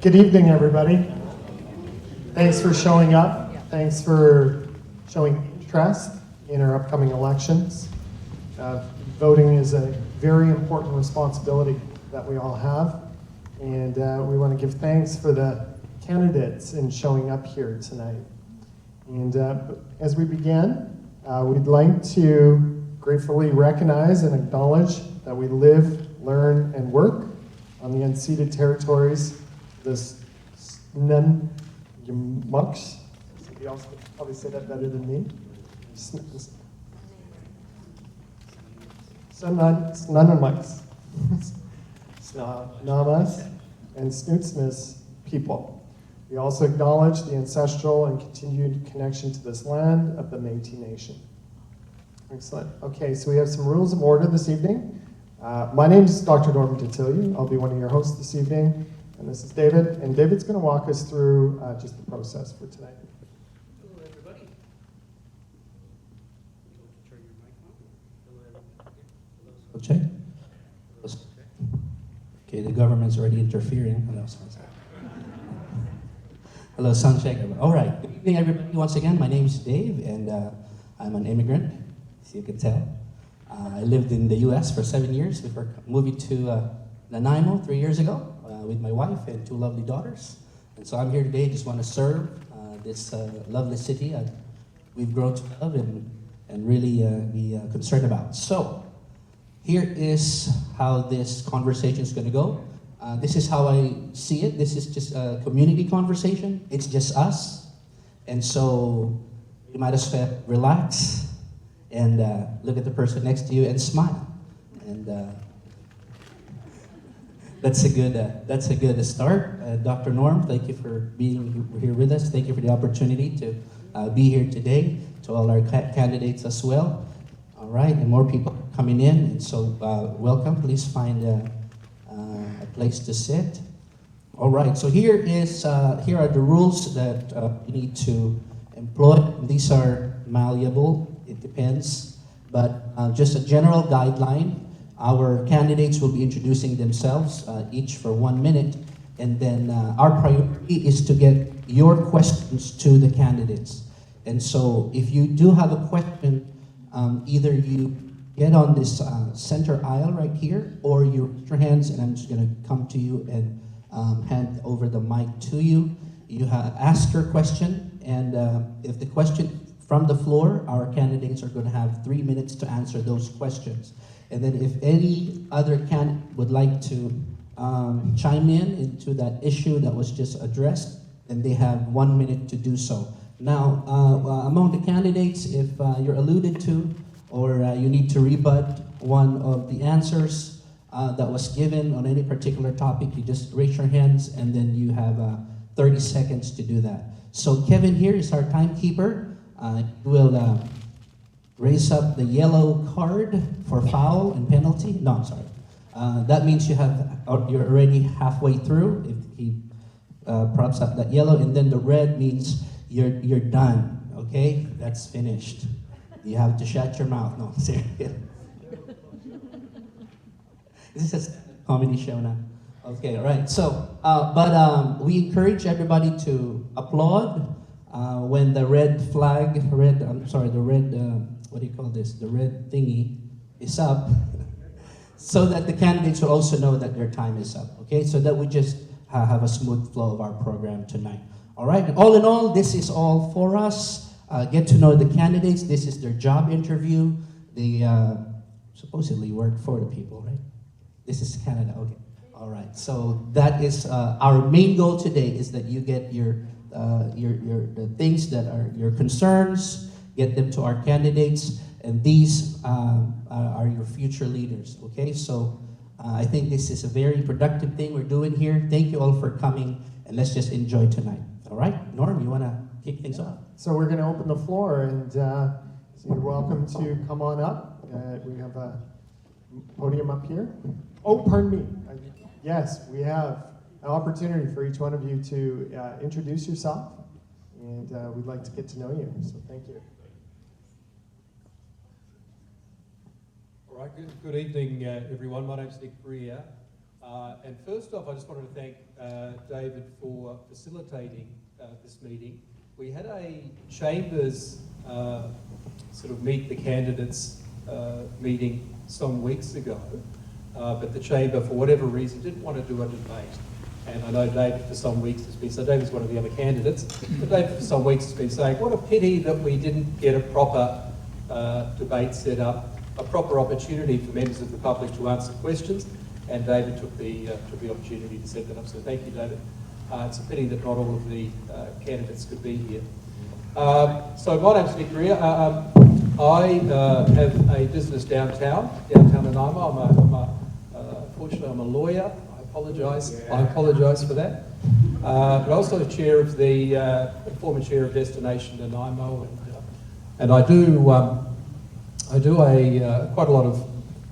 Good evening, everybody. Thanks for showing up. Thanks for showing interest in our upcoming elections. Voting is a very important responsibility that we all have, and we want to give thanks for the candidates in showing up here tonight. And as we begin, we'd like to gratefully recognize and acknowledge that we live, learn, and work on the unceded territories, this Nanaimo. Somebody else could probably say that better than me. Nanaimo, Namas, and Snootsmas people. We also acknowledge the ancestral and continued connection to this land of the Métis Nation. Excellent. Okay, so we have some rules of order this evening. My name is Dr. Norman Detillieux. I'll be one of your hosts this evening. And this is David. And David's going to walk us through just the process for tonight. Hello, everybody. Turn your mic on. Hello, Check. Okay, the government's already interfering. Hello, sound check. Hello, sound check. All right. Good evening, everybody. Once again, my name is Dave, and I'm an immigrant, as you can tell. I lived in the U.S. for 7 years before moving to Nanaimo 3 years ago with my wife and 2 lovely daughters. And so I'm here today. Just want to serve this lovely city we've grown to love and really be concerned about. So here is how this conversation is going to go. This is how I see it. This is just a community conversation. It's just us. And so you might as well relax and look at the person next to you and smile. And that's a good start. Dr. Norm, thank you for being here with us. Thank you for the opportunity to be here today. To all our candidates as well. All right, and more people coming in, and so welcome. Please find a place to sit. All right, so here are the rules that you need to employ. These are malleable. It depends, but just a general guideline. Our candidates will be introducing themselves, each for 1 minute, and then our priority is to get your questions to the candidates. And so if you do have a question, either you get on this center aisle right here, or you raise your hands, and I'm just going to come to you and hand over the mic to you. You ask your question, and if the question from the floor, our candidates are going to have 3 minutes to answer those questions. And then if any other candidate would like to chime in into that issue that was just addressed, then they have 1 minute to do so. Now, among the candidates, if you're alluded to or you need to rebut one of the answers that was given on any particular topic, you just raise your hands and then you have 30 seconds to do that. So Kevin here is our timekeeper. He will raise up the yellow card for foul and penalty. No, I'm sorry. That means you're already halfway through. If he props up that yellow, and then the red means you're done. Okay, that's finished. You have to shut your mouth. No, serious. This is a comedy show now. Okay, all right. So, but we encourage everybody to applaud when the red flag, the red, what do you call this? The red thingy is up, so that the candidates will also know that their time is up. Okay, so that we just have a smooth flow of our program tonight. All right. All in all, this is all for us. Get to know the candidates. This is their job interview. They supposedly work for the people, right? This is Canada. Okay. All right. So that is our main goal today, is that you get the things that are your concerns, get them to our candidates, and these are your future leaders. Okay. So I think this is a very productive thing we're doing here. Thank you all for coming, and let's just enjoy tonight. All right, Norm, you want to kick things off? So we're going to open the floor, and so you're welcome to come on up. We have a podium up here. Oh, pardon me. Yes, we have an opportunity for each one of you to introduce yourself, and we'd like to get to know you, so thank you. All right, good evening, everyone. My name's Nick Greer. And first off, I just wanted to thank David for facilitating this meeting. We had a Chambers sort of meet the candidates meeting some weeks ago, but the Chamber, for whatever reason, didn't want to do a debate. And I know David for some weeks has been, so David's one of the other candidates, but David for some weeks has been saying, what a pity that we didn't get a proper debate set up, a proper opportunity for members of the public to answer questions, and David took the opportunity to set that up, so thank you, David. It's a pity that not all of the candidates could be here. So my name's Nick Greer. I have a business downtown Nanaimo. Fortunately, I'm a lawyer. I apologise for that. But also the chair of the former chair of Destination Nanaimo, and I do quite a lot of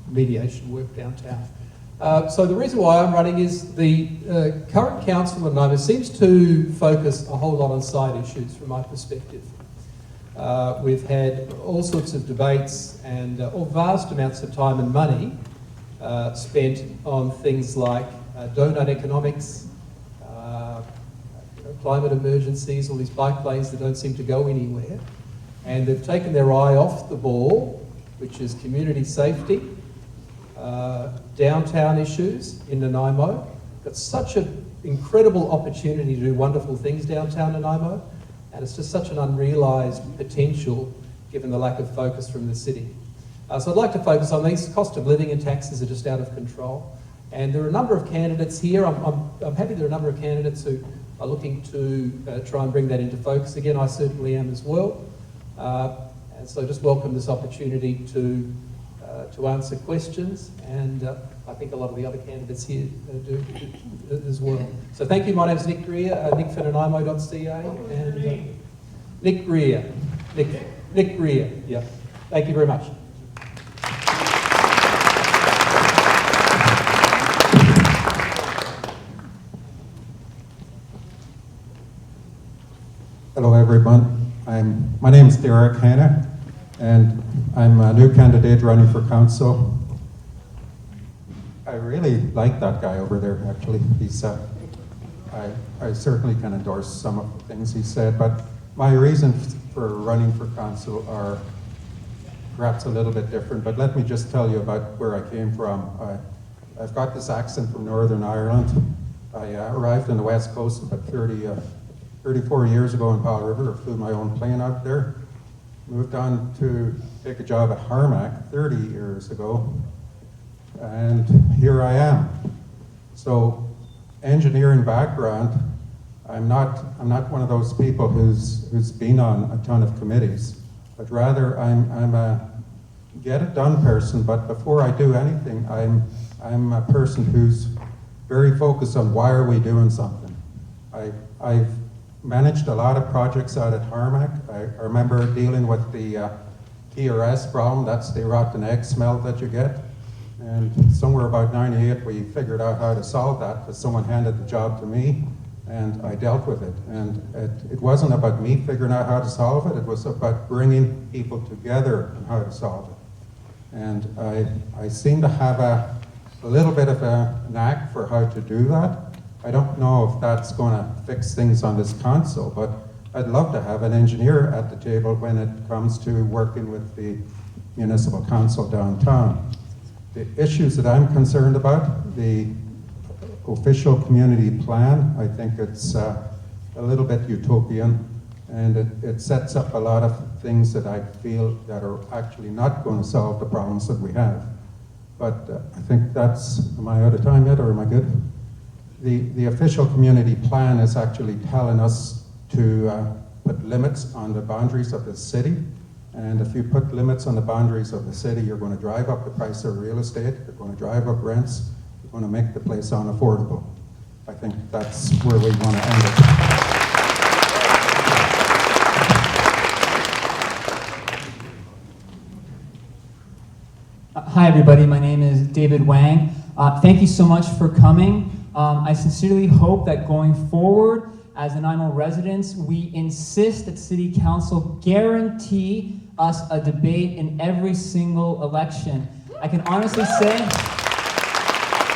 mediation work downtown. So the reason why I'm running is the current council in Nanaimo seems to focus a whole lot on side issues from my perspective. We've had all sorts of debates and vast amounts of time and money spent on things like donut economics, climate emergencies, all these bike lanes that don't seem to go anywhere. And they've taken their eye off the ball, which is community safety, downtown issues in Nanaimo. Got such an incredible opportunity to do wonderful things downtown Nanaimo, and it's just such an unrealised potential given the lack of focus from the city. So I'd like to focus on these. Cost of living and taxes are just out of control. And there are a number of candidates here. I'm happy there are a number of candidates who are looking to try and bring that into focus. Again, I certainly am as well. And so just welcome this opportunity to answer questions, and I think a lot of the other candidates here do as well. So thank you. My name's Nick Greer, nick@nanaimo.ca, and Nick Greer. Nick Greer, yeah. Thank you very much. Hello everyone, my name is Hanna, and I'm a new candidate running for council. I really like that guy over there, actually. He's, I certainly can endorse some of the things he said, but my reasons for running for council are perhaps a little bit different, but let me just tell you about where I came from. I've got this accent from Northern Ireland. I arrived on the West Coast about 34 years ago in Powell River. I flew my own plane out there. Moved on to take a job at Harmac 30 years ago, and here I am. So, engineering background, I'm not one of those people who's been on a ton of committees, but rather I'm a get it done person. But before I do anything, I'm a person who's very focused on why are we doing something. I've managed a lot of projects out at Harmac. I remember dealing with the TRS problem. That's the rotten egg smell that you get. And somewhere about 98, we figured out how to solve that, because someone handed the job to me, and I dealt with it. And it wasn't about me figuring out how to solve it. It was about bringing people together on how to solve it. And I seem to have a little bit of a knack for how to do that. I don't know if that's going to fix things on this council, but I'd love to have an engineer at the table when it comes to working with the municipal council downtown. The issues that I'm concerned about, the official community plan, I think it's a little bit utopian, and it sets up a lot of things that I feel that are actually not going to solve the problems that we have. But I think am I out of time yet, or am I good? The official community plan is actually telling us to put limits on the boundaries of the city. And if you put limits on the boundaries of the city, you're going to drive up the price of real estate, you're going to drive up rents, you're going to make the place unaffordable. I think that's where we want to end it. Hi everybody, my name is David Wang. Thank you so much for coming. I sincerely hope that going forward, as Nanaimo residents, we insist that City Council guarantee us a debate in every single election. I can honestly say,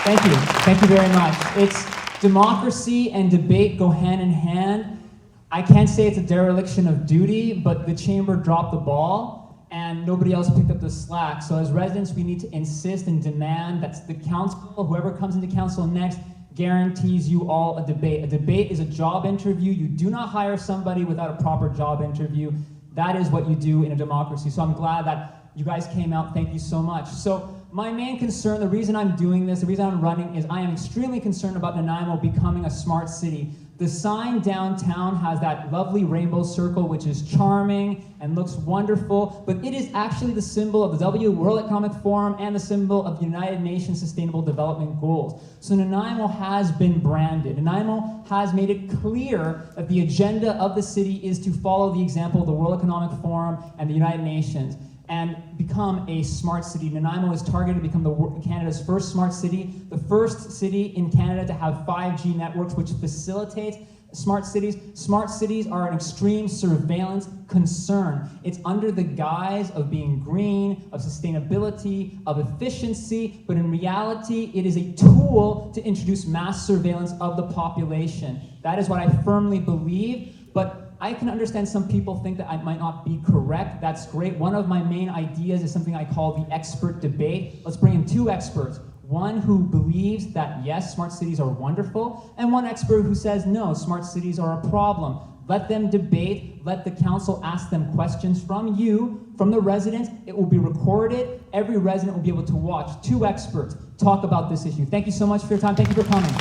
Thank you. Thank you very much. It's democracy and debate go hand in hand. I can't say it's a dereliction of duty, but the chamber dropped the ball and nobody else picked up the slack. So as residents, we need to insist and demand that the council, whoever comes into council next, guarantees you all a debate. A debate is a job interview. You do not hire somebody without a proper job interview. That is what you do in a democracy. So I'm glad that you guys came out. Thank you so much. So my main concern, the reason I'm doing this, the reason I'm running, is I am extremely concerned about Nanaimo becoming a smart city. The sign downtown has that lovely rainbow circle, which is charming and looks wonderful, but it is actually the symbol of the W World Economic Forum and the symbol of the United Nations Sustainable Development Goals. So Nanaimo has been branded. Nanaimo has made it clear that the agenda of the city is to follow the example of the World Economic Forum and the United Nations and become a smart city. Nanaimo is targeted to become Canada's first smart city, the first city in Canada to have 5G networks, which facilitates smart cities. Smart cities are an extreme surveillance concern. It's under the guise of being green, of sustainability, of efficiency, but in reality, it is a tool to introduce mass surveillance of the population. That is what I firmly believe, but I can understand some people think that I might not be correct. That's great. One of my main ideas is something I call the expert debate. Let's bring in two experts. One who believes that, yes, smart cities are wonderful, and one expert who says, no, smart cities are a problem. Let them debate. Let the council ask them questions from you, from the residents. It will be recorded. Every resident will be able to watch two experts talk about this issue. Thank you so much for your time. Thank you for coming.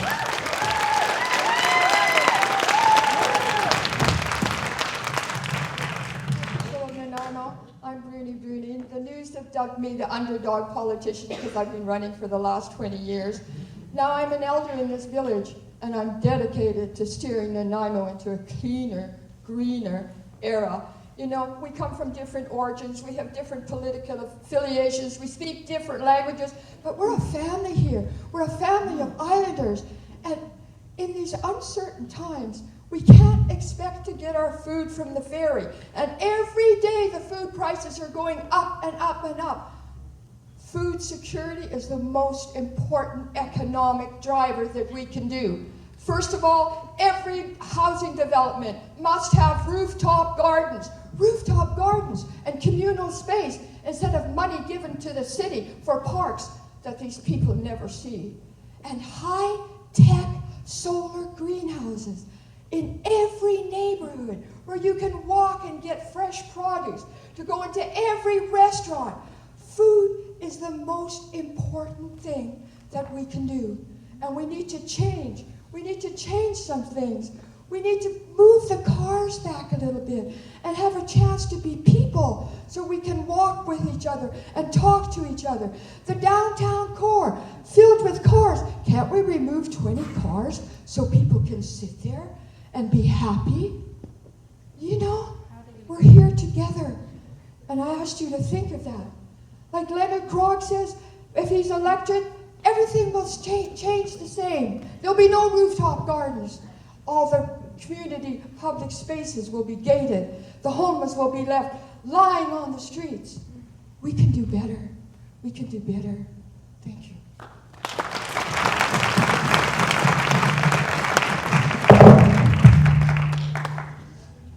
I'm Brunie. The news have dubbed me the underdog politician because I've been running for the last 20 years. Now I'm an elder in this village, and I'm dedicated to steering Nanaimo into a cleaner, greener era. You know, we come from different origins, we have different political affiliations, we speak different languages, but we're a family here. We're a family of islanders. And in these uncertain times, we can't expect to get our food from the ferry. And every day the food prices are going up and up and up. Food security is the most important economic driver that we can do. First of all, every housing development must have rooftop gardens and communal space instead of money given to the city for parks that these people never see. And high-tech solar greenhouses in every neighborhood where you can walk and get fresh produce, to go into every restaurant. Food is the most important thing that we can do. And we need to change. We need to change some things. We need to move the cars back a little bit and have a chance to be people so we can walk with each other and talk to each other. The downtown core, filled with cars. Can't we remove 20 cars so people can sit there and be happy? You know, we're here together. And I asked you to think of that. Like Leonard Krog says, if he's elected, everything will change the same. There'll be no rooftop gardens. All the community public spaces will be gated. The homeless will be left lying on the streets. We can do better. We can do better. Thank you.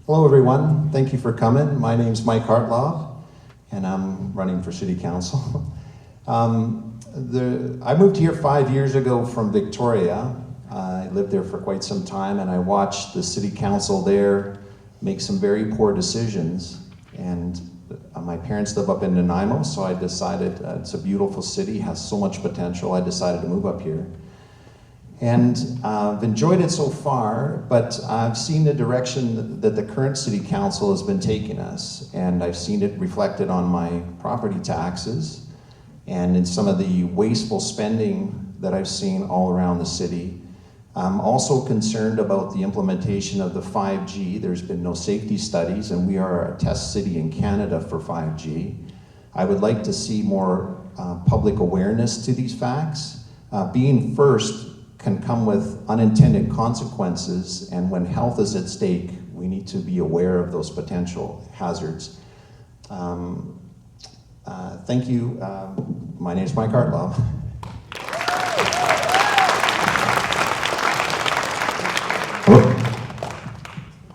Hello everyone, thank you for coming. My name's Mike Hartlaub, and I'm running for City Council. I moved here 5 years ago from Victoria. I lived there for quite some time, and I watched the City Council there make some very poor decisions. And my parents live up in Nanaimo, so I decided it's a beautiful city, has so much potential. I decided to move up here. And I've enjoyed it so far, but I've seen the direction that the current City Council has been taking us, and I've seen it reflected on my property taxes and in some of the wasteful spending that I've seen all around the city. I'm also concerned about the implementation of the 5G. There's been no safety studies, and we are a test city in Canada for 5G. I would like to see more public awareness to these facts. Being first can come with unintended consequences, and when health is at stake, we need to be aware of those potential hazards. Thank you. My name is Mike Hartlaub.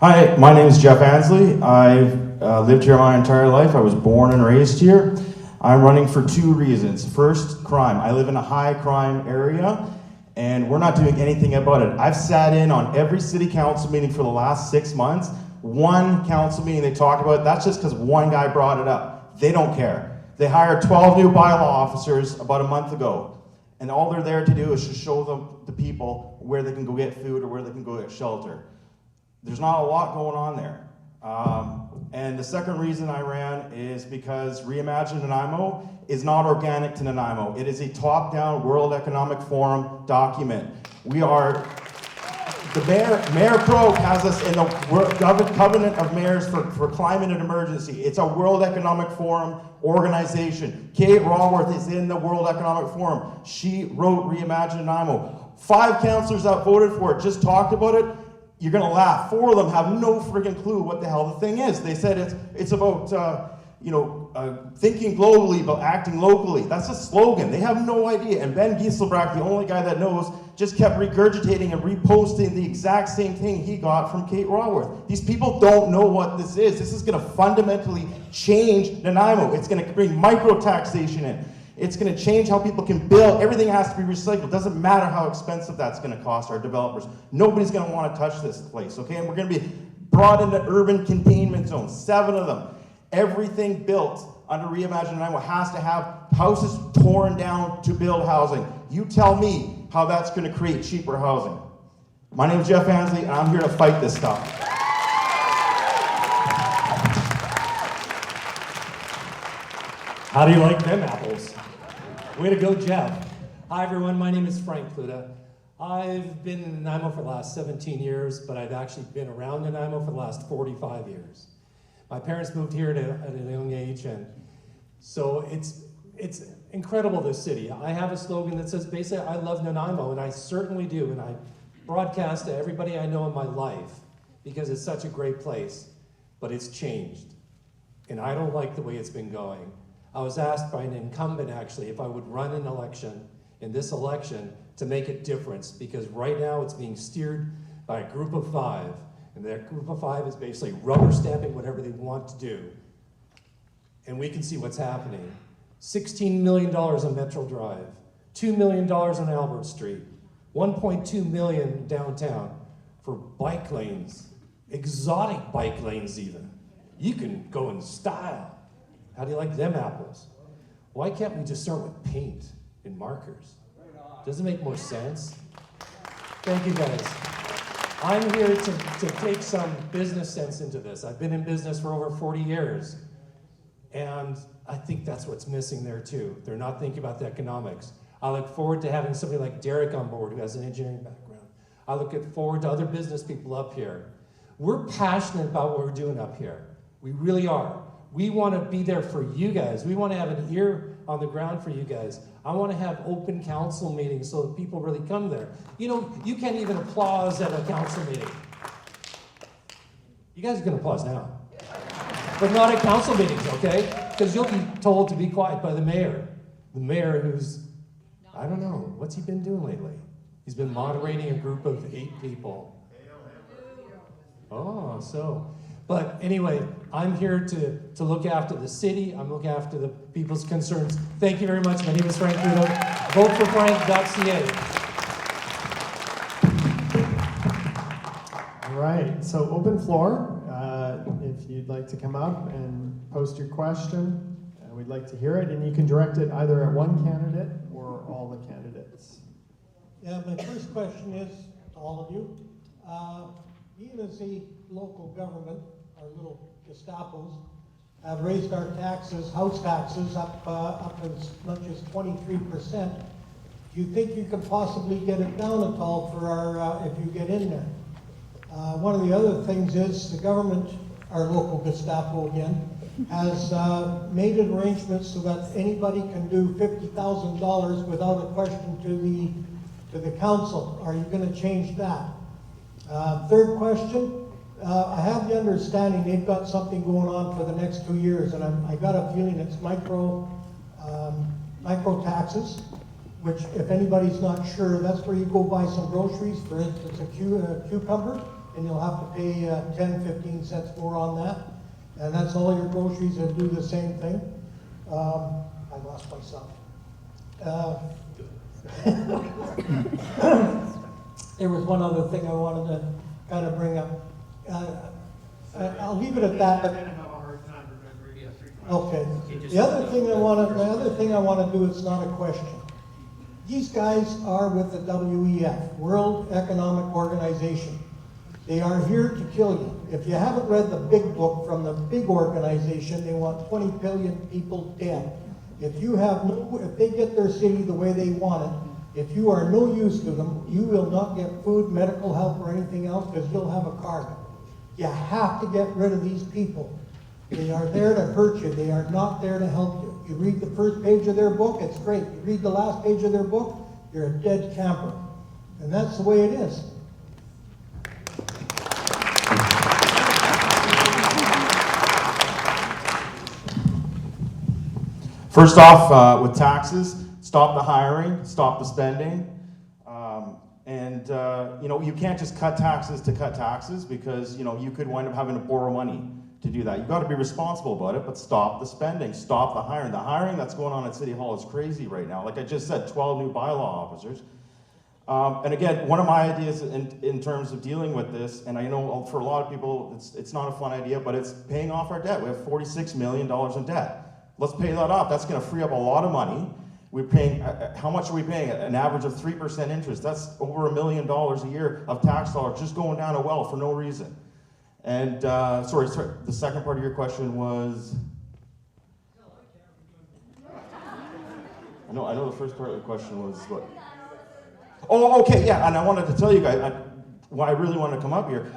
Hi, my name is Jeff Annesley. I've lived here my entire life. I was born and raised here. I'm running for 2 reasons. First, crime. I live in a high crime area, and we're not doing anything about it. I've sat in on every city council meeting for the last 6 months. One council meeting they talked about it, that's just because one guy brought it up. They don't care. They hired 12 new bylaw officers about a month ago, and all they're there to do is to show them, the people, where they can go get food or where they can go get shelter. There's not a lot going on there. And the second reason I ran is because Reimagine Nanaimo is not organic to Nanaimo. It is a top-down World Economic Forum document. We are, the Mayor Croak has us in the Covenant of Mayors for Climate and Emergency. It's a World Economic Forum organization. Kate Raworth is in the World Economic Forum. She wrote Reimagine Nanaimo. 5 councillors that voted for it just talked about it. You're gonna laugh. 4 of them have no friggin' clue what the hell the thing is. They said it's about thinking globally but acting locally. That's a slogan. They have no idea. And Ben Gieselbrack, the only guy that knows, just kept regurgitating and reposting the exact same thing he got from Kate Raworth. These people don't know what this is. This is gonna fundamentally change Nanaimo. It's gonna bring micro-taxation in. It's going to change how people can build. Everything has to be recycled. It doesn't matter how expensive that's going to cost our developers. Nobody's going to want to touch this place, okay? And we're going to be brought into urban containment zones, 7 of them. Everything built under Reimagine Nanaimo has to have houses torn down to build housing. You tell me how that's going to create cheaper housing. My name is Jeff Annesley, and I'm here to fight this stuff. How do you like them apples? Way to go, Jeff. Hi, everyone. My name is Frank Pluta. I've been in Nanaimo for the last 17 years, but I've actually been around Nanaimo for the last 45 years. My parents moved here at a young age, and so it's incredible, this city. I have a slogan that says, basically, I love Nanaimo, and I certainly do, and I broadcast to everybody I know in my life because it's such a great place, but it's changed, and I don't like the way it's been going. I was asked by an incumbent, actually, if I would run an election, in this election, to make a difference, because right now it's being steered by a group of 5, and that group of 5 is basically rubber stamping whatever they want to do. And we can see what's happening. $16 million on Metro Drive, $2 million on Albert Street, $1.2 million downtown for bike lanes, exotic bike lanes even. You can go in style. How do you like them apples? Why can't we just start with paint and markers? Doesn't it make more sense? Thank you, guys. I'm here to take some business sense into this. I've been in business for over 40 years, and I think that's what's missing there too. They're not thinking about the economics. I look forward to having somebody like Derek on board who has an engineering background. I look forward to other business people up here. We're passionate about what we're doing up here. We really are. We want to be there for you guys. We want to have an ear on the ground for you guys. I want to have open council meetings so that people really come there. You know, you can't even applause at a council meeting. You guys can applause now. But not at council meetings, okay? Because you'll be told to be quiet by the mayor. The mayor who's, I don't know, what's he been doing lately? He's been moderating a group of 8 people. Oh, so. But anyway, I'm here to look after the city. I'm looking after the people's concerns. Thank you very much. My name is Frank Bruno. Vote for Frank.ca. All right, so open floor. If you'd like to come up and post your question, we'd like to hear it. And you can direct it either at one candidate or all the candidates. Yeah, my first question is to all of you. Being as a local government, our little Gestapos, have raised our taxes, house taxes, up as much as 23%. Do you think you could possibly get it down at all for our, if you get in there? One of the other things is the government, our local Gestapo again, has made arrangements so that anybody can do $50,000 without a question to the council. Are you going to change that? Third question, I have the understanding they've got something going on for the next 2 years, and I got a feeling it's micro taxes, which if anybody's not sure, that's where you go buy some groceries, for instance, a cucumber, and you'll have to pay 10, 15 cents more on that. And that's all your groceries that do the same thing. I lost myself. There was one other thing I wanted to kind of bring up. I'll leave it at that. Okay. The other thing I want to do is not a question. These guys are with the WEF, World Economic Organization. They are here to kill you. If you haven't read the big book from the big organization, they want 20 billion people dead. If they get their city the way they want it, if you are no use to them, you will not get food, medical help, or anything else because you'll have a card. You have to get rid of these people. They are there to hurt you. They are not there to help you. You read the first page of their book, it's great. You read the last page of their book, you're a dead camper. And that's the way it is. First off, with taxes, stop the hiring, stop the spending. You can't just cut taxes to cut taxes because, you could wind up having to borrow money to do that. You've got to be responsible about it, but stop the spending, stop the hiring. The hiring that's going on at City Hall is crazy right now. Like I just said, 12 new bylaw officers. And again, one of my ideas in terms of dealing with this, and I know for a lot of people it's not a fun idea, but it's paying off our debt. We have $46 million in debt. Let's pay that off. That's going to free up a lot of money. We're paying, how much are we paying? An average of 3% interest. That's over $1 million a year of tax dollars just going down a well for no reason. And, sorry, the second part of your question was? I know the first part of the question was what? Oh, okay, yeah, and I wanted to tell you guys why I really wanted to come up here.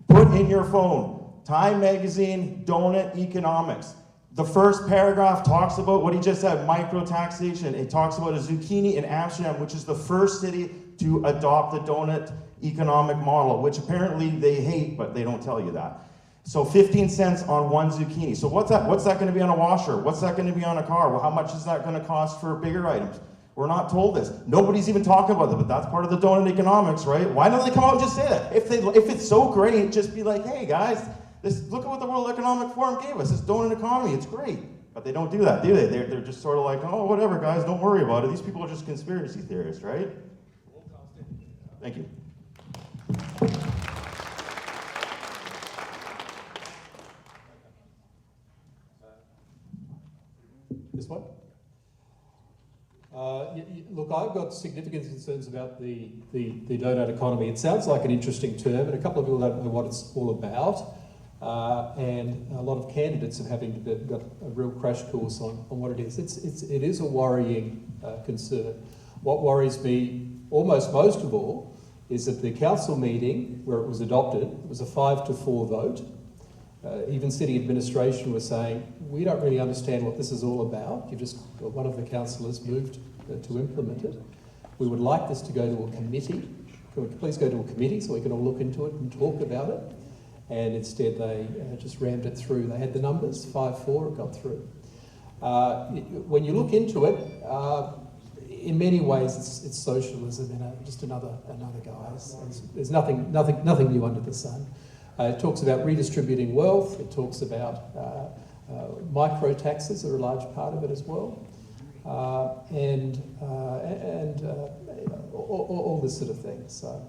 Put in your phone, Time Magazine, Donut Economics. The first paragraph talks about what he just said, micro-taxation. It talks about a zucchini in Amsterdam, which is the first city to adopt the donut economic model, which apparently they hate, but they don't tell you that. So 15 cents on one zucchini. So what's that going to be on a washer? What's that going to be on a car? Well, how much is that going to cost for bigger items? We're not told this. Nobody's even talking about it, but that's part of the donut economics, right? Why don't they come out and just say that? If it's so great, just be like, hey guys, look at what the World Economic Forum gave us. This donut economy, it's great. But they don't do that, do they? They're just sort of like, oh, whatever, guys, don't worry about it. These people are just conspiracy theorists, right? Thank you. This one? Look, I've got significant concerns about the donut economy. It sounds like an interesting term, and a couple of people don't know what it's all about. And a lot of candidates have got a real crash course on what it is. It is a worrying concern. What worries me almost most of all is that the council meeting where it was adopted, it was a 5-4 vote. Even city administration was saying, we don't really understand what this is all about. One of the councillors moved to implement it. We would like this to go to a committee. Can we please go to a committee so we can all look into it and talk about it? And instead they just rammed it through. They had the numbers, 5-4, it got through. When you look into it, in many ways it's socialism and just another guise. There's nothing new under the sun. It talks about redistributing wealth. It talks about micro taxes are a large part of it as well, and all this sort of thing. So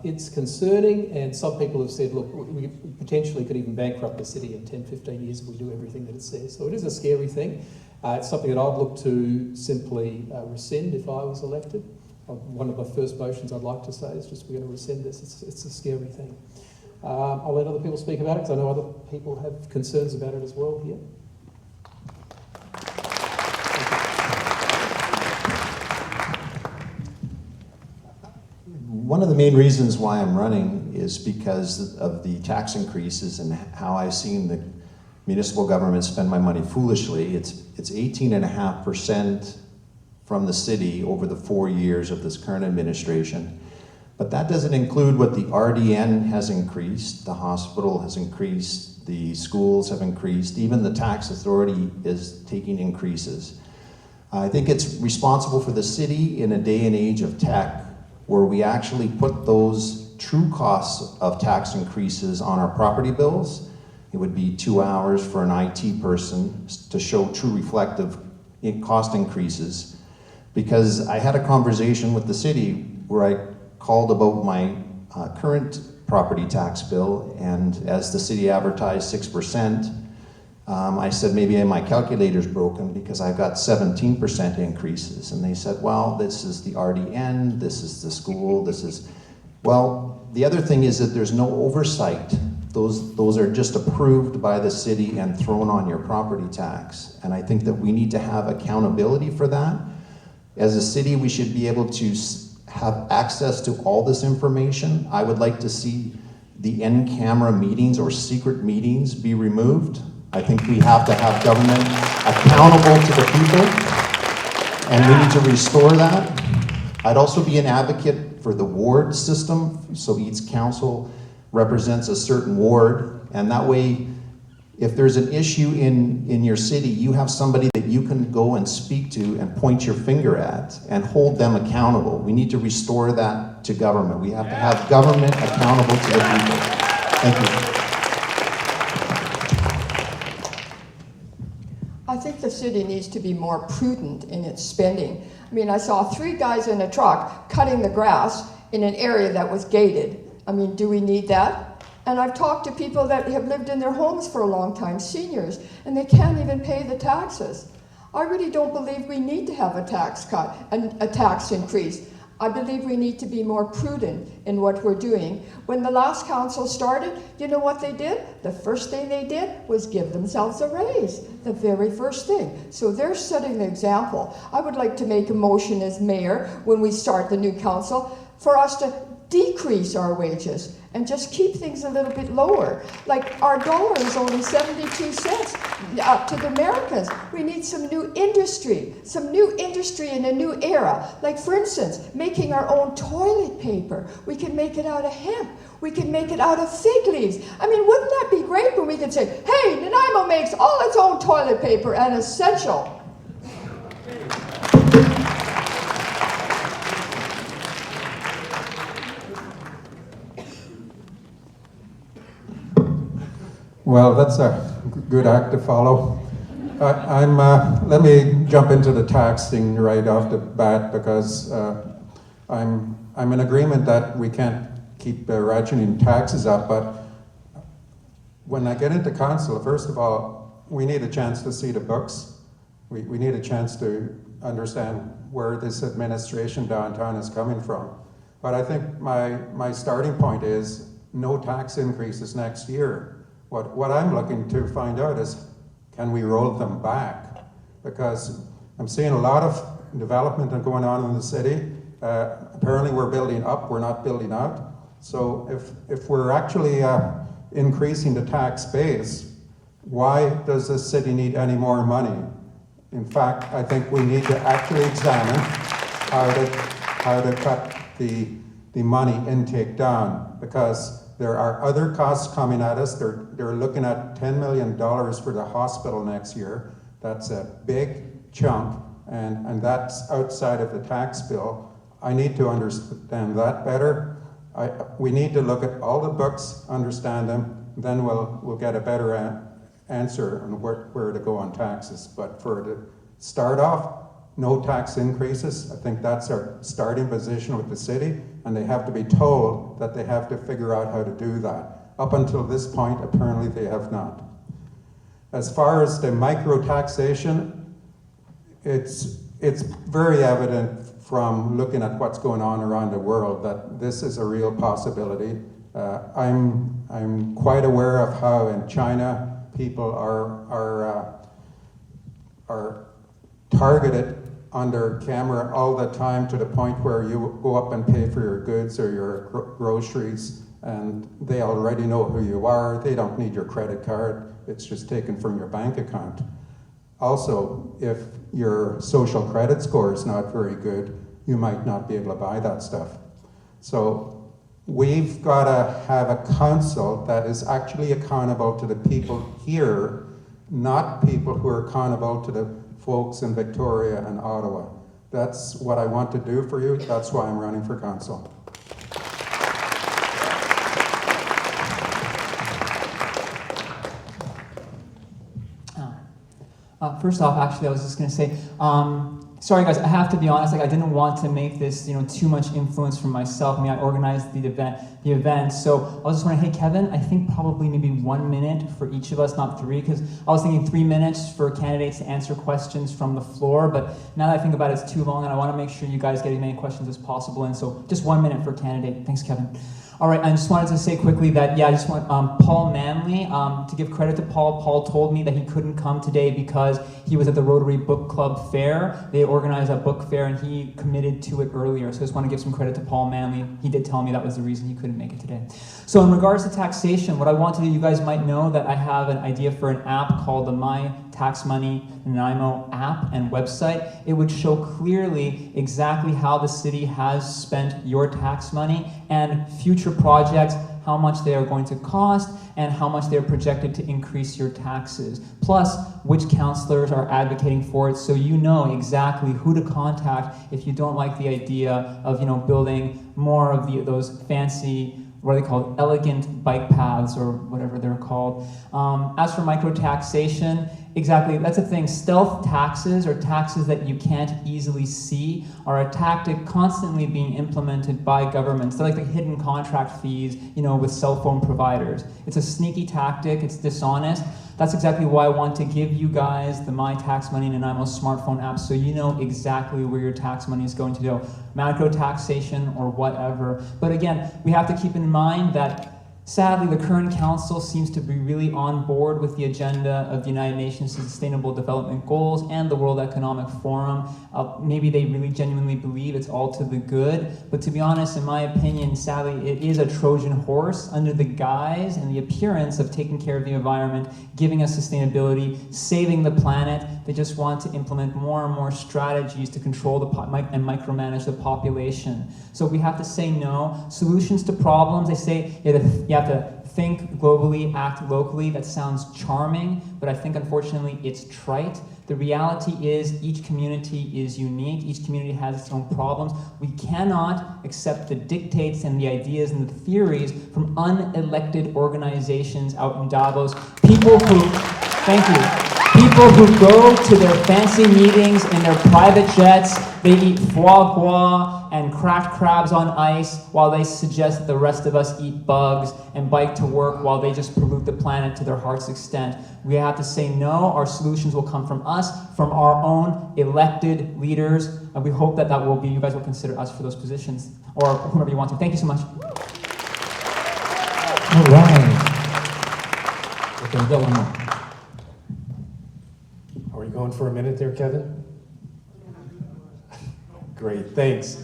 it's concerning, and some people have said, look, we potentially could even bankrupt the city in 10, 15 years if we do everything that it says. So it is a scary thing. It's something that I'd look to simply rescind if I was elected. One of the first motions I'd like to say is just we're going to rescind this. It's a scary thing. I'll let other people speak about it because I know other people have concerns about it as well here. One of the main reasons why I'm running is because of the tax increases and how I've seen the municipal government spend my money foolishly. It's 18.5% from the city over the 4 years of this current administration. But that doesn't include what the RDN has increased, the hospital has increased, the schools have increased, even the tax authority is taking increases. I think it's responsible for the city in a day and age of tech where we actually put those true costs of tax increases on our property bills. It would be 2 hours for an IT person to show true reflective cost increases. Because I had a conversation with the city where I called about my current property tax bill, and as the city advertised 6%, I said maybe my calculator's broken because I've got 17% increases. And they said, well, this is the RDN, this is the school, this is... Well, the other thing is that there's no oversight. Those are just approved by the city and thrown on your property tax. And I think that we need to have accountability for that. As a city, we should be able to have access to all this information. I would like to see the in-camera meetings or secret meetings be removed. I think we have to have government accountable to the people, and we need to restore that. I'd also be an advocate for the ward system, so each council represents a certain ward, and that way, if there's an issue in your city, you have somebody that you can go and speak to and point your finger at and hold them accountable. We need to restore that to government. We have to have government accountable to the people. Thank you. I think the city needs to be more prudent in its spending. I mean, I saw 3 guys in a truck cutting the grass in an area that was gated. I mean, do we need that? And I've talked to people that have lived in their homes for a long time, seniors, and they can't even pay the taxes. I really don't believe we need to have a tax cut and a tax increase. I believe we need to be more prudent in what we're doing. When the last council started, you know what they did? The first thing they did was give themselves a raise, the very first thing. So they're setting the example. I would like to make a motion as mayor when we start the new council for us to decrease our wages and just keep things a little bit lower. Like our dollar is only 72 cents to the Americans. We need some new industry in a new era. Like for instance, making our own toilet paper. We can make it out of hemp. We can make it out of fig leaves. I mean, wouldn't that be great when we could say, hey, Nanaimo makes all its own toilet paper and essential. Well, that's a good act to follow. Let me jump into the tax thing right off the bat because I'm in agreement that we can't keep ratcheting taxes up, but when I get into council, first of all, we need a chance to see the books. We need a chance to understand where this administration downtown is coming from. But I think my starting point is no tax increases next year. What I'm looking to find out is, can we roll them back? Because I'm seeing a lot of development going on in the city. Apparently we're building up, we're not building out. So if we're actually increasing the tax base, why does the city need any more money? In fact, I think we need to actually examine how to cut the money intake down, because there are other costs coming at us. They're looking at $10 million for the hospital next year. That's a big chunk, and that's outside of the tax bill. I need to understand that better. We need to look at all the books, understand them, then we'll get a better answer on where to go on taxes. But for the start off, no tax increases. I think that's our starting position with the city, and they have to be told that they have to figure out how to do that. Up until this point, apparently they have not. As far as the micro taxation, it's very evident from looking at what's going on around the world that this is a real possibility. I'm quite aware of how in China people are targeted under camera all the time, to the point where you go up and pay for your goods or your groceries and they already know who you are. They don't need your credit card. It's just taken from your bank account. Also, if your social credit score is not very good, you might not be able to buy that stuff. So we've got to have a council that is actually accountable to the people here, not people who are accountable to the folks in Victoria and Ottawa. That's what I want to do for you. That's why I'm running for council. First off, actually, I was just going to say, sorry guys, I have to be honest, like I didn't want to make this, too much influence from myself. I mean, I organized the event, so I was just wondering, hey Kevin, I think probably maybe 1 minute for each of us, not 3, because I was thinking 3 minutes for candidates to answer questions from the floor, but now that I think about it, it's too long, and I want to make sure you guys get as many questions as possible, and so just 1 minute for candidate. Thanks, Kevin. All right, I just wanted to say quickly that, I just want Paul Manley, to give credit to Paul. Paul told me that he couldn't come today because he was at the Rotary Book Club Fair. They organized a book fair and he committed to it earlier. So I just want to give some credit to Paul Manley. He did tell me that was the reason he couldn't make it today. So in regards to taxation, what I want to do, you guys might know that I have an idea for an app called the My Tax Money Nanaimo app and website. It would show clearly exactly how the city has spent your tax money and future projects, how much they are going to cost, and how much they're projected to increase your taxes. Plus, which councillors are advocating for it, so you know exactly who to contact if you don't like the idea of building more of those fancy, what are they called, elegant bike paths or whatever they're called. As for micro-taxation, exactly, that's the thing. Stealth taxes, or taxes that you can't easily see, are a tactic constantly being implemented by governments. They're like the hidden contract fees, with cell phone providers. It's a sneaky tactic, it's dishonest. That's exactly why I want to give you guys the My Tax Money Nanaimo smartphone app so you know exactly where your tax money is going to go. Macro taxation or whatever. But again, we have to keep in mind that sadly, the current council seems to be really on board with the agenda of the United Nations Sustainable Development Goals and the World Economic Forum. Maybe they really genuinely believe it's all to the good, but to be honest, in my opinion, sadly, it is a Trojan horse under the guise and the appearance of taking care of the environment, giving us sustainability, saving the planet. They just want to implement more and more strategies to control and micromanage the population. So we have to say no. Solutions to problems, they say you have to think globally, act locally. That sounds charming, but I think unfortunately it's trite. The reality is each community is unique. Each community has its own problems. We cannot accept the dictates and the ideas and the theories from unelected organizations out in Davos. People who go to their fancy meetings in their private jets, they eat foie gras and cracked crabs on ice while they suggest that the rest of us eat bugs and bike to work while they just pollute the planet to their heart's extent. We have to say no. Our solutions will come from us, from our own elected leaders, and we hope that you guys will consider us for those positions, or whoever you want to. Thank you so much. All right. Okay, go on. Are we going for a minute there, Kevin? Great, thanks.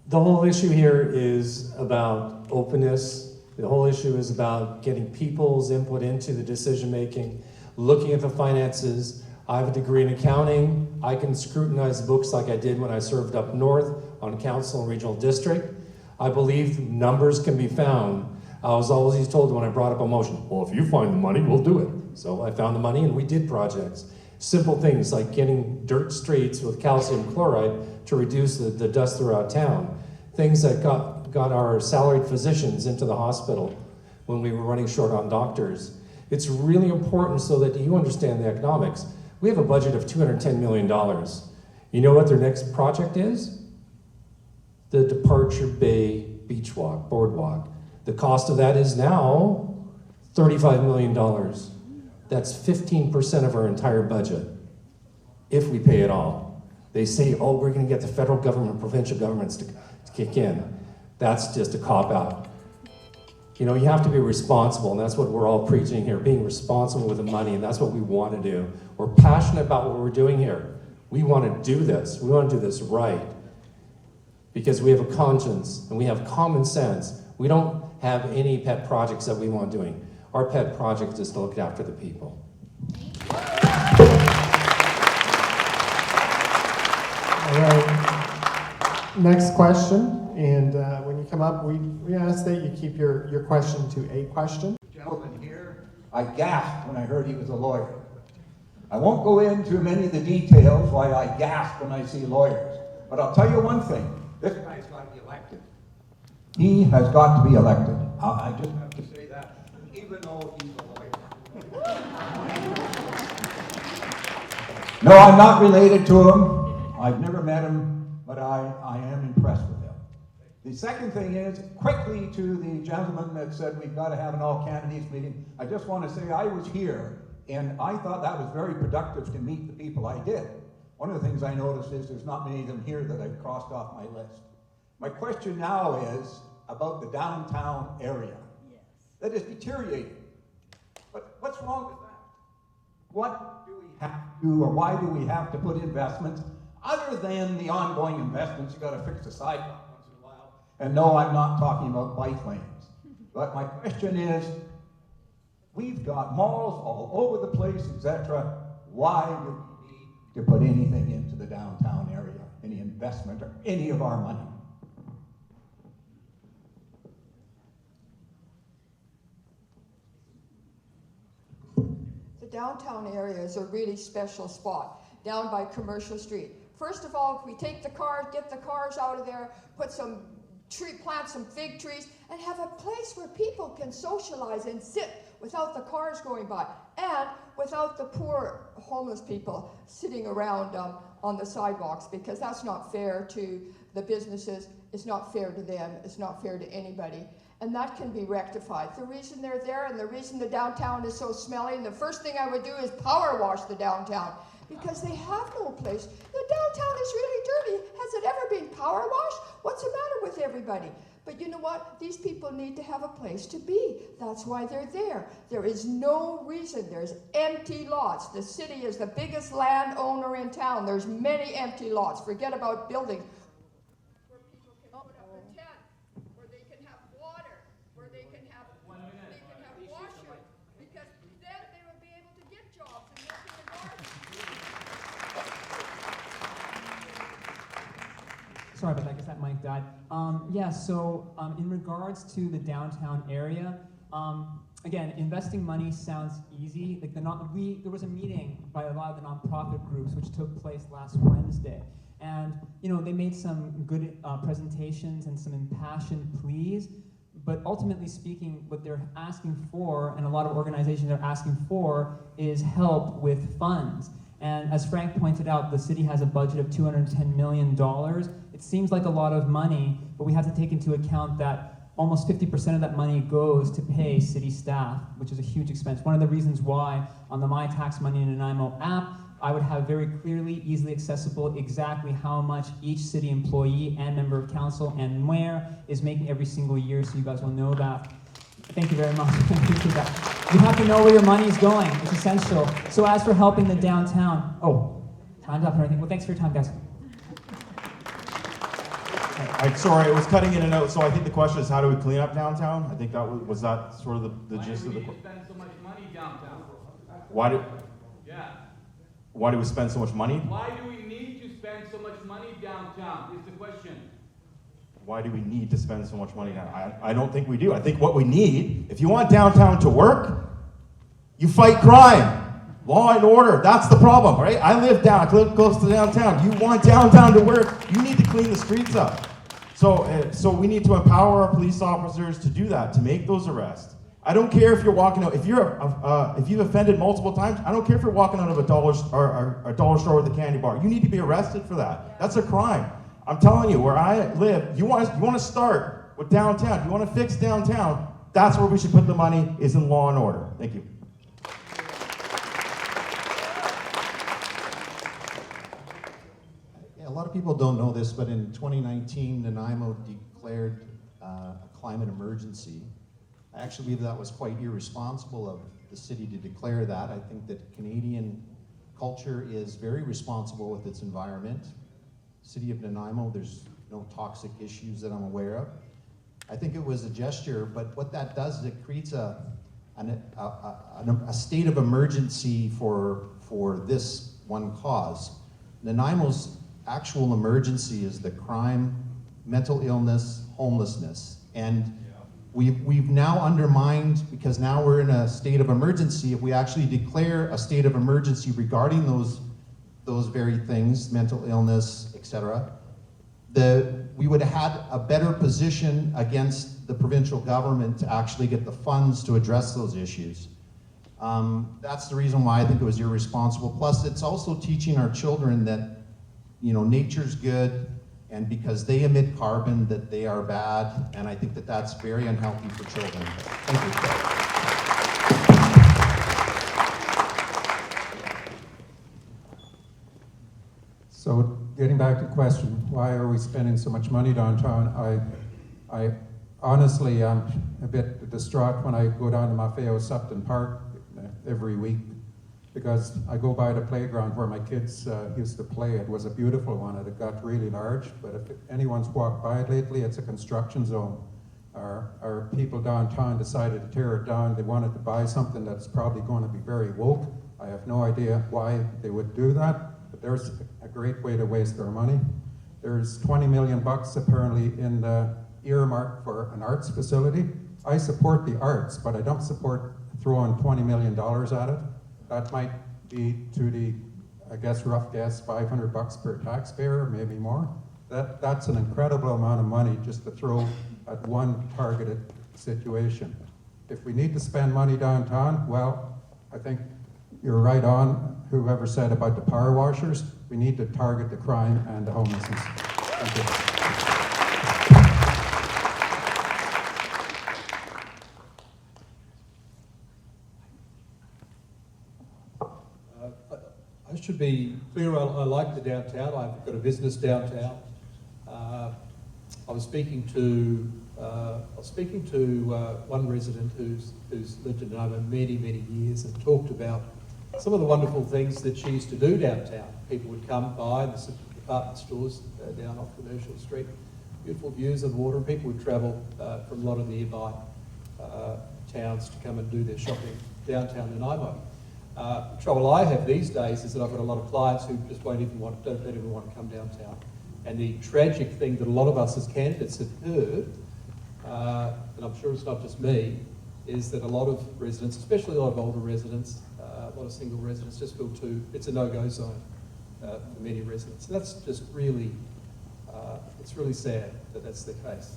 The whole issue here is about openness. The whole issue is about getting people's input into the decision-making, looking at the finances. I have a degree in accounting. I can scrutinize books like I did when I served up north on council and regional district. I believe numbers can be found. I was always told when I brought up a motion, well, if you find the money, we'll do it. So I found the money and we did projects. Simple things like getting dirt streets with calcium chloride to reduce the dust throughout town. Things that got our salaried physicians into the hospital when we were running short on doctors. It's really important so that you understand the economics. We have a budget of $210 million. You know what their next project is? The Departure Bay Beach Walk, Boardwalk. The cost of that is now $35 million. That's 15% of our entire budget, if we pay it all. They say, oh, we're gonna get the federal government, provincial governments to kick in. That's just a cop-out. You know, you have to be responsible, and that's what we're all preaching here, being responsible with the money, and that's what we want to do. We're passionate about what we're doing here. We want to do this. We want to do this right. Because we have a conscience, and we have common sense. We don't have any pet projects that we want doing. Our pet project is to look after the people. All right. Next question, and when you come up, we ask that you keep your question to a question. Gentleman here, I gasped when I heard he was a lawyer. I won't go into many of the details why I gasp when I see lawyers, but I'll tell you one thing, this guy's got to be elected. He has got to be elected. I just have to say that, even though he's a lawyer. No, I'm not related to him. I've never met him, but I am impressed with him. The second thing is, quickly to the gentleman that said we've got to have an all candidates meeting, I just want to say I was here and I thought that was very productive to meet the people I did. One of the things I noticed is there's not many of them here that I've crossed off my list. My question now is about the downtown area. Yes. That is deteriorating. But what's wrong with that? What do we have to do, or why do we have to put investments other than the ongoing investments? You got to fix the sidewalk once in a while. And no, I'm not talking about bike lanes. But my question is, we've got malls all over the place, etc. Why do we need to put anything into the downtown area, any investment or any of our money? The downtown area is a really special spot down by Commercial Street. First of all, if we take the cars, get the cars out of there, put some plant some fig trees, and have a place where people can socialize and sit without the cars going by, and without the poor homeless people sitting around on the sidewalks, because that's not fair to the businesses, it's not fair to them, it's not fair to anybody. And that can be rectified. The reason they're there and the reason the downtown is so smelly, and the first thing I would do is power wash the downtown, because they have no place. The downtown is really dirty. Has it ever been power washed? What's the matter with everybody? But you know what? These people need to have a place to be. That's why they're there. There is no reason. There's empty lots. The city is the biggest landowner in town. There's many empty lots. Forget about buildings. Where people can put up a tent, where they can have water, where they can have washroom, because then they will be able to get jobs and work in the garden. Sorry about that, because that mic died. In regards to the downtown area, again, investing money sounds easy. Like there was a meeting by a lot of the nonprofit groups which took place last Wednesday, and they made some good presentations and some impassioned pleas. But ultimately speaking, what they're asking for, and a lot of organizations are asking for, is help with funds. And as Frank pointed out, the city has a budget of $210 million. It seems like a lot of money, but we have to take into account that almost 50% of that money goes to pay city staff, which is a huge expense. One of the reasons why on the My Tax Money in Nanaimo app, I would have very clearly, easily accessible exactly how much each city employee and member of council and mayor is making every single year, so you guys will know that. Thank you very much. Appreciate that. You have to know where your money is going. It's essential. So as for helping the downtown, time's up and everything. Well, thanks for your time, guys. Sorry, it was cutting in and out. So I think the question is, how do we clean up downtown? I think that was that sort of the gist of the question. Why do we need to spend so much money downtown? Why do we spend so much money? Why do we need to spend so much money downtown is the question. Why do we need to spend so much money downtown? I don't think we do. I think what we need, if you want downtown to work, you fight crime. Law and order, that's the problem, right? I live close to downtown. You want downtown to work, you need to clean the streets up. So we need to empower our police officers to do that, to make those arrests. I don't care if you're walking out, if you've offended multiple times, I don't care if you're walking out of a dollar store with a candy bar. You need to be arrested for that. That's a crime. I'm telling you, where I live, you want to start with downtown. You want to fix downtown, that's where we should put the money, is in law and order. Thank you. A lot of people don't know this, but in 2019, Nanaimo declared a climate emergency. I actually believe that was quite irresponsible of the city to declare that. I think that Canadian culture is very responsible with its environment. City of Nanaimo, there's no toxic issues that I'm aware of. I think it was a gesture, but what that does is it creates a state of emergency for this one cause. Nanaimo's actual emergency is the crime, mental illness, homelessness. And we've now undermined, because now we're in a state of emergency, if we actually declare a state of emergency regarding those very things, mental illness, etc., we would have had a better position against the provincial government to actually get the funds to address those issues. That's the reason why I think it was irresponsible. Plus, it's also teaching our children that, you know, nature's good, and because they emit carbon, that they are bad, and I think that that's very unhealthy for children. Thank you. So getting back to the question, why are we spending so much money downtown? I honestly am a bit distraught when I go down to Maffeo Supton Park every week, because I go by the playground where my kids used to play. It was a beautiful one, and it got really large, but if anyone's walked by it lately, it's a construction zone. Our people downtown decided to tear it down. They wanted to buy something that's probably going to be very woke. I have no idea why they would do that, but there's a great way to waste their money. There's 20 million bucks apparently in the earmark for an arts facility. I support the arts, but I don't support throwing $20 million at it. That might be to the, I guess, rough guess, 500 bucks per taxpayer, maybe more. That's an incredible amount of money just to throw at one targeted situation. If we need to spend money downtown, well, I think you're right on, whoever said about the power washers. We need to target the crime and the homelessness. Thank you. I should be clear, I like the downtown. I've got a business downtown. I was speaking to one resident who's lived in Nanaimo many years, and talked about some of the wonderful things that she used to do downtown. People would come by the department stores down off Commercial Street, beautiful views of water, and people would travel from a lot of nearby towns to come and do their shopping downtown Nanaimo. The trouble I have these days is that I've got a lot of clients who just don't even want to come downtown. And the tragic thing that a lot of us as candidates have heard, and I'm sure it's not just me, is that a lot of residents, especially a lot of older residents, a lot of single residents, just feel it's a no-go zone for many residents. And that's just really, it's really sad that that's the case.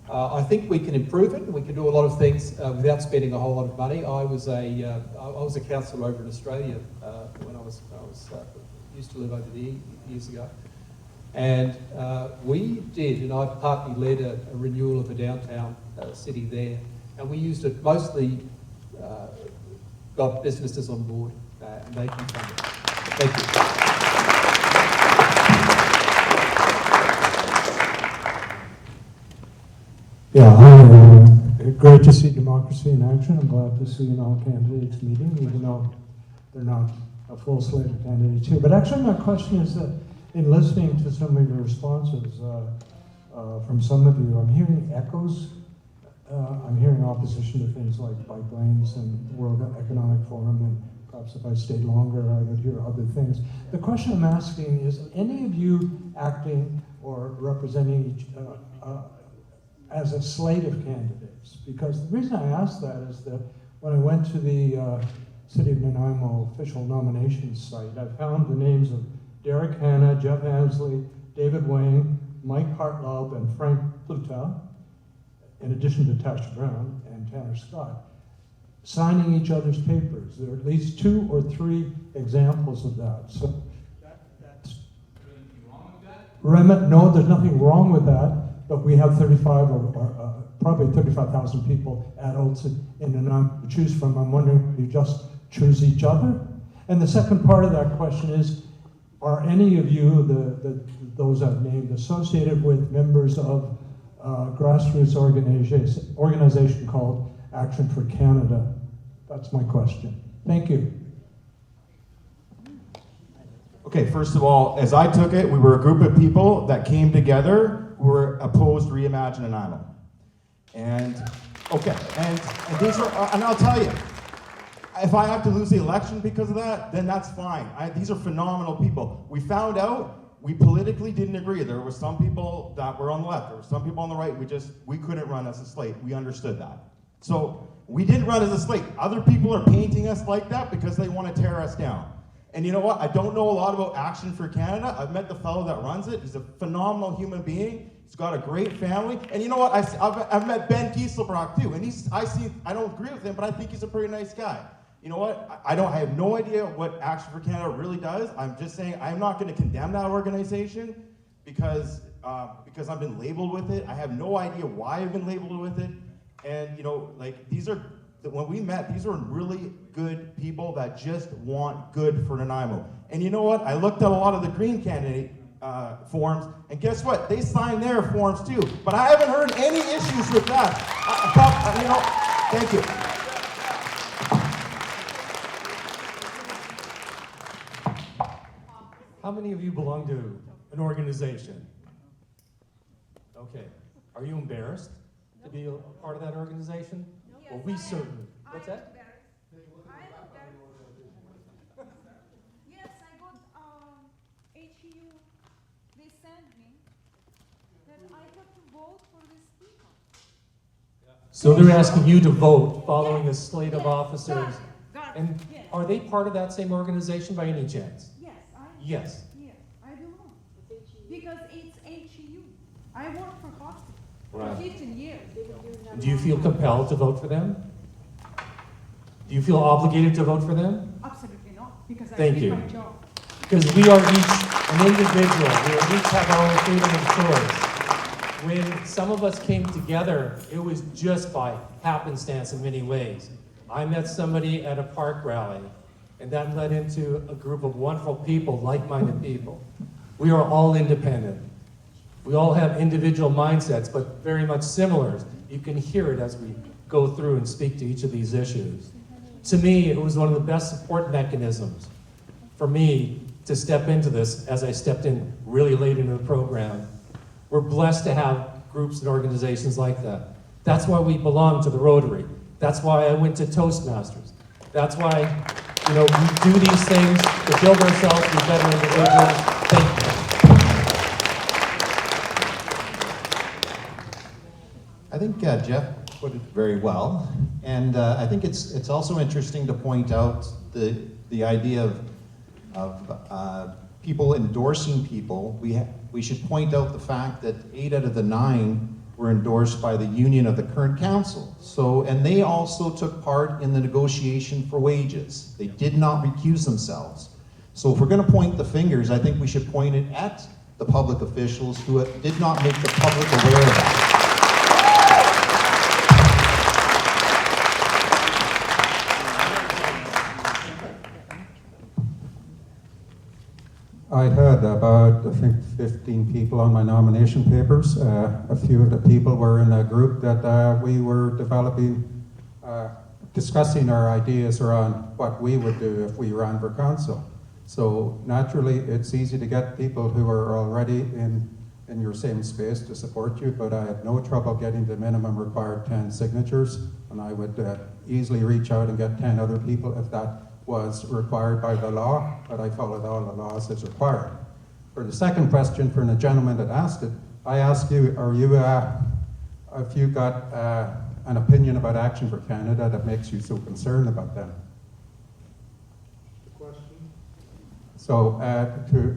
I think we can improve it, and we can do a lot of things without spending a whole lot of money. I was a councillor over in Australia when I was used to live over there years ago, and we did, and I partly led a renewal of a downtown city there, and we used it mostly, got businesses on board, and they can fund it. Thank you. Yeah, hi, great to see democracy in action. I'm glad to see an all candidates meeting, even though they're not a full slate of candidates here. But actually my question is that in listening to some of your responses from some of you, I'm hearing echoes. I'm hearing opposition to things like bike lanes and World Economic Forum, and perhaps if I stayed longer I would hear other things. The question I'm asking is, any of you acting or representing as a slate of candidates? Because the reason I ask that is that when I went to the City of Nanaimo official nominations site, I found the names of Derek Hanna, Jeff Annesley, David Wang, Mike Hartlaub, and Frank Pluta, in addition to Tasha Brown and Tanner Scott, signing each other's papers. There are at least 2 or 3 examples of that. So that's no, there's nothing wrong with that. But we have 35 or probably 35,000 people, adults in Nanaimo to choose from. I'm wondering, do you just choose each other? And the second part of that question is, are any of you, those I've named, associated with members of a grassroots organization called Action for Canada? That's my question. Thank you. Okay, first of all, as I took it, we were a group of people that came together who were opposed to Reimagine Nanaimo. And, okay, and these are, and I'll tell you, if I have to lose the election because of that, then that's fine. These are phenomenal people. We found out we politically didn't agree. There were some people that were on the left, there were some people on the right. We couldn't run as a slate. We understood that. So we didn't run as a slate. Other people are painting us like that because they want to tear us down. And you know what? I don't know a lot about Action for Canada. I've met the fellow that runs it. He's a phenomenal human being. He's got a great family. And you know what? I've met Ben Kieselbrock too. And I don't agree with him, but I think he's a pretty nice guy. You know what? I have no idea what Action for Canada really does. I'm just saying I'm not going to condemn that organization because I've been labeled with it. I have no idea why I've been labeled with it. And you know, like when we met, these were really good people that just want good for Nanaimo. And you know what? I looked at a lot of the Green candidate forms, and guess what? They signed their forms too. But I haven't heard any issues with that. You know, thank you. How many of you belong to an organization? Okay. Are you embarrassed to be a part of that organization? Yes, Well, we certainly. What's that? Yes, I got HU. They sent me that I got to vote for these people. So they're asking you to vote following a slate of officers. Got it. And Yes. are they part of that same organization by any chance? Yes, Yes. Yes, I don't know. Because it's HU. I work for hospital Right. for 15 years. Do you feel compelled to vote for them? Do you feel obligated to vote for them? Absolutely not, because I Thank did you. my job. Because we are each an individual. We each have our own freedom of choice. When some of us came together, it was just by happenstance in many ways. I met somebody at a park rally, and that led into a group of wonderful people, like-minded people. We are all independent. We all have individual mindsets, but very much similar. You can hear it as we go through and speak to each of these issues. To me, it was one of the best support mechanisms for me to step into this as I stepped in really late into the program. We're blessed to have groups and organizations like that. That's why we belong to the Rotary. That's why I went to Toastmasters. That's why, you know, we do these things to build ourselves to be better individuals. Thank you. I think Jeff put it very well, and I think it's also interesting to point out the idea of people endorsing people. We should point out the fact that 8 out of the 9 were endorsed by the union of the current council. So, and they also took part in the negotiation for wages. They did not recuse themselves. So if we're going to point the fingers, I think we should point it at the public officials who did not make the public aware of that. I had about, I think, 15 people on my nomination papers. A few of the people were in a group that we were developing, discussing our ideas around what we would do if we ran for council. So naturally, it's easy to get people who are already in your same space to support you, but I had no trouble getting the minimum required 10 signatures, and I would easily reach out and get 10 other people if that was required by the law, but I followed all the laws as required. For the second question from the gentleman that asked it, I ask you, if you got an opinion about Action for Canada that makes you so concerned about them? So to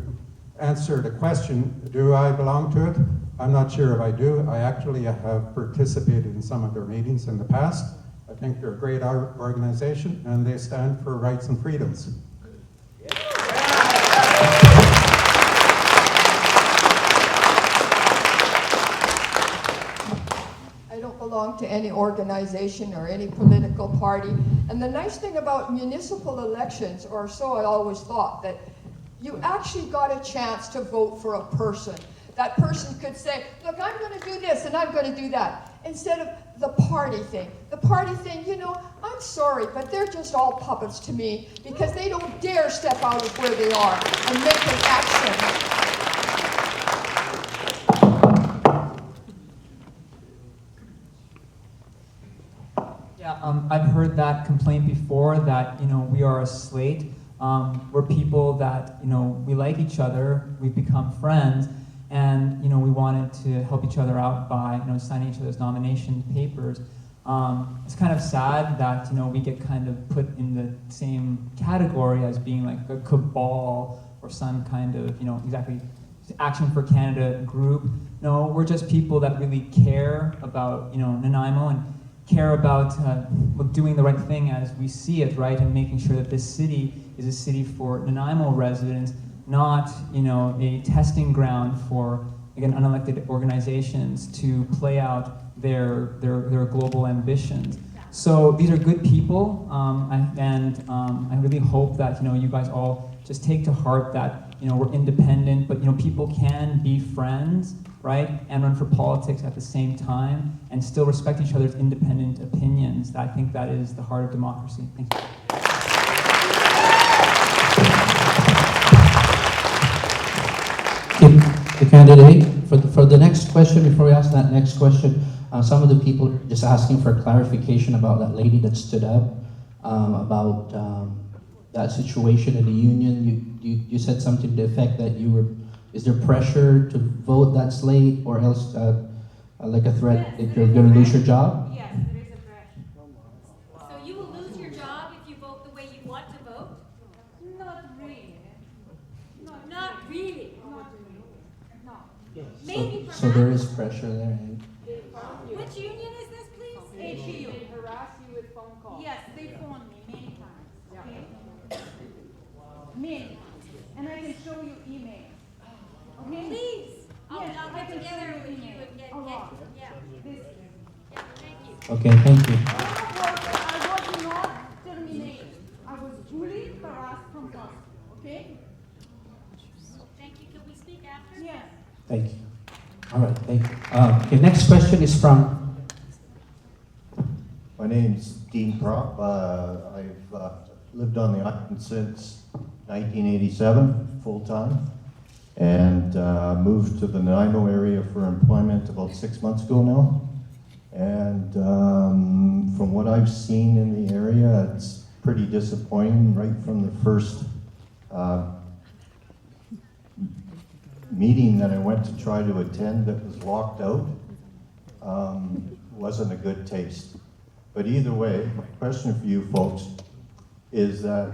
answer the question, do I belong to it? I'm not sure if I do. I actually have participated in some of their meetings in the past. I think they're a great organization, and they stand for rights and freedoms. I don't belong to any organization or any political party. And the nice thing about municipal elections, or so I always thought, that you actually got a chance to vote for a person. That person could say, look, I'm going to do this and I'm going to do that, instead of the party thing. The party thing, you know, I'm sorry, but they're just all puppets to me because they don't dare step out of where they are and make an action. Yeah, I've heard that complaint before, that, you know, we are a slate. We're people that, you know, we like each other, we've become friends, and, you know, we wanted to help each other out by, you know, signing each other's nomination papers. It's kind of sad that, you know, we get kind of put in the same category as being like a cabal or some kind of, you know, exactly Action for Canada group. No, we're just people that really care about, Nanaimo and care about doing the right thing as we see it, right, and making sure that this city is a city for Nanaimo residents, not, a testing ground for, again, unelected organizations to play out their global ambitions. So these are good people, and I really hope that you guys all just take to heart that we're independent, but people can be friends, right, and run for politics at the same time, and still respect each other's independent opinions. I think that is the heart of democracy. Thank you. The candidate, for the next question, before we ask that next question, some of the people are just asking for clarification about that lady that stood up, about that situation in the union. You said something to the effect that is there pressure to vote that's late, or else like a threat that you're going to lose your job? Yes, there is a pressure. So you will lose your job if you vote the way you want to vote? Not really. Not really. No. Maybe perhaps. So there is pressure there. Which union is this, please? HEU. They harass you with phone calls. Yes, they phoned me many times. Okay? Many times. And I can show you emails. Okay? Please. I'll Yes, I get can together show with you emails. and get, A lot. yeah. This. Yeah, thank you. Okay, thank you. I was not terminated. I was bullied, harassed from us. Okay? Thank you. Can we speak after? Yes. Thank you. All right, thank you. Okay, next question is from. My name's Dean Prop. I've lived on the island since 1987, full-time, and moved to the Nanaimo area for employment about 6 months ago now. And from what I've seen in the area, it's pretty disappointing right from the first meeting that I went to try to attend that was locked out. Wasn't a good taste. But either way, my question for you folks is that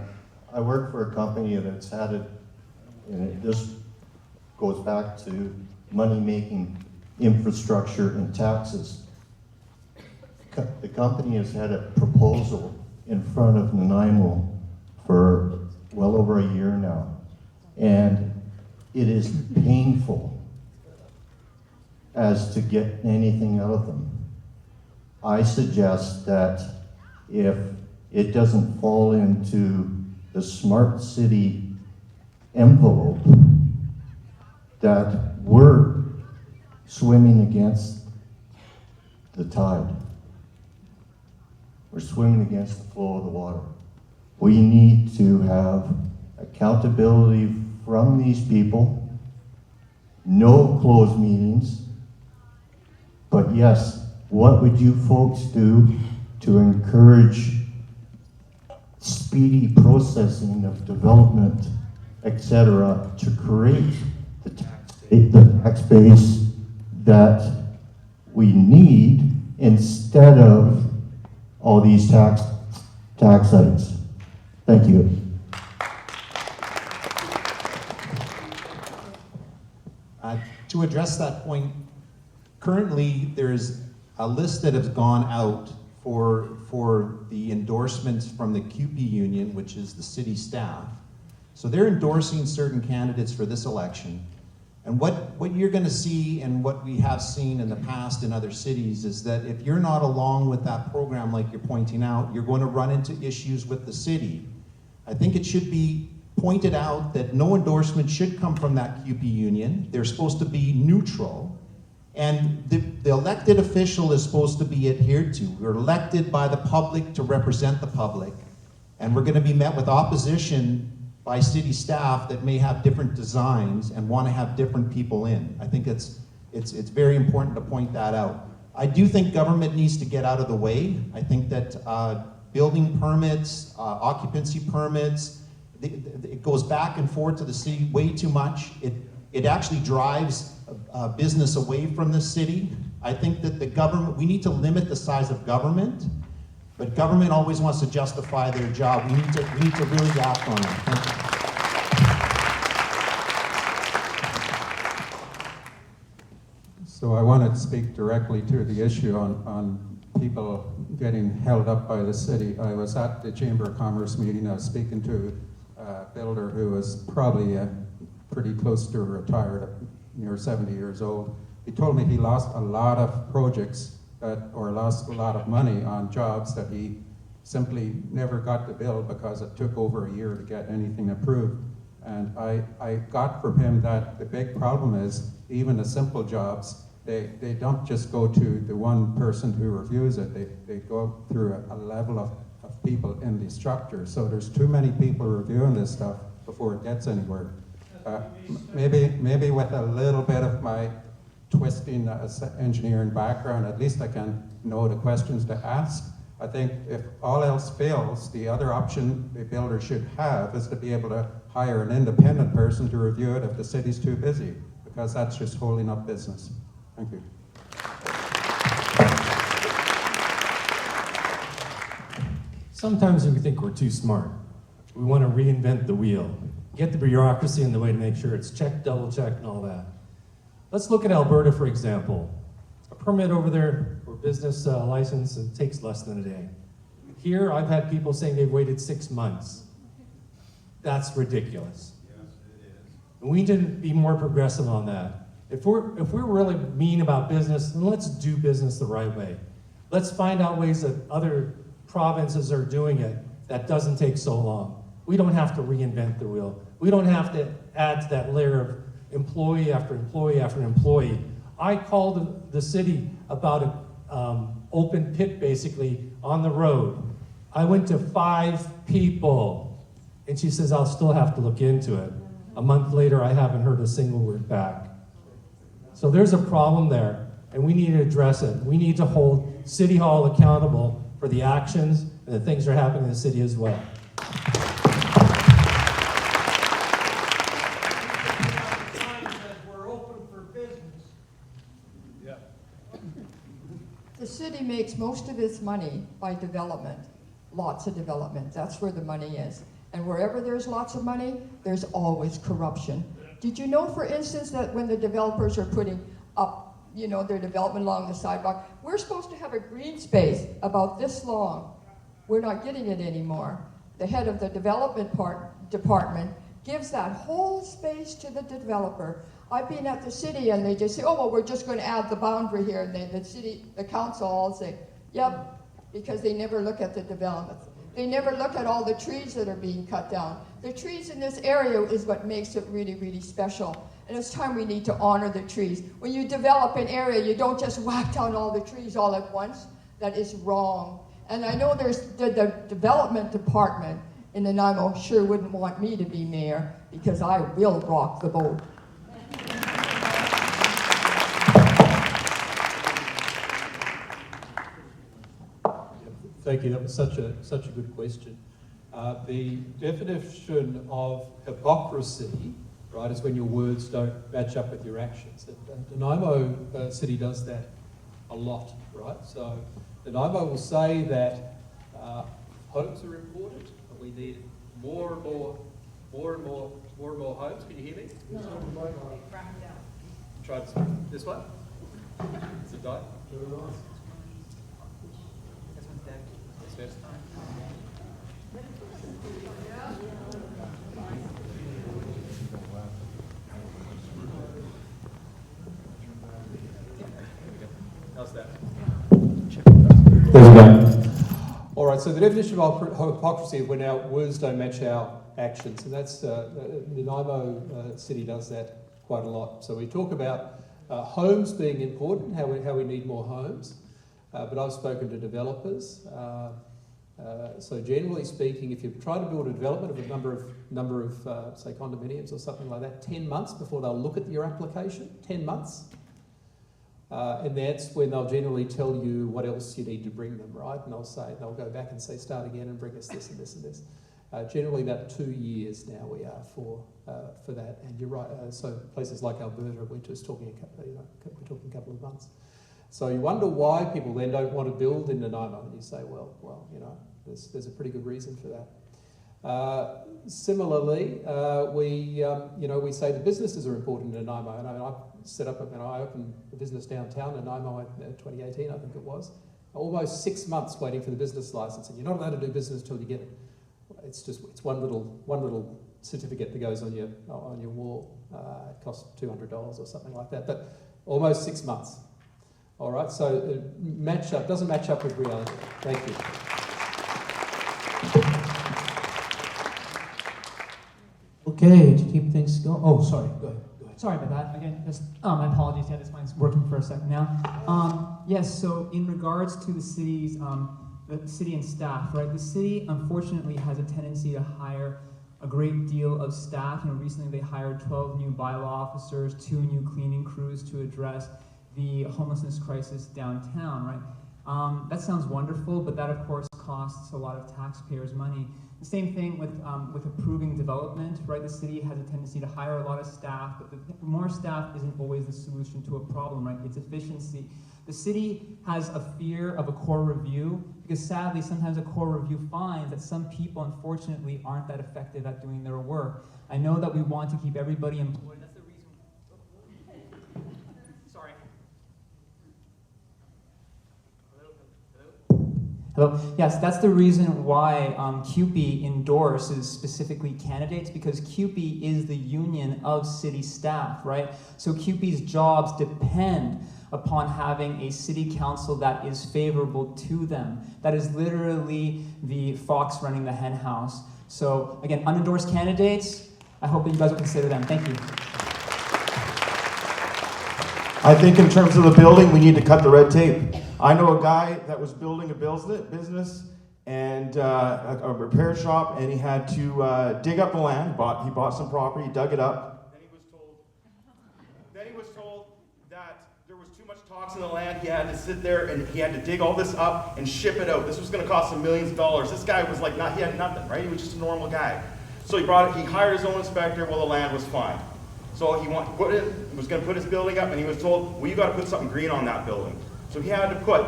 I work for a company that's had it, and this goes back to money-making infrastructure and taxes. The company has had a proposal in front of Nanaimo for well over a year now, and it is painful as to get anything out of them. I suggest that if it doesn't fall into the smart city envelope, that we're swimming against the tide. We're swimming against the flow of the water. We need to have accountability from these people, no closed meetings, but yes, what would you folks do to encourage speedy processing of development, etc., to create the tax base that we need instead of all these tax sites? Thank you. To address that point, currently there's a list that has gone out for the endorsements from the CUPE union, which is the city staff. So they're endorsing certain candidates for this election. And what you're going to see, and what we have seen in the past in other cities, is that if you're not along with that program like you're pointing out, you're going to run into issues with the city. I think it should be pointed out that no endorsement should come from that CUPE union. They're supposed to be neutral. And the elected official is supposed to be adhered to. We're elected by the public to represent the public. And we're going to be met with opposition by city staff that may have different designs and want to have different people in. I think it's very important to point that out. I do think government needs to get out of the way. I think that building permits, occupancy permits, it goes back and forth to the city way too much. It actually drives business away from the city. I think that the government, we need to limit the size of government, but government always wants to justify their job. We need to really act on it. So I wanted to speak directly to the issue on people getting held up by the city. I was at the Chamber of Commerce meeting. I was speaking to a builder who was probably pretty close to retired, near 70 years old. He told me he lost a lot of projects or lost a lot of money on jobs that he simply never got to build because it took over a year to get anything approved. And I got from him that the big problem is even the simple jobs, they don't just go to the one person who reviews it, they go through a level of people in the structure. So there's too many people reviewing this stuff before it gets anywhere. Maybe with a little bit of my twisting engineering background, at least I can know the questions to ask. I think if all else fails, the other option the builder should have is to be able to hire an independent person to review it if the city's too busy, because that's just holding up business. Thank you. Sometimes we think we're too smart. We want to reinvent the wheel, get the bureaucracy in the way to make sure it's checked, double checked, and all that. Let's look at Alberta, for example. A permit over there for business license, it takes less than a day. Here, I've had people saying they've waited 6 months. That's ridiculous. Yes, it is. And we need to be more progressive on that. If we're really mean about business, then let's do business the right way. Let's find out ways that other provinces are doing it that doesn't take so long. We don't have to reinvent the wheel. We don't have to add to that layer of employee after employee after employee. I called the city about an open pit basically on the road. I went to 5 people, and she says, I'll still have to look into it. A month later, I haven't heard a single word back. So there's a problem there, and we need to address it. We need to hold City Hall accountable for the actions and the things that are happening in the city as well. The city makes most of its money by development, lots of development. That's where the money is. And wherever there's lots of money, there's always corruption. Did you know, for instance, that when the developers are putting up, you know, their development along the sidewalk, we're supposed to have a green space about this long. We're not getting it anymore. The head of the development department gives that whole space to the developer. I've been at the city and they just say, oh, well, we're just going to add the boundary here. And the council all say, yep, because they never look at the development. They never look at all the trees that are being cut down. The trees in this area is what makes it really, really special. And it's time we need to honor the trees. When you develop an area, you don't just whack down all the trees all at once. That is wrong. And I know there's the development department in Nanaimo sure wouldn't want me to be mayor, because I will rock the boat. Thank you. That was such a good question. The definition of hypocrisy, right, is when your words don't match up with your actions. And Nanaimo City does that a lot, right? So Nanaimo will say that homes are important, and we need more and more homes. Can you hear me? No. Try this one. Is it die? How's that? All right, so the definition of hypocrisy is when our words don't match our actions, and that's Nanaimo City does that quite a lot. So we talk about homes being important, how we need more homes, but I've spoken to developers. So generally speaking, if you try to build a development of a number of say condominiums or something like that, 10 months before they'll look at your application, 10 months. And that's when they'll generally tell you what else you need to bring them, right? And they'll go back and say, start again and bring us this and this and this. Generally about 2 years now we are for that. And you're right, so places like Alberta, we're just talking we're talking a couple of months. So you wonder why people then don't want to build in Nanaimo, and you say, well, you know, there's a pretty good reason for that. Similarly, we say the businesses are important in Nanaimo, and I opened a business downtown Nanaimo in 2018, I think it was. Almost 6 months waiting for the business license, and you're not allowed to do business till you get it. It's one little certificate that goes on your wall. It costs $200 or something like that, but almost 6 months. All right, so doesn't match up with reality. Thank you. Okay, to keep things going. Oh, sorry, go ahead. Sorry about that. Again, just my apologies. Yeah, this mine's working for a second now. Yes. So in regards to the city and staff, right? The city unfortunately has a tendency to hire a great deal of staff. Recently they hired 12 new bylaw officers, 2 new cleaning crews to address the homelessness crisis downtown, right? That sounds wonderful, but that of course costs a lot of taxpayers' money. The same thing with approving development, right? The city has a tendency to hire a lot of staff, but more staff isn't always the solution to a problem, right? It's efficiency. The city has a fear of a core review because sadly, sometimes a core review finds that some people, unfortunately, aren't that effective at doing their work. I know that we want to keep everybody employed. That's the reason. Sorry. Hello? Yes, that's the reason why CUPE endorses specifically candidates, because CUPE is the union of city staff, right? So CUPE's jobs depend upon having a city council that is favorable to them. That is literally the fox running the hen house. So again, unendorsed candidates, I hope that you guys will consider them. Thank you. I think in terms of the building, we need to cut the red tape. I know a guy that was building a business and a repair shop, and he had to dig up the land. He bought some property, dug it up. Then he was told that there was too much toxin in the land. He had to sit there and he had to dig all this up and ship it out. This was going to cost him millions of dollars. This guy was like, he had nothing, right? He was just a normal guy. So he hired his own inspector while the land was fine. So he was going to put his building up, and he was told, well, you got to put something green on that building. So he had to put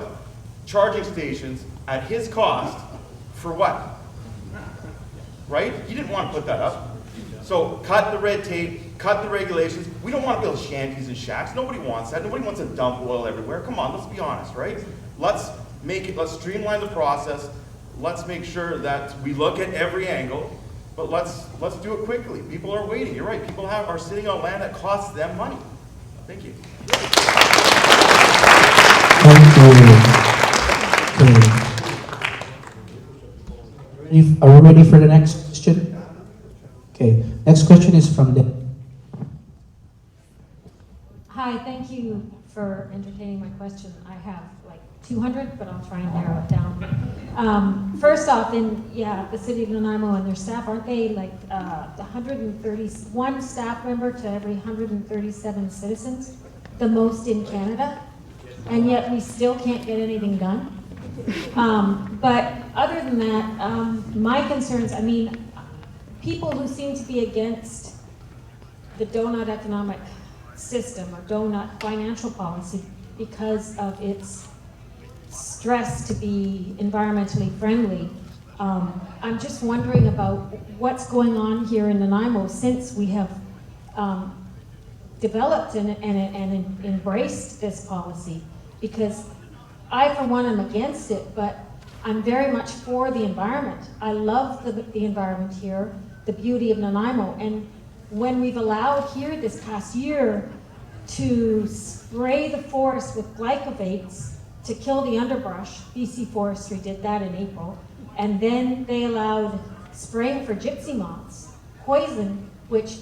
charging stations at his cost for what? Right? He didn't want to put that up. So cut the red tape, cut the regulations. We don't want to build shanties and shacks. Nobody wants that. Nobody wants to dump oil everywhere. Come on, let's be honest, right? Let's streamline the process. Let's make sure that we look at every angle, but let's do it quickly. People are waiting. You're right. People are sitting on land that costs them money. Thank you. Are we ready for the next question? Okay, next question is from the... Hi, thank you for entertaining my question. I have like 200, but I'll try and narrow it down. First off, the city of Nanaimo and their staff, aren't they like 131 staff member to every 137 citizens? The most in Canada? And yet we still can't get anything done. But other than that, my concerns, people who seem to be against the donut economic system or donut financial policy because of its stress to be environmentally friendly, I'm just wondering about what's going on here in Nanaimo since we have developed and embraced this policy. Because I, for one, am against it, but I'm very much for the environment. I love the environment here, the beauty of Nanaimo. And when we've allowed here this past year to spray the forest with glyphosates to kill the underbrush, BC Forestry did that in April, and then they allowed spraying for gypsy moths, poison, which,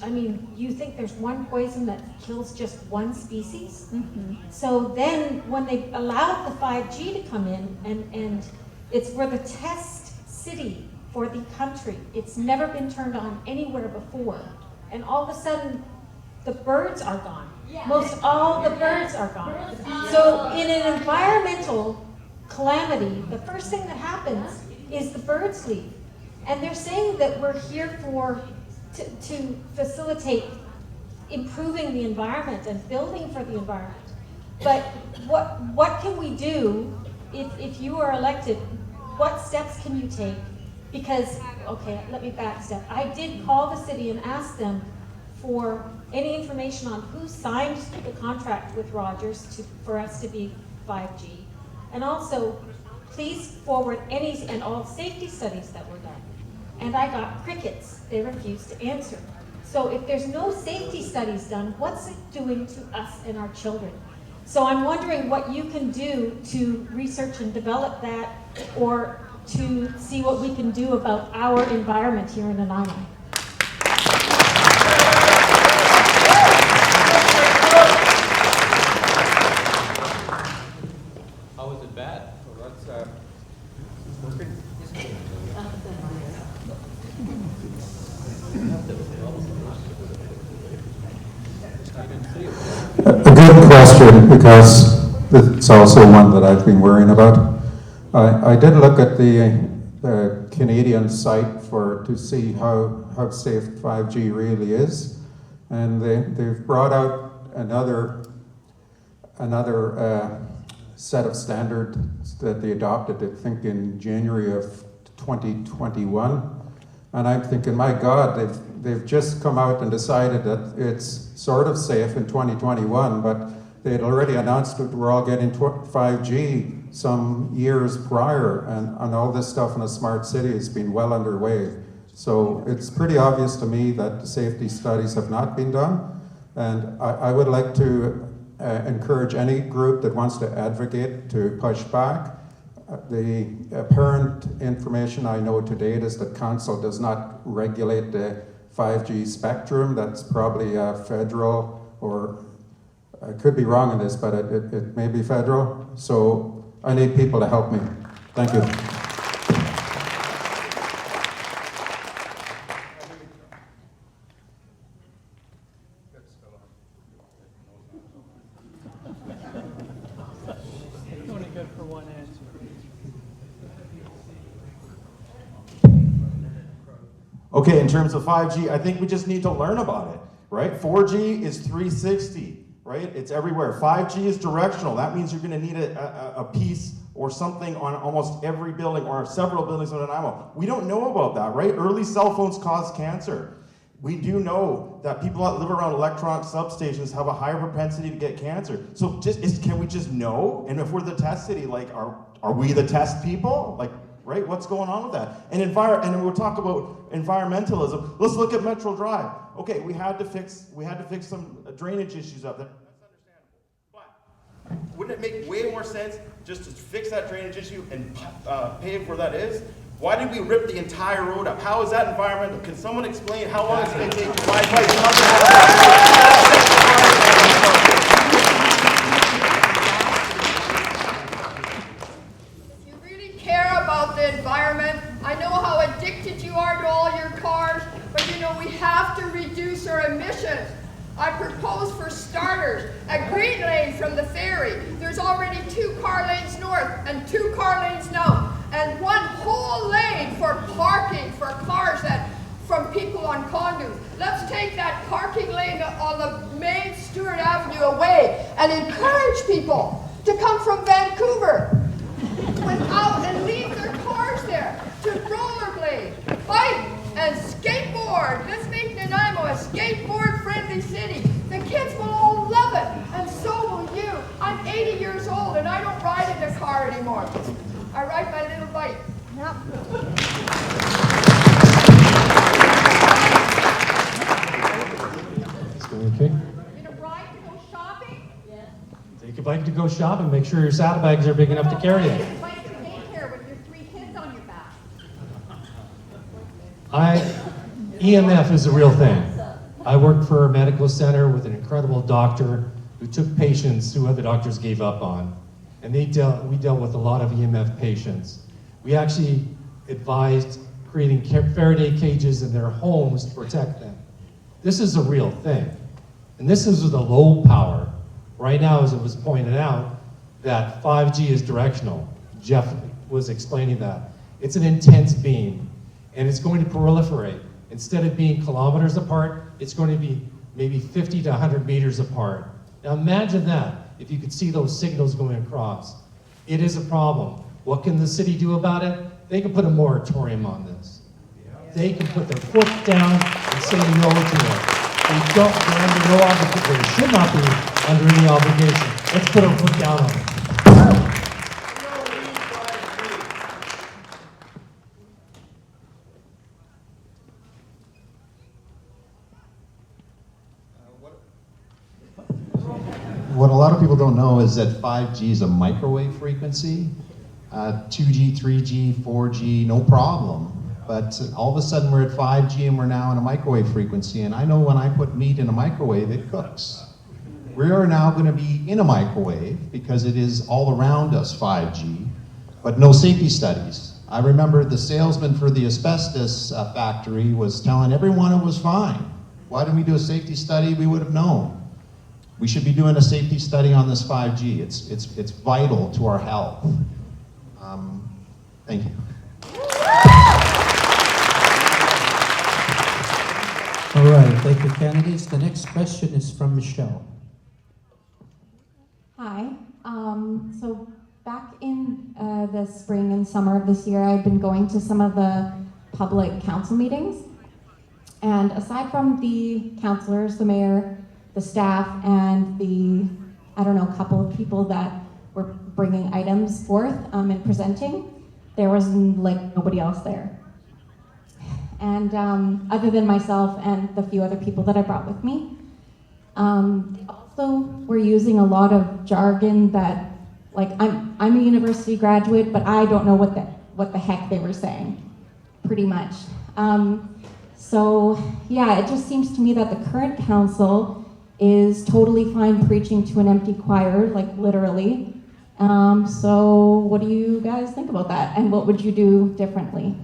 you think there's one poison that kills just one species? Mm-hmm. So then when they allowed the 5G to come in, and we're the test city for the country. It's never been turned on anywhere before. And all of a sudden, the birds are gone. Yeah. Most all the birds are gone. So in an environmental calamity, the first thing that happens is the birds leave. And they're saying that we're here to facilitate improving the environment and building for the environment. But what can we do if you are elected? What steps can you take Because, okay, let me backstep. I did call the city and ask them for any information on who signed the contract with Rogers for us to be 5G. And also, please forward any and all safety studies that were done. And I got crickets. They refused to answer. So if there's no safety studies done, what's it doing to us and our children? So I'm wondering what you can do to research and develop that, or to see what we can do about our environment here in Nanaimo. How was it bad? Well, that's working. A good question, because it's also one that I've been worrying about. I did look at the Canadian site to see how safe 5G really is, and they've brought out another set of standards that they adopted, I think, in January of 2021. And I'm thinking, my God, they've just come out and decided that it's sort of safe in 2021, but they had already announced that we're all getting 5G some years prior, and all this stuff in a smart city has been well underway. So it's pretty obvious to me that the safety studies have not been done, and I would like to encourage any group that wants to advocate to push back. The apparent information I know to date is that Council does not regulate the 5G spectrum. That's probably federal, or I could be wrong on this, but it may be federal. So I need people to help me. Thank you. Okay, in terms of 5G, I think we just need to learn about it, right? 4G is 360, right? It's everywhere. 5G is directional. That means you're gonna need a piece or something on almost every building or several buildings in Nanaimo. We don't know about that, right? Early cell phones cause cancer. We do know that people that live around electronic substations have a higher propensity to get cancer. So can we just know? And if we're the test city, like, are we the test people? Like, right? What's going on with that? And we'll talk about environmentalism. Let's look at Metro Drive. Okay, we had to fix some drainage issues up there. That's understandable. But wouldn't it make way more sense just to fix that drainage issue and pave where that is? Why did we rip the entire road up? How is that environmental? Can someone explain how long it's going to take to buy the environment. I know how addicted you are to all your cars, but you know we have to reduce our emissions. I propose, for starters, a green lane from the ferry. There's already 2 car lanes north and 2 car lanes south, and 1 whole lane for parking for cars from people on condos. Let's take that parking lane on the main Stewart Avenue away and encourage people to come from Vancouver and leave their cars there, to rollerblade, bike, and skateboard. Let's make Nanaimo a skateboard-friendly city. The kids will all love it, and so will you. I'm 80 years old, and I don't ride in a car anymore. I ride my little bike. Okay. Take a bike to go shopping. Make sure your saddlebags are big enough to carry it. EMF is a real thing. I worked for a medical center with an incredible doctor who took patients who other doctors gave up on. And we dealt with a lot of EMF patients. We actually advised creating Faraday cages in their homes to protect them. This is a real thing. And this is with a low power. Right now, as it was pointed out, that 5G is directional. Jeff was explaining that. It's an intense beam, and it's going to proliferate. Instead of being kilometers apart, it's going to be maybe 50 to 100 meters apart. Now imagine that, if you could see those signals going across. It is a problem. What can the city do about it? They can put a moratorium on this. They can put their foot down and say no to it. They're under no obligation. They should not be under any obligation. Let's put our foot down on it. What a lot of people don't know is that 5G is a microwave frequency. 2G, 3G, 4G, no problem. But all of a sudden we're at 5G and we're now in a microwave frequency. And I know when I put meat in a microwave, it cooks. We are now going to be in a microwave because it is all around us 5G, but no safety studies. I remember the salesman for the asbestos factory was telling everyone it was fine. Why didn't we do a safety study? We would have known. We should be doing a safety study on this 5G. It's vital to our health. Thank you. All right, thank you, candidates. The next question is from Michelle. Hi. So back in the spring and summer of this year, I've been going to some of the public council meetings. And aside from the councilors, the mayor, the staff, and the, couple of people that were bringing items forth and presenting, there was nobody else there. And other than myself and the few other people that I brought with me, they also were using a lot of jargon that, I'm a university graduate, but I don't know what the heck they were saying, pretty much. So yeah, it just seems to me that the current council is totally fine preaching to an empty choir, literally. So what do you guys think about that? And what would you do differently?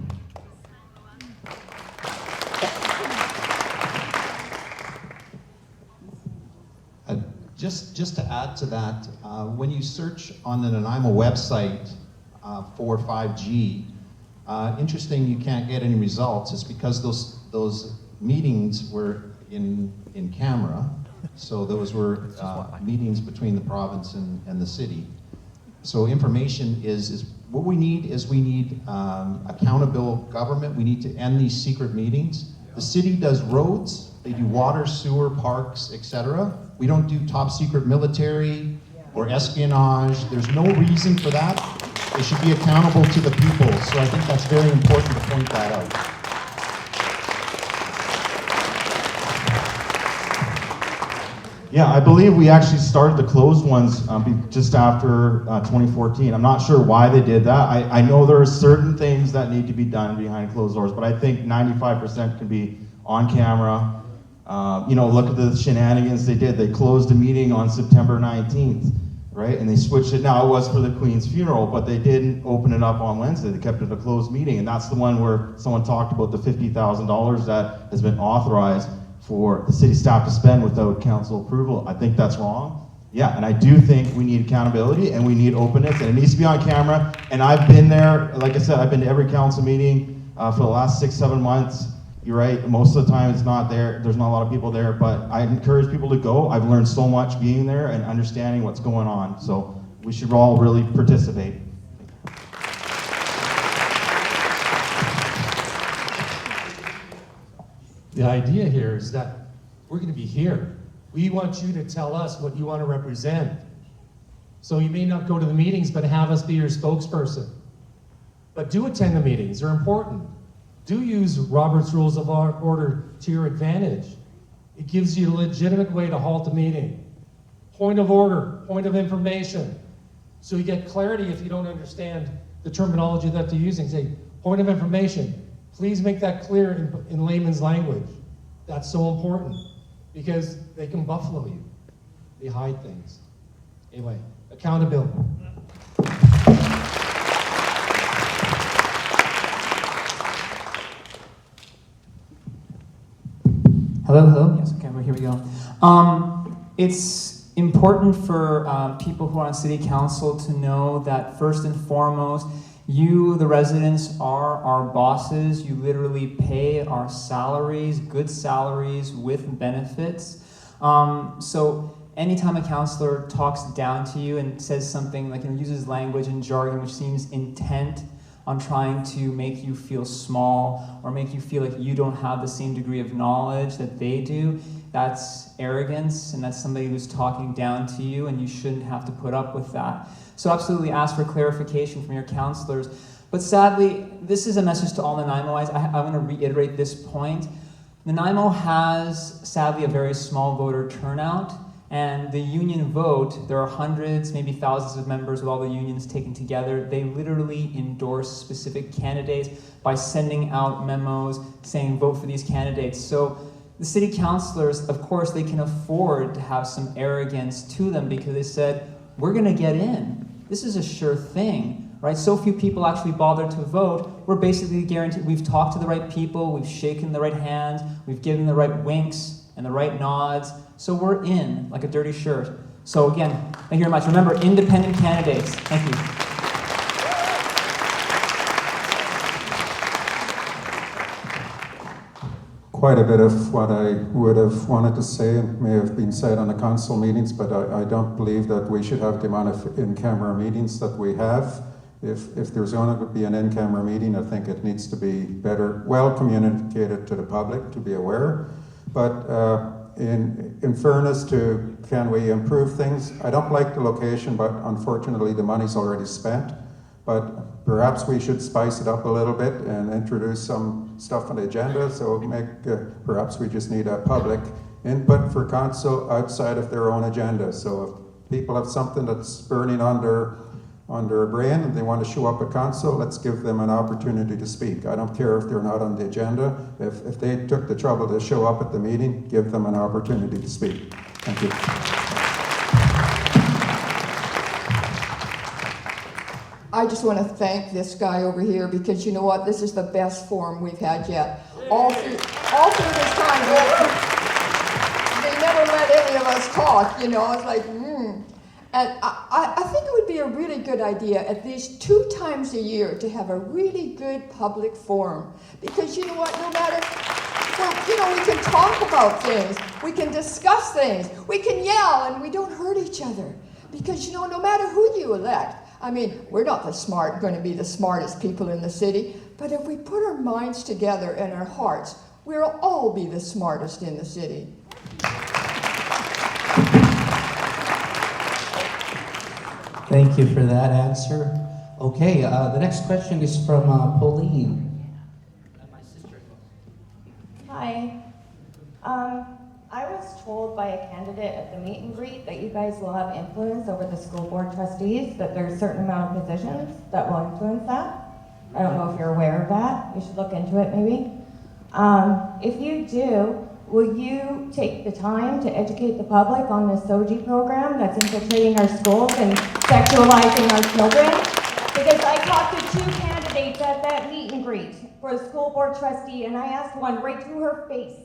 Just to add to that, when you search on the Nanaimo website for 5G, interesting you can't get any results. It's because those meetings were in camera. So those were meetings between the province and the city. So information is what we need accountable government. We need to end these secret meetings. The city does roads, they do water, sewer, parks, etc. We don't do top secret military or espionage. There's no reason for that. They should be accountable to the people. So I think that's very important to point that out. Yeah, I believe we actually started the closed ones just after 2014. I'm not sure why they did that. I know there are certain things that need to be done behind closed doors, but I think 95% can be on camera. Look at the shenanigans they did. They closed a meeting on September 19th, right? And they switched it. Now, it was for the Queen's funeral, but they didn't open it up on Wednesday. They kept it a closed meeting, and that's the one where someone talked about the $50,000 that has been authorized for the city staff to spend without council approval. I think that's wrong. Yeah, and I do think we need accountability and we need openness, and it needs to be on camera. And I've been there, like I said, I've been to every council meeting for the last 6-7 months. You're right, most of the time it's not there, there's not a lot of people there, but I encourage people to go. I've learned so much being there and understanding what's going on, so we should all really participate. The idea here is that we're going to be here. We want you to tell us what you want to represent. So you may not go to the meetings, but have us be your spokesperson. But do attend the meetings, they're important. Do use Robert's Rules of Order to your advantage. It gives you a legitimate way to halt a meeting. Point of order, point of information. So you get clarity if you don't understand the terminology that they're using. Say, point of information. Please make that clear in layman's language. That's so important because they can buffalo you. They hide things. Anyway, accountability. Hello? Yes, okay, well, here we go. It's important for people who are on city council to know that first and foremost, you, the residents, are our bosses. You literally pay our salaries, good salaries with benefits. So anytime a counselor talks down to you and says something like, uses language and jargon which seems intent on trying to make you feel small or make you feel like you don't have the same degree of knowledge that they do, that's arrogance, and that's somebody who's talking down to you, and you shouldn't have to put up with that. So absolutely ask for clarification from your counselors. But sadly, this is a message to all Nanaimoites. I want to reiterate this point. Nanaimo has, sadly, a very small voter turnout, and the union vote, there are hundreds, maybe thousands of members with all the unions taken together. They literally endorse specific candidates by sending out memos saying vote for these candidates. So the city councilors, of course, they can afford to have some arrogance to them because they said, we're gonna get in. This is a sure thing, right? So few people actually bother to vote. We're basically guaranteed, we've talked to the right people, we've shaken the right hands, we've given the right winks and the right nods. So we're in, like a dirty shirt. So again, thank you very much. Remember, independent candidates. Thank you. Quite a bit of what I would have wanted to say may have been said on the council meetings, but I don't believe that we should have the amount of in-camera meetings that we have. If there's going to be an in-camera meeting, I think it needs to be better, well communicated to the public to be aware. But in fairness to can we improve things, I don't like the location, but unfortunately the money's already spent. But perhaps we should spice it up a little bit and introduce some stuff on the agenda. So perhaps we just need a public input for council outside of their own agenda. So if people have something that's burning on their brain and they want to show up at council, let's give them an opportunity to speak. I don't care if they're not on the agenda. If they took the trouble to show up at the meeting, give them an opportunity to speak. Thank you. I just want to thank this guy over here because you know what? This is the best forum we've had yet. All through this time, they never let any of us talk, you know. It's like, And I think it would be a really good idea at least 2 times a year to have a really good public forum. Because you know what? No matter, we can talk about things. We can discuss things. We can yell and we don't hurt each other. Because, no matter who you elect, we're not going to be the smartest people in the city, but if we put our minds together and our hearts, we'll all be the smartest in the city. Thank you for that answer. Okay, the next question is from Pauline. Hi. I was told by a candidate at the meet and greet that you guys will have influence over the school board trustees, that there's a certain amount of positions that will influence that. I don't know if you're aware of that. You should look into it maybe. If you do, will you take the time to educate the public on this SOGI program that's infiltrating our schools and sexualizing our children? Because I talked to 2 candidates at that meet and greet for a school board trustee, and I asked one right to her face.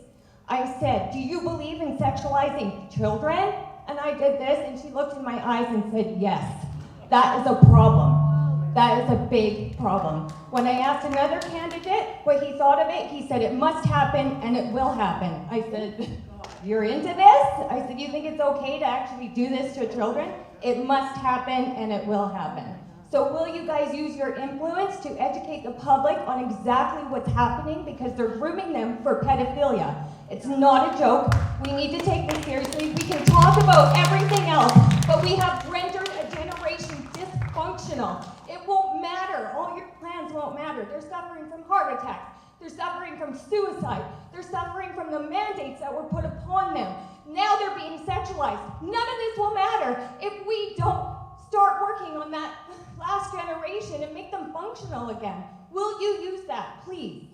I said, do you believe in sexualizing children? And I did this, and she looked in my eyes and said, yes. That is a problem. That is a big problem. When I asked another candidate what he thought of it, he said, it must happen and it will happen. I said, you're into this? I said, you think it's okay to actually do this to children? It must happen and it will happen. So will you guys use your influence to educate the public on exactly what's happening? Because they're grooming them for pedophilia. It's not a joke. We need to take this seriously. We can talk about everything else, but we have rendered a generation dysfunctional. It won't matter. All your plans won't matter. They're suffering from heart attacks. They're suffering from suicide. They're suffering from the mandates that were put upon them. Now they're being sexualized. None of this will matter if we don't start working on that last generation and make them functional again. Will you use that, please?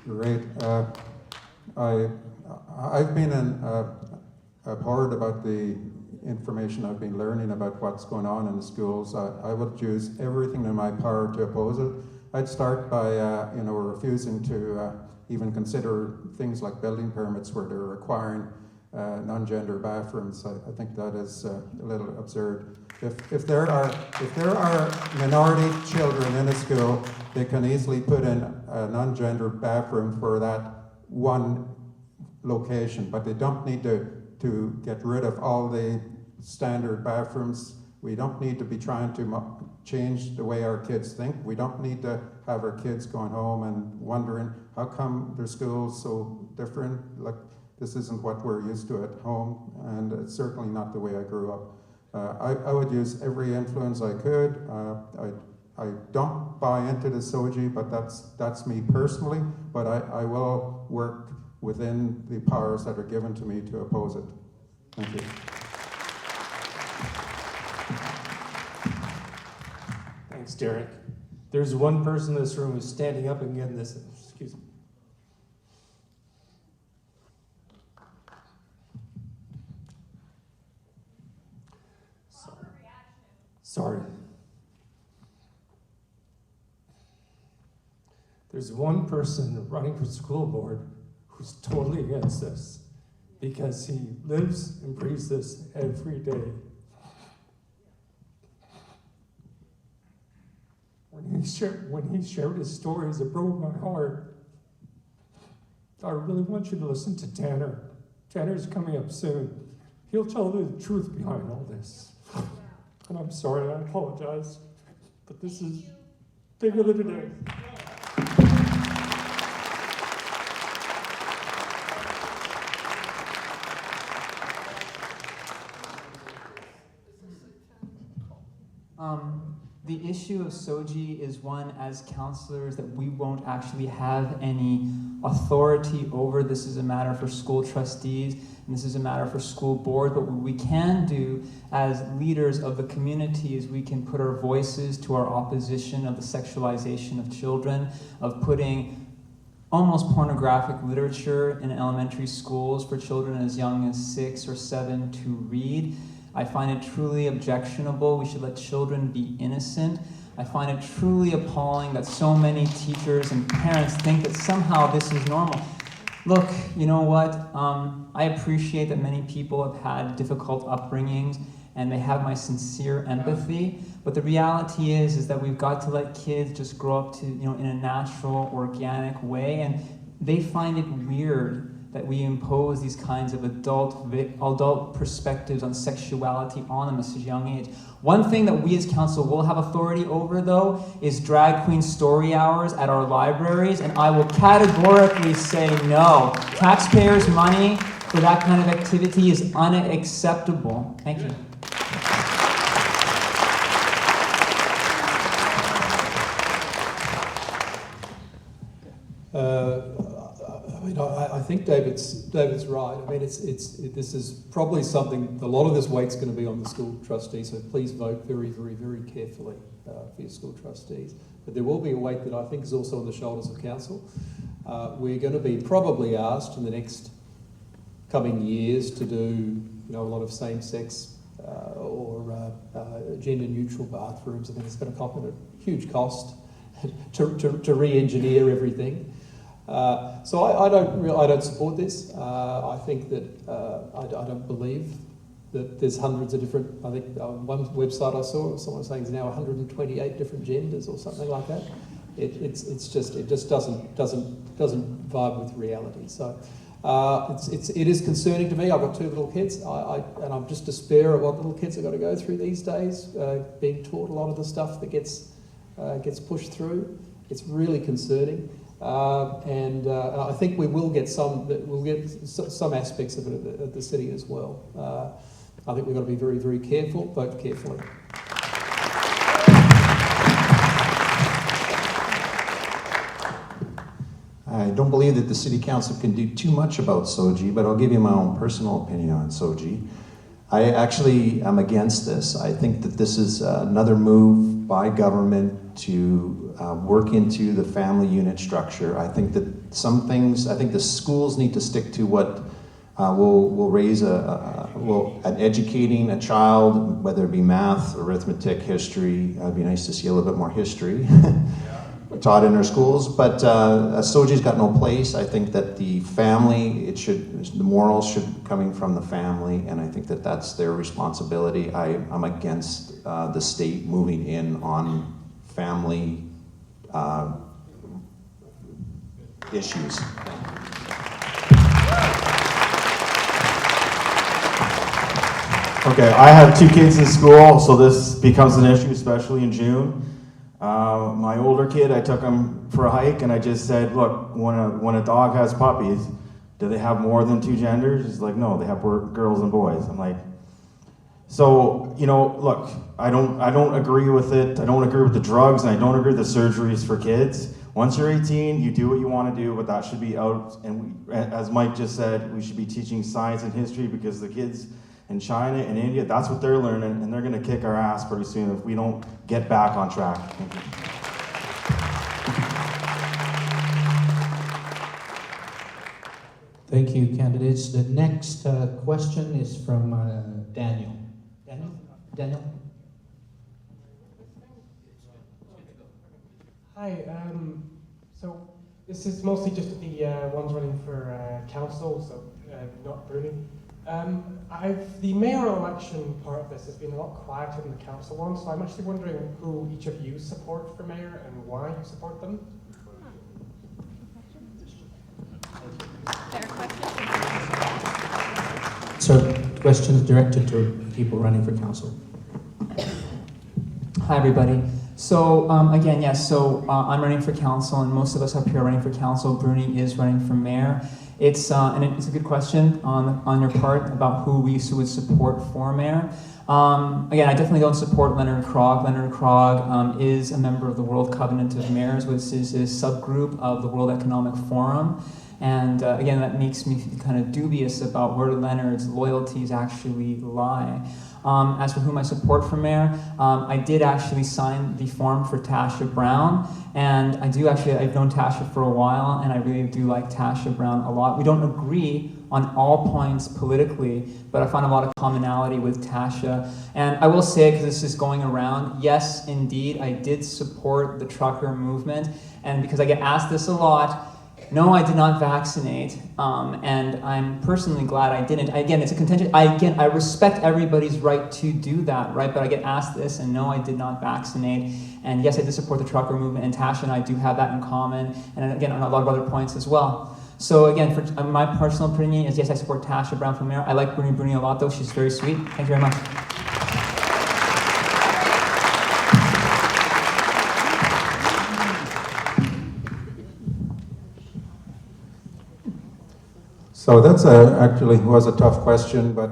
Great. I've been abhorred about the information I've been learning about what's going on in the schools. I would use everything in my power to oppose it. I'd start by refusing to even consider things like building permits where they're requiring non-gender bathrooms. I think that is a little absurd. If there are minority children in a school, they can easily put in a non-gender bathroom for that one location, but they don't need to get rid of all the standard bathrooms. We don't need to be trying to change the way our kids think. We don't need to have our kids going home and wondering how come their school's so different. Like, this isn't what we're used to at home, and it's certainly not the way I grew up. I would use every influence I could. I don't buy into the SOGI, but that's me personally, but I will work within the powers that are given to me to oppose it. Thank you. Thanks, Derek. There's one person in this room who's standing up and getting this. Excuse me. Sorry. There's one person running for school board who's totally against this because he lives and breathes this every day. When he shared his stories, it broke my heart. I really want you to listen to Tanner. Tanner's coming up soon. He'll tell you the truth behind all this. And I'm sorry, I apologize, but this is bigger than today. The issue of SOGI is one, as counselors, that we won't actually have any authority over. This is a matter for school trustees, and this is a matter for school board. But what we can do as leaders of the community is we can put our voices to our opposition of the sexualization of children, of putting almost pornographic literature in elementary schools for children as young as 6 or 7 to read. I find it truly objectionable. We should let children be innocent. I find it truly appalling that so many teachers and parents think that somehow this is normal. Look, you know what? I appreciate that many people have had difficult upbringings and they have my sincere empathy. But the reality is that we've got to let kids just grow up to, in a natural, organic way. And they find it weird that we impose these kinds of adult perspectives on sexuality on them at such a young age. One thing that we as council will have authority over, though, is drag queen story hours at our libraries, and I will categorically say no. Taxpayers' money for that kind of activity is unacceptable. Thank you. I think David's right. I mean, this is probably something. A lot of this weight's going to be on the school trustees. So please vote very, very, very carefully for your school trustees. But there will be a weight that I think is also on the shoulders of council. We're going to be probably asked in the next coming years to do, a lot of same-sex or gender-neutral bathrooms. I think it's going to come at a huge cost to re-engineer everything. So I don't support this. I think that I don't believe that there's hundreds of different. I think one website I saw, someone saying there's now 128 different genders or something like that. It just doesn't vibe with reality. So it is concerning to me. I've got 2 little kids, and I'm just despair of what little kids have got to go through these days, being taught a lot of the stuff that gets pushed through. It's really concerning. And I think we will get some aspects of it at the city as well. I think we've got to be very, very careful, vote carefully. I don't believe that the City Council can do too much about SOGI, but I'll give you my own personal opinion on SOGI. I actually am against this. I think that this is another move by government to work into the family unit structure. I think that some things, I think the schools need to stick to what will raise an educating a child, whether it be math, arithmetic, history. It'd be nice to see a little bit more history. taught in our schools, but Soji's got no place. I think that the family, the morals should coming from the family, and I think that that's their responsibility. I'm against the state moving in on family issues. Okay, I have 2 kids in school, so this becomes an issue, especially in June. My older kid, I took him for a hike, and I just said, look, when a dog has puppies, do they have more than 2 genders? He's like, no, they have girls and boys. I'm like, so, you know, look, I don't agree with it. I don't agree with the drugs, and I don't agree with the surgeries for kids. Once you're 18, you do what you want to do, but that should be out. And as Mike just said, we should be teaching science and history, because the kids in China and India, that's what they're learning, and they're going to kick our ass pretty soon if we don't get back on track. Thank you. Thank you, candidates. The next question is from Daniel. Daniel? Hi, so this is mostly just the ones running for council, so not Brunie. The mayoral election part of this has been a lot quieter than the council one, so I'm actually wondering who each of you support for mayor and why you support them. So, questions directed to people running for council. Hi, everybody. So again, yes, so I'm running for council, and most of us up here are running for council. Brunie is running for mayor. It's a good question on your part about who we would support for mayor. Again, I definitely don't support Leonard Krog. Leonard Krog is a member of the World Covenant of Mayors, which is a subgroup of the World Economic Forum. And again, that makes me kind of dubious about where Leonard's loyalties actually lie. As for whom I support for mayor, I did actually sign the form for Tasha Brown, and I've known Tasha for a while, and I really do like Tasha Brown a lot. We don't agree on all points politically, but I find a lot of commonality with Tasha. And I will say, because this is going around, yes, indeed, I did support the trucker movement, and because I get asked this a lot, no, I did not vaccinate, and I'm personally glad I didn't. Again, it's a contention. I respect everybody's right to do that, right? But I get asked this, and no, I did not vaccinate. And yes, I did support the trucker movement, and Tasha and I do have that in common, and again, on a lot of other points as well. So again, for my personal opinion is yes, I support Tasha Brown for mayor. I like Brunie a lot, though. She's very sweet. Thank you very much. So that's actually was a tough question, but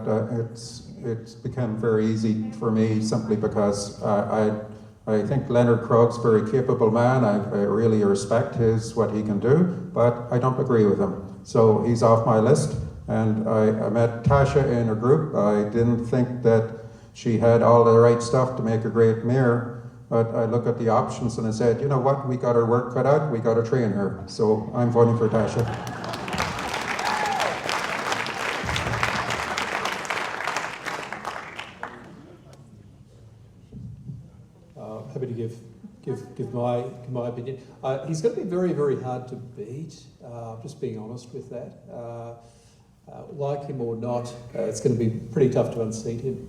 it's become very easy for me simply because I think Leonard Krog's a very capable man. I really respect what he can do, but I don't agree with him. So he's off my list. And I met Tasha in a group. I didn't think that she had all the right stuff to make a great mayor, but I look at the options and I said, you know what, we got our work cut out, we got to train her. So I'm voting for Tasha. Happy to give my opinion. He's going to be very, very hard to beat. Just being honest with that. Like him or not, it's going to be pretty tough to unseat him.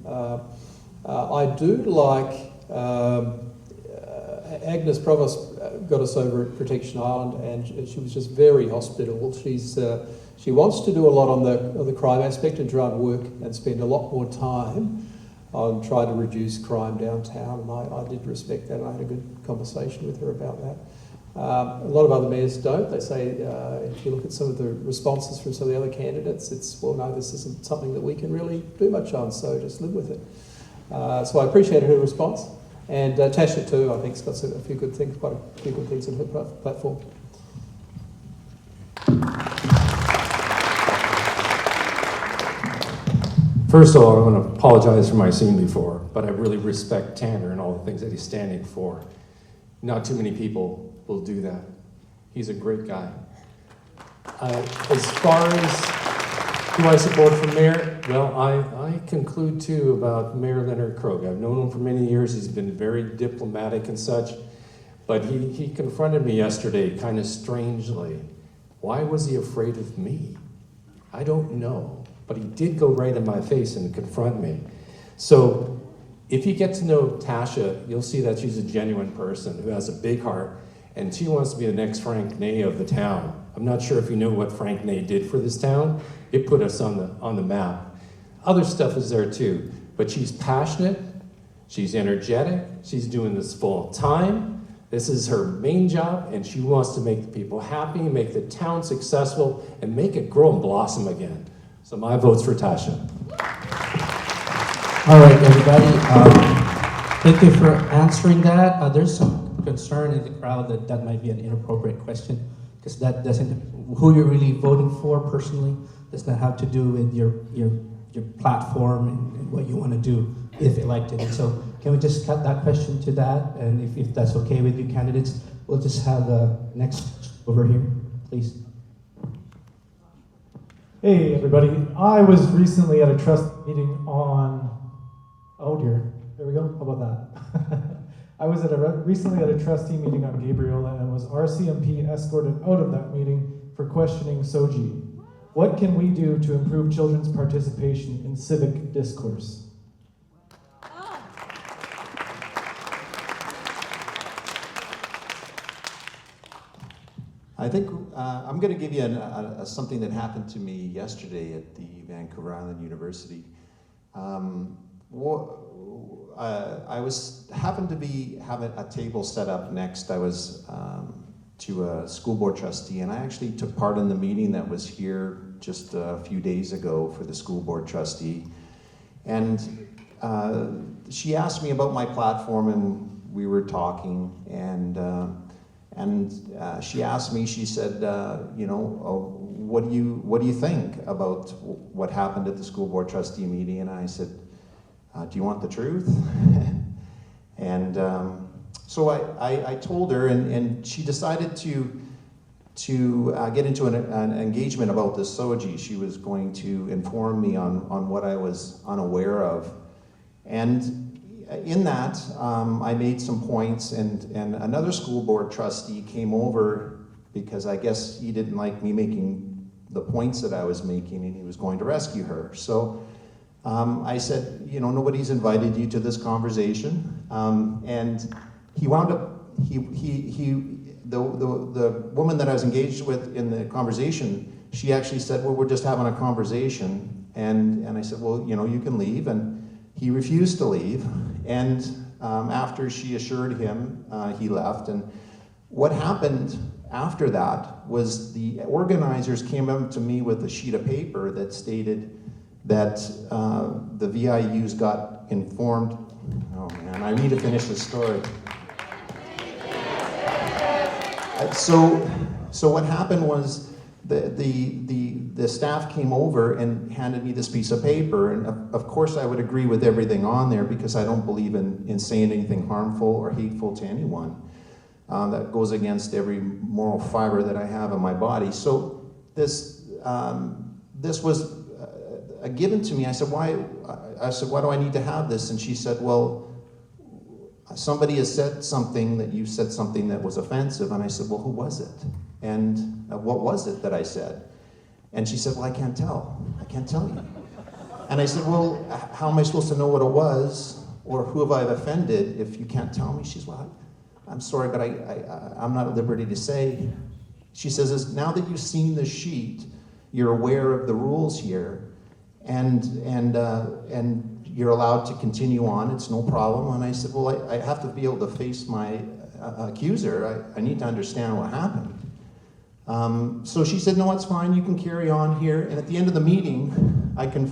I do like Agnes Provost got us over at Protection Island, and she was just very hospitable. She wants to do a lot on the crime aspect and try and work and spend a lot more time on trying to reduce crime downtown, and I did respect that, and I had a good conversation with her about that. A lot of other mayors don't. They say, if you look at some of the responses from some of the other candidates, it's, well, no, this isn't something that we can really do much on, so just live with it. So I appreciated her response. And Tasha too, I think, has got a few good things, quite a few good things on her platform. First of all, I want to apologize for my scene before, but I really respect Tanner and all the things that he's standing for. Not too many people will do that. He's a great guy. As far as who I support for mayor, well, I conclude too about Mayor Leonard Krog. I've known him for many years. He's been very diplomatic and such. But he confronted me yesterday kind of strangely. Why was he afraid of me? I don't know. But he did go right in my face and confront me. So if you get to know Tasha, you'll see that she's a genuine person who has a big heart, and she wants to be the next Frank Ney of the town. I'm not sure if you know what Frank Ney did for this town. It put us on the map. Other stuff is there too, but she's passionate, she's energetic, she's doing this full time. This is her main job, and she wants to make the people happy, make the town successful, and make it grow and blossom again. So my vote's for Tasha. All right, everybody. Thank you for answering that. There's some concern in the crowd that that might be an inappropriate question, because that doesn't, who you're really voting for personally, does not have to do with your platform and what you want to do if elected. And so can we just cut that question to that? And if that's okay with you candidates, we'll just have the next over here, please. Hey everybody, I was recently at a trust meeting on, oh dear, there we go, how about that? I was recently at a trustee meeting on Gabriola and was RCMP escorted out of that meeting for questioning SOGI. What can we do to improve children's participation in civic discourse? I think I'm going to give you something that happened to me yesterday at the Vancouver Island University. I happened to be having a table set up next. I was to a school board trustee, and I actually took part in the meeting that was here just a few days ago for the school board trustee. And she asked me about my platform, and we were talking, and she asked me, she said, what do you think about what happened at the school board trustee meeting? And I said, do you want the truth? And so I told her, and she decided to get into an engagement about this SOGI. She was going to inform me on what I was unaware of. And in that, I made some points, and another school board trustee came over because I guess he didn't like me making the points that I was making, and he was going to rescue her. So I said, nobody's invited you to this conversation. And he wound up, the woman that I was engaged with in the conversation, she actually said, well, we're just having a conversation. And I said, well, you can leave. And he refused to leave. And after she assured him, he left. And what happened after that was the organizers came up to me with a sheet of paper that stated that the VIUs got informed. Oh man, I need to finish this story. So what happened was the staff came over and handed me this piece of paper, and of course I would agree with everything on there because I don't believe in saying anything harmful or hateful to anyone. That goes against every moral fiber that I have in my body. So this was given to me. I said, why? I said, why do I need to have this? And she said, well, somebody has said something that you said something that was offensive. And I said, well, who was it? And what was it that I said? And she said, well, I can't tell. I can't tell you. And I said, well, how am I supposed to know what it was, or who have I offended if you can't tell me? She's, well, I'm sorry, but I'm not at liberty to say. She says, now that you've seen the sheet, you're aware of the rules here, and you're allowed to continue on. It's no problem. And I said, well, I have to be able to face my accuser. I need to understand what happened. So she said, no, it's fine. You can carry on here. And at the end of the meeting, I didn't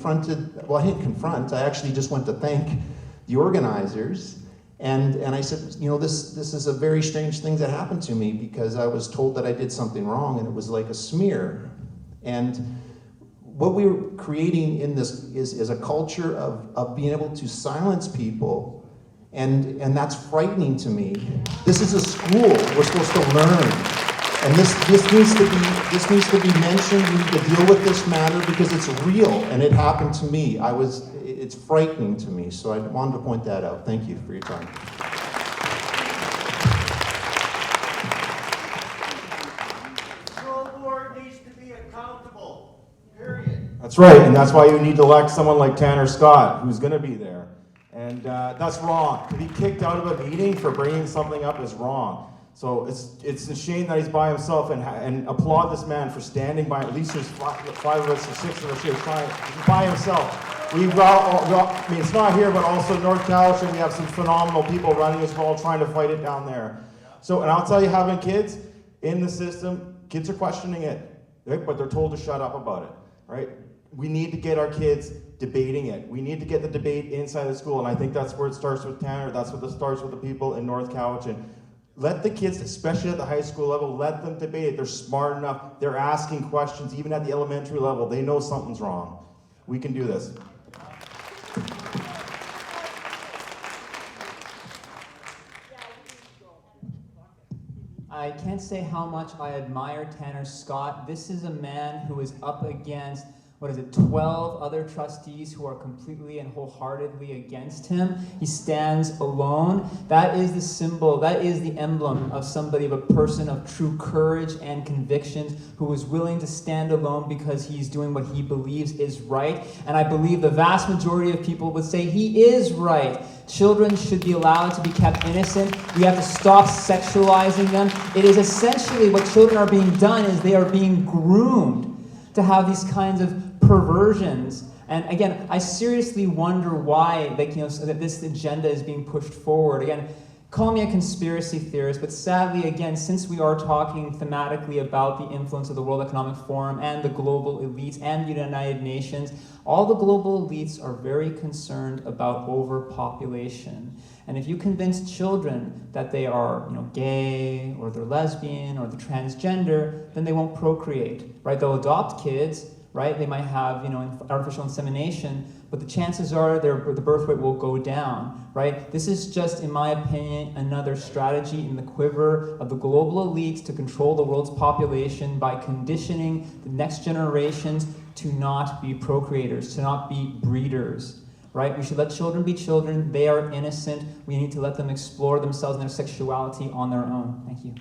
confront. I actually just went to thank the organizers. And I said, this is a very strange thing that happened to me because I was told that I did something wrong, and it was like a smear. And what we were creating in this is a culture of being able to silence people, and that's frightening to me. This is a school. We're supposed to learn. And this needs to be mentioned. We need to deal with this matter because it's real, and it happened to me. It's frightening to me, so I wanted to point that out. Thank you for your time. That's right, and that's why you need to elect someone like Tanner Scott, who's going to be there. And that's wrong. To be kicked out of a meeting for bringing something up is wrong. So it's a shame that he's by himself, and applaud this man for standing by. At least there's five of us or six of us here trying by himself. We've got, I mean, it's not here, but also North Cowichan, we have some phenomenal people running as well, trying to fight it down there. So, and I'll tell you, having kids in the system, kids are questioning it, right? But they're told to shut up about it, right? We need to get our kids debating it. We need to get the debate inside the school, and I think that's where it starts with Tanner. That's what it starts with the people in North Cowichan. Let the kids, especially at the high school level, let them debate it. They're smart enough. They're asking questions, even at the elementary level. They know something's wrong. We can do this. I can't say how much I admire Tanner Scott. This is a man who is up against 12 other trustees who are completely and wholeheartedly against him. He stands alone. That is the symbol, that is the emblem of somebody, of a person of true courage and convictions who is willing to stand alone because he's doing what he believes is right. And I believe the vast majority of people would say he is right. Children should be allowed to be kept innocent. We have to stop sexualizing them. It is essentially what children are being done is they are being groomed to have these kinds of perversions. And again, I seriously wonder why that this agenda is being pushed forward. Again, call me a conspiracy theorist, but sadly, again, since we are talking thematically about the influence of the World Economic Forum and the global elites and the United Nations, all the global elites are very concerned about overpopulation. And if you convince children that they are, gay, or they're lesbian, or they're transgender, then they won't procreate, right? They'll adopt kids, right? They might have, artificial insemination, but the chances are the birth rate will go down, right? This is just, in my opinion, another strategy in the quiver of the global elites to control the world's population by conditioning the next generations to not be procreators, to not be breeders, right? We should let children be children. They are innocent. We need to let them explore themselves and their sexuality on their own. Thank you.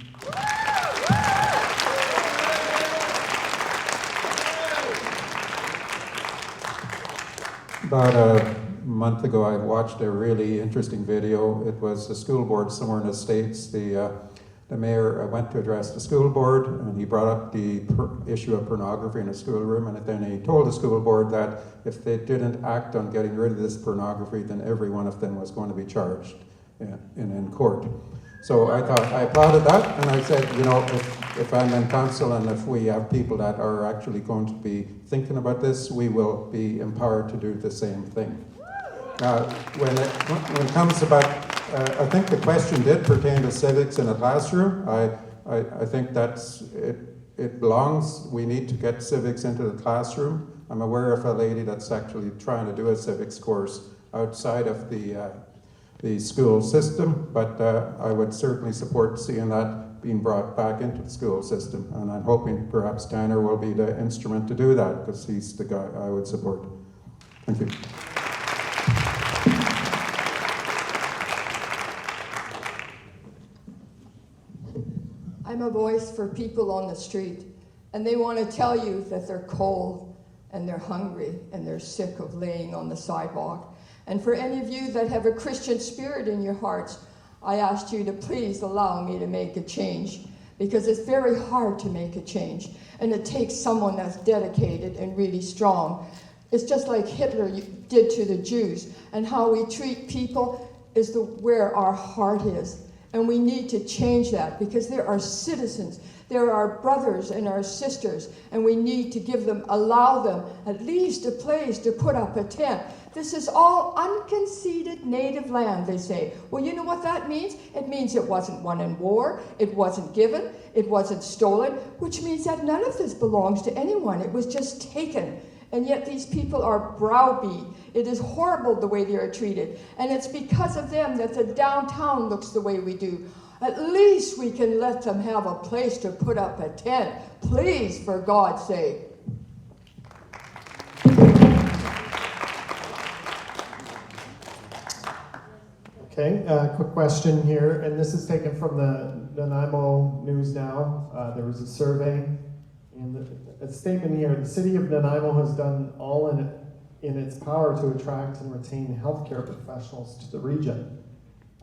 About a month ago, I watched a really interesting video. It was a school board somewhere in the States. The mayor went to address the school board, and he brought up the issue of pornography in a schoolroom, and then he told the school board that if they didn't act on getting rid of this pornography, then every one of them was going to be charged in court. So I applauded that, and I said, if I'm in council and if we have people that are actually going to be thinking about this, we will be empowered to do the same thing. Now, when it comes about, I think the question did pertain to civics in a classroom. I think it belongs. We need to get civics into the classroom. I'm aware of a lady that's actually trying to do a civics course outside of the school system, but I would certainly support seeing that being brought back into the school system. And I'm hoping perhaps Tanner will be the instrument to do that, because he's the guy I would support. Thank you. I'm a voice for people on the street, and they want to tell you that they're cold, and they're hungry, and they're sick of laying on the sidewalk. And for any of you that have a Christian spirit in your hearts, I asked you to please allow me to make a change, because it's very hard to make a change, and it takes someone that's dedicated and really strong. It's just like Hitler did to the Jews, and how we treat people is where our heart is. And we need to change that, because there are citizens, there are brothers and our sisters, and we need to allow them at least a place to put up a tent. This is all unconceded native land, they say. Well, you know what that means? It means it wasn't won in war, it wasn't given, it wasn't stolen, which means that none of this belongs to anyone. It was just taken. And yet these people are browbeat. It is horrible the way they are treated. And it's because of them that the downtown looks the way we do. At least we can let them have a place to put up a tent. Please, for God's sake. Okay, quick question here, and this is taken from the Nanaimo News Now. There was a survey in a statement here. The city of Nanaimo has done all in its power to attract and retain healthcare professionals to the region.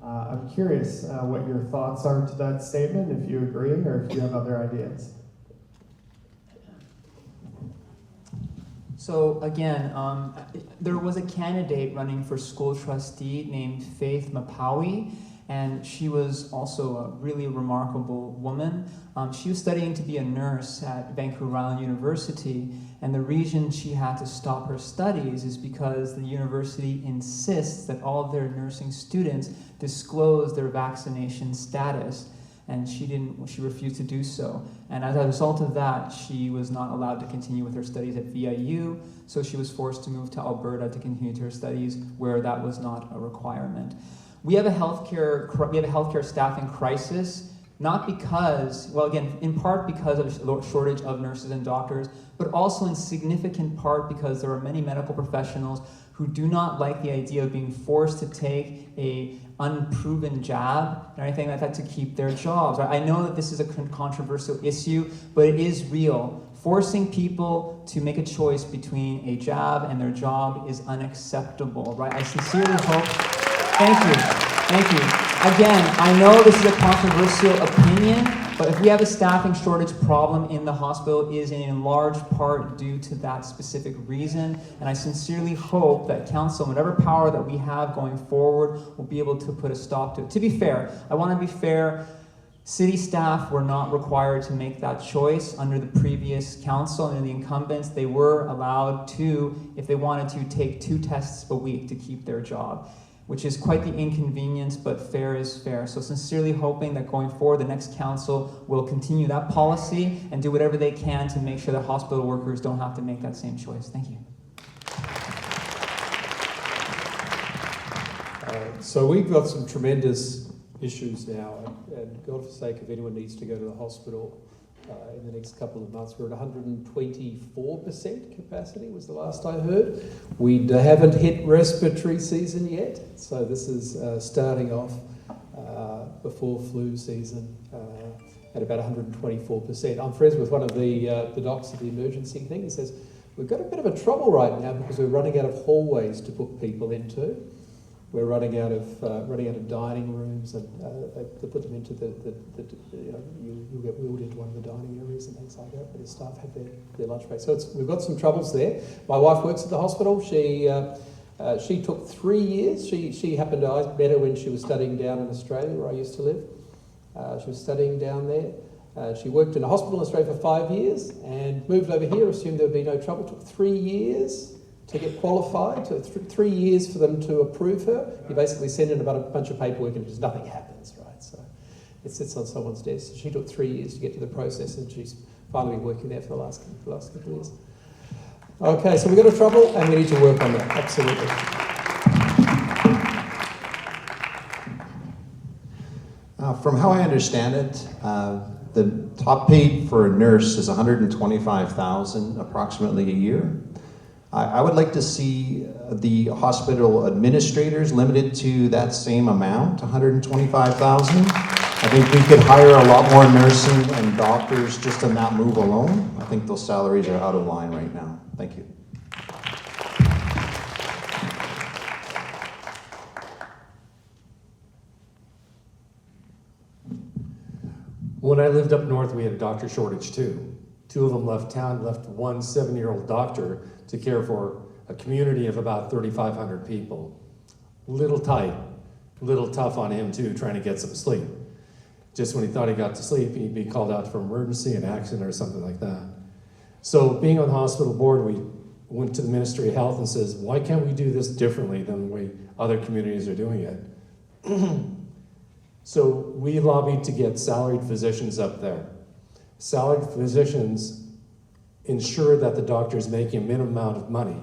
I'm curious what your thoughts are to that statement, if you agree or if you have other ideas. So again, there was a candidate running for school trustee named Faith Mapawi, and she was also a really remarkable woman. She was studying to be a nurse at Vancouver Island University, and the reason she had to stop her studies is because the university insists that all of their nursing students disclose their vaccination status, and she refused to do so. And as a result of that, she was not allowed to continue with her studies at VIU, so she was forced to move to Alberta to continue her studies where that was not a requirement. We have a healthcare staffing crisis, not because, well, again, in part because of a shortage of nurses and doctors, but also in significant part because there are many medical professionals who do not like the idea of being forced to take a unproven jab or anything like that to keep their jobs. I know that this is a controversial issue, but it is real. Forcing people to make a choice between a jab and their job is unacceptable, right? I sincerely hope. Thank you. Again, I know this is a controversial opinion, but if we have a staffing shortage problem in the hospital, it is in large part due to that specific reason. And I sincerely hope that council, whatever power that we have going forward, will be able to put a stop to it. To be fair, I want to be fair, city staff were not required to make that choice under the previous council and the incumbents. They were allowed to, if they wanted to, take 2 tests a week to keep their job, which is quite the inconvenience, but fair is fair. So sincerely hoping that going forward, the next council will continue that policy and do whatever they can to make sure that hospital workers don't have to make that same choice. Thank you. So we've got some tremendous issues now, and God forsake if anyone needs to go to the hospital in the next couple of months. We're at 124% capacity was the last I heard. We haven't hit respiratory season yet, so this is starting off before flu season at about 124%. I'm friends with one of the docs at the emergency thing. He says, we've got a bit of a trouble right now because we're running out of hallways to put people into. We're running out of dining rooms, and they put them into you'll get wheeled into one of the dining areas and things like that, but the staff have their lunch break. So we've got some troubles there. My wife works at the hospital. She took 3 years. She happened to, I met her when she was studying down in Australia where I used to live. She was studying down there. She worked in a hospital in Australia for 5 years and moved over here, assumed there would be no trouble. Took 3 years to get qualified, 3 years for them to approve her. You basically send in about a bunch of paperwork and just nothing happens, right? So it sits on someone's desk. So she took 3 years to get to the process, and she's finally been working there for the last couple of years. Okay, so we've got a trouble and we need to work on that, absolutely. From how I understand it, the top paid for a nurse is $125,000 approximately a year. I would like to see the hospital administrators limited to that same amount, $125,000. I think we could hire a lot more nursing and doctors just on that move alone. I think those salaries are out of line right now. Thank you. When I lived up north, we had a doctor shortage too. 2 of them left town, left one 7-year-old doctor to care for a community of about 3,500 people. Little tight, little tough on him too, trying to get some sleep. Just when he thought he got to sleep, he'd be called out for emergency, an accident or something like that. So being on the hospital board, we went to the Ministry of Health and says, why can't we do this differently than the way other communities are doing it? So we lobbied to get salaried physicians up there. Salaried physicians ensure that the doctor is making a minimum amount of money.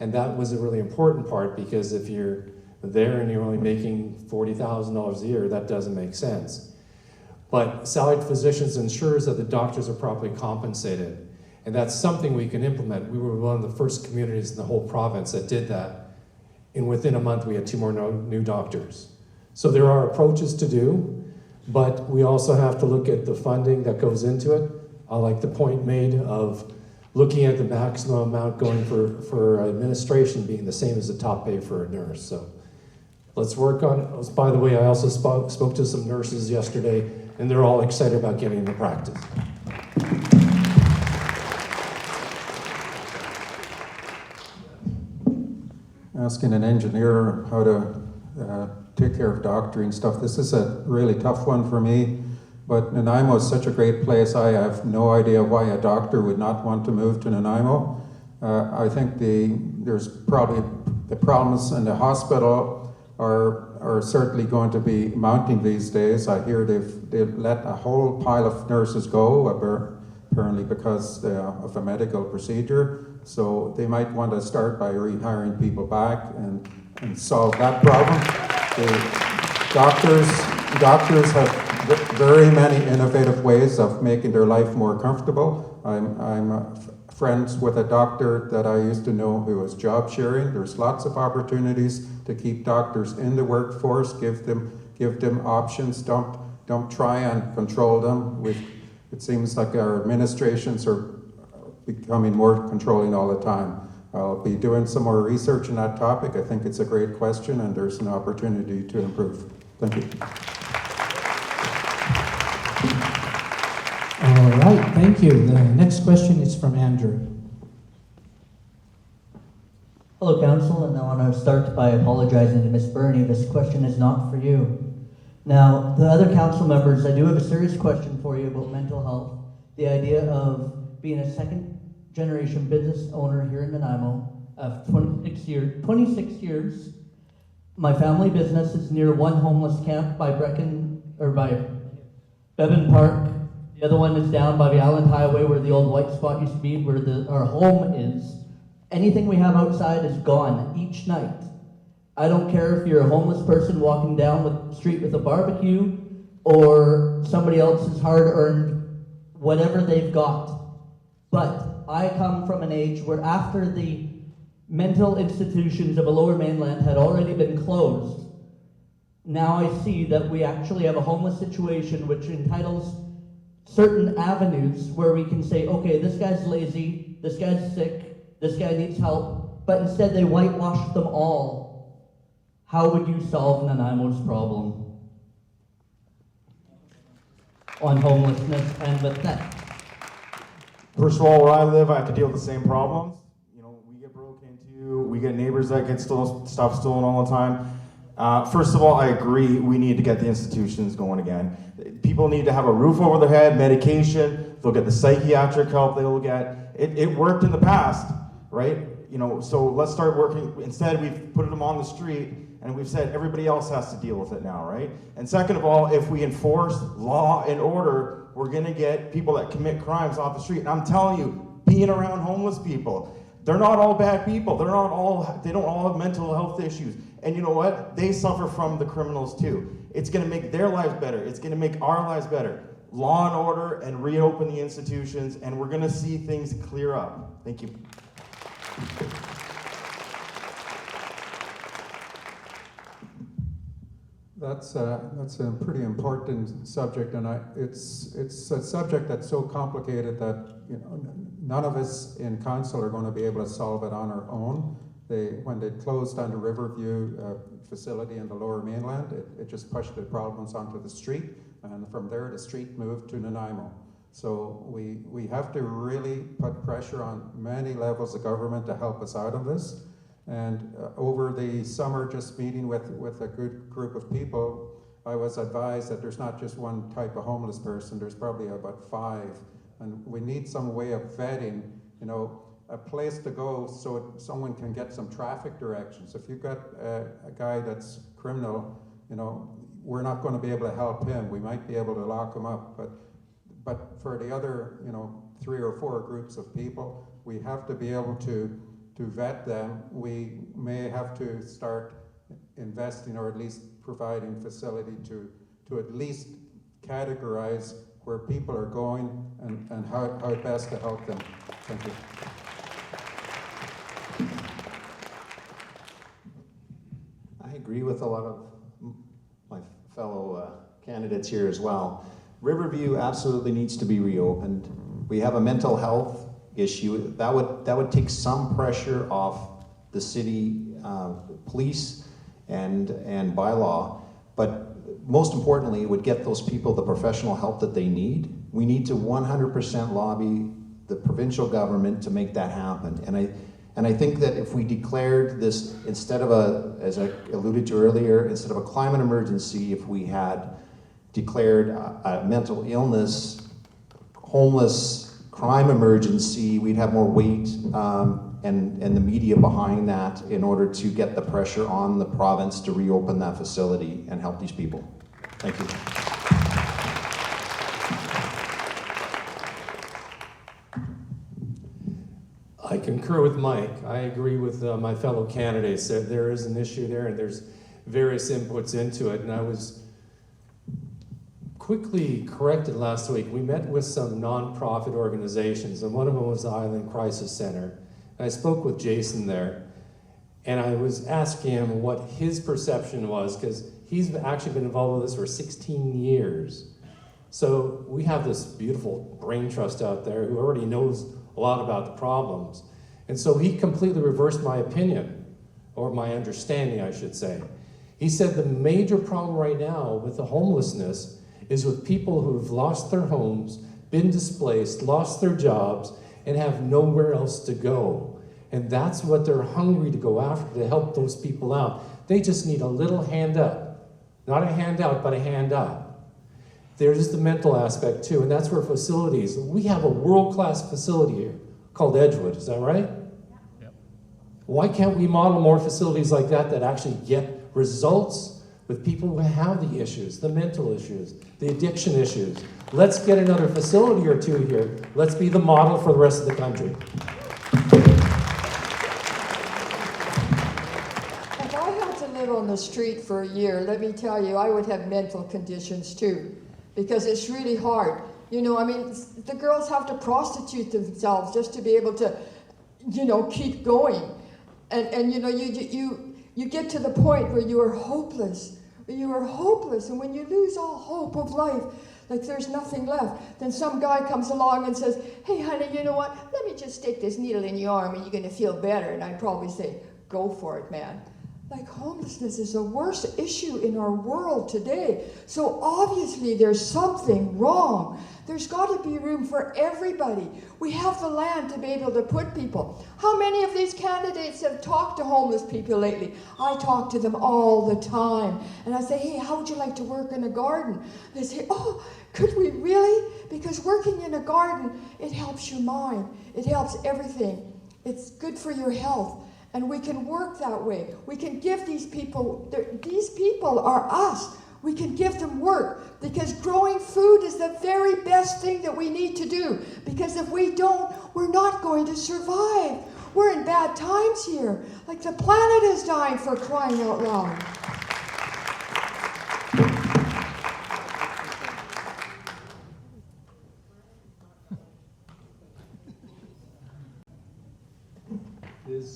And that was a really important part, because if you're there and you're only making $40,000 a year, that doesn't make sense. But salaried physicians ensures that the doctors are properly compensated. And that's something we can implement. We were one of the first communities in the whole province that did that. And within a month, we had 2 more new doctors. So there are approaches to do, but we also have to look at the funding that goes into it. I like the point made of looking at the maximum amount going for administration being the same as the top pay for a nurse. So let's work on, by the way, I also spoke to some nurses yesterday, and they're all excited about getting into practice. Asking an engineer how to take care of doctoring and stuff. This is a really tough one for me, but Nanaimo is such a great place. I have no idea why a doctor would not want to move to Nanaimo. I think there's probably the problems in the hospital are certainly going to be mounting these days. I hear they've let a whole pile of nurses go, apparently because of a medical procedure. So they might want to start by rehiring people back and solve that problem. The doctors have very many innovative ways of making their life more comfortable. I'm friends with a doctor that I used to know who was job sharing. There's lots of opportunities to keep doctors in the workforce, give them options, don't try and control them. It seems like our administrations are becoming more controlling all the time. I'll be doing some more research on that topic. I think it's a great question and there's an opportunity to improve. Thank you. All right, thank you. The next question is from Andrew. Hello, Council, and I want to start by apologizing to Ms. Brunie. This question is not for you. Now, the other council members, I do have a serious question for you about mental health. The idea of being a second-generation business owner here in Nanaimo of 26 years. My family business is near one homeless camp by Beban Park. The other one is down by the Island Highway where the old white spot used to be, where our home is. Anything we have outside is gone each night. I don't care if you're a homeless person walking down the street with a barbecue or somebody else's hard-earned whatever they've got. But I come from an age where after the mental institutions of the Lower Mainland had already been closed, now I see that we actually have a homeless situation which entitles certain avenues where we can say, okay, this guy's lazy, this guy's sick, this guy needs help, but instead they whitewash them all. How would you solve Nanaimo's problem on homelessness and with that? First of all, where I live, I have to deal with the same problems. You know, we get broken into, we get neighbors that get stuff stolen all the time. First of all, I agree, we need to get the institutions going again. People need to have a roof over their head, medication, they'll get the psychiatric help they'll get. It worked in the past, right? You know, so let's start working. Instead, we've put them on the street and we've said everybody else has to deal with it now, right? And second of all, if we enforce law and order, we're gonna get people that commit crimes off the street. And I'm telling you, being around homeless people, they're not all bad people. They don't all have mental health issues. And you know what? They suffer from the criminals too. It's gonna make their lives better. It's gonna make our lives better. Law and order and reopen the institutions, and we're gonna see things clear up. Thank you. That's a pretty important subject, and it's a subject that's so complicated that none of us in council are going to be able to solve it on our own. When they closed down the Riverview facility in the Lower Mainland, it just pushed the problems onto the street, and from there the street moved to Nanaimo. So we have to really put pressure on many levels of government to help us out of this. And over the summer, just meeting with a good group of people, I was advised that there's not just one type of homeless person, there's probably about 5. And we need some way of vetting, a place to go so someone can get some traffic directions. If you've got a guy that's criminal, we're not going to be able to help him. We might be able to lock him up, but for the other, 3 or 4 groups of people, we have to be able to vet them. We may have to start investing or at least providing facility to at least categorize where people are going and how best to help them. Thank you. I agree with a lot of my fellow candidates here as well. Riverview absolutely needs to be reopened. We have a mental health issue. That would take some pressure off the city police and bylaw, but most importantly, it would get those people the professional help that they need. We need to 100% lobby the provincial government to make that happen. And I think that if we declared this, instead of as I alluded to earlier, instead of a climate emergency, if we had declared a mental illness, homeless, crime emergency, we'd have more weight and the media behind that in order to get the pressure on the province to reopen that facility and help these people. Thank you. I concur with Mike. I agree with my fellow candidates that there is an issue there and there's various inputs into it. And I was quickly corrected last week. We met with some nonprofit organizations, and one of them was the Island Crisis Center. And I spoke with Jason there, and I was asking him what his perception was, because he's actually been involved with this for 16 years. So we have this beautiful brain trust out there who already knows a lot about the problems. And so he completely reversed my opinion, or my understanding, I should say. He said the major problem right now with the homelessness is with people who have lost their homes, been displaced, lost their jobs, and have nowhere else to go. And that's what they're hungry to go after, to help those people out. They just need a little hand up. Not a handout, but a hand up. There's the mental aspect too, and that's where facilities, we have a world-class facility here called Edgewood, is that right? Yep. Why can't we model more facilities like that that actually get results with people who have the issues, the mental issues, the addiction issues? Let's get another facility or two here. Let's be the model for the rest of the country. If I had to live on the street for a year, let me tell you, I would have mental conditions too. Because it's really hard. You know, I mean, the girls have to prostitute themselves just to be able to, you know, keep going. And you know, you get to the point where you are hopeless. You are hopeless, and when you lose all hope of life, like there's nothing left, then some guy comes along and says, hey, honey, you know what? Let me just stick this needle in your arm and you're gonna feel better. And I'd probably say, go for it, man. Like, homelessness is the worst issue in our world today. So obviously there's something wrong. There's got to be room for everybody. We have the land to be able to put people. How many of these candidates have talked to homeless people lately? I talk to them all the time. And I say, hey, how would you like to work in a garden? They say, oh, could we really? Because working in a garden, it helps your mind. It helps everything. It's good for your health. And we can work that way. We can give these people are us. We can give them work, because growing food is the very best thing that we need to do. Because if we don't, we're not going to survive. We're in bad times here. Like, the planet is dying, for crying out loud.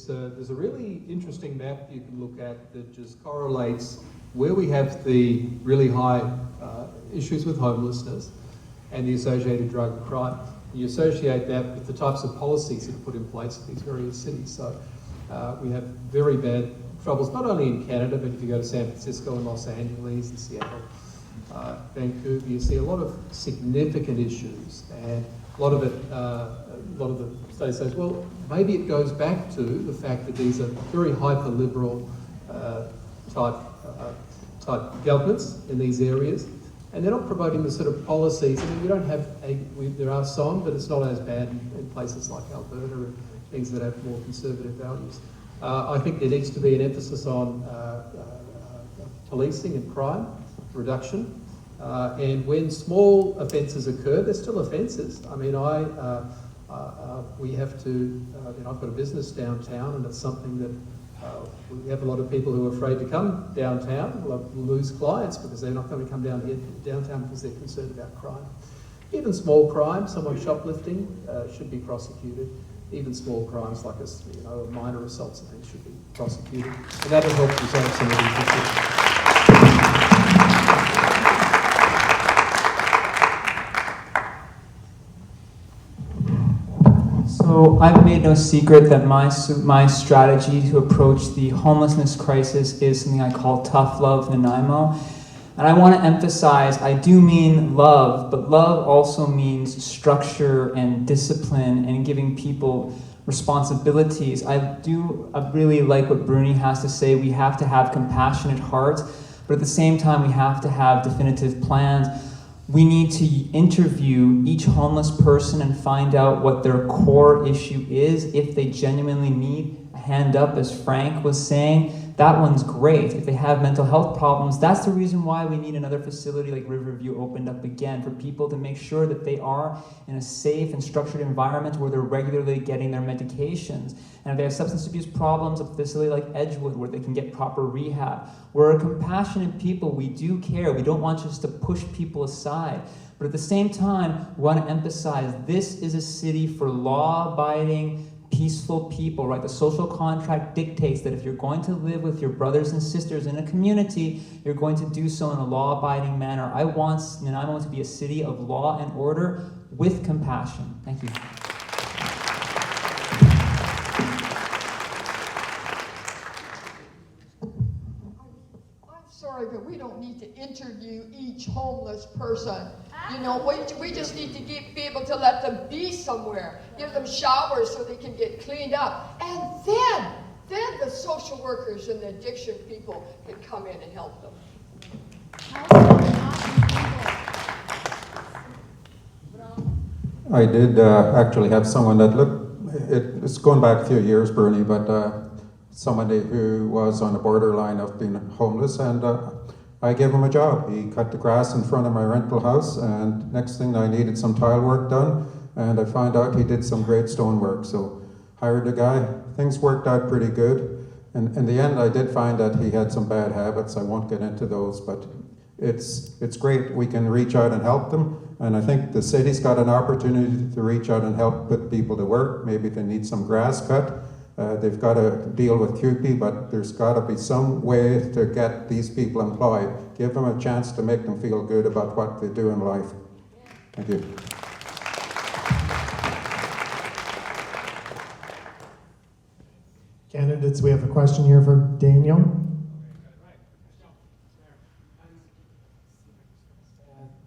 There's a really interesting map you can look at that just correlates where we have the really high issues with homelessness and the associated drug and crime. You associate that with the types of policies that are put in place in these various cities. So we have very bad troubles, not only in Canada, but if you go to San Francisco and Los Angeles and Seattle, Vancouver, you see a lot of significant issues, and a lot of the states say, well, maybe it goes back to the fact that these are very hyper-liberal type governments in these areas, and they're not promoting the sort of policies. I mean, we don't have there are some, but it's not as bad in places like Alberta and things that have more conservative values. I think there needs to be an emphasis on policing and crime reduction. And when small offences occur, they're still offences. I mean, we have to, I've got a business downtown, and it's something that we have a lot of people who are afraid to come downtown. We'll lose clients because they're not going to come downtown because they're concerned about crime. Even small crimes, someone shoplifting should be prosecuted. Even small crimes like minor assaults and things should be prosecuted. And that will help resolve some of these issues. So I've made no secret that my strategy to approach the homelessness crisis is something I call tough love Nanaimo. And I want to emphasize, I do mean love, but love also means structure and discipline and giving people responsibilities. I really like what Brunie has to say. We have to have compassionate hearts, but at the same time, we have to have definitive plans. We need to interview each homeless person and find out what their core issue is. If they genuinely need a hand up, as Frank was saying, that one's great. If they have mental health problems, that's the reason why we need another facility like Riverview opened up again, for people to make sure that they are in a safe and structured environment where they're regularly getting their medications. And if they have substance abuse problems, a facility like Edgewood where they can get proper rehab. We're a compassionate people. We do care. We don't want just to push people aside. But at the same time, we want to emphasize this is a city for law-abiding, peaceful people, right? The social contract dictates that if you're going to live with your brothers and sisters in a community, you're going to do so in a law-abiding manner. I want Nanaimo to be a city of law and order with compassion. Thank you. I'm sorry, but we don't need to interview each homeless person. You know, we just need to be able to let them be somewhere, give them showers so they can get cleaned up, and then the social workers and the addiction people can come in and help them. I did actually have someone that it's going back a few years, Brunie, but somebody who was on the borderline of being homeless, and I gave him a job. He cut the grass in front of my rental house, and next thing I needed some tile work done, and I found out he did some great stonework, so hired the guy. Things worked out pretty good, and in the end I did find that he had some bad habits. I won't get into those, but it's great. We can reach out and help them, and I think the city's got an opportunity to reach out and help put people to work. Maybe they need some grass cut. They've got to deal with QP, but there's got to be some way to get these people employed. Give them a chance to make them feel good about what they do in life. Thank you. Candidates, we have a question here for Daniel.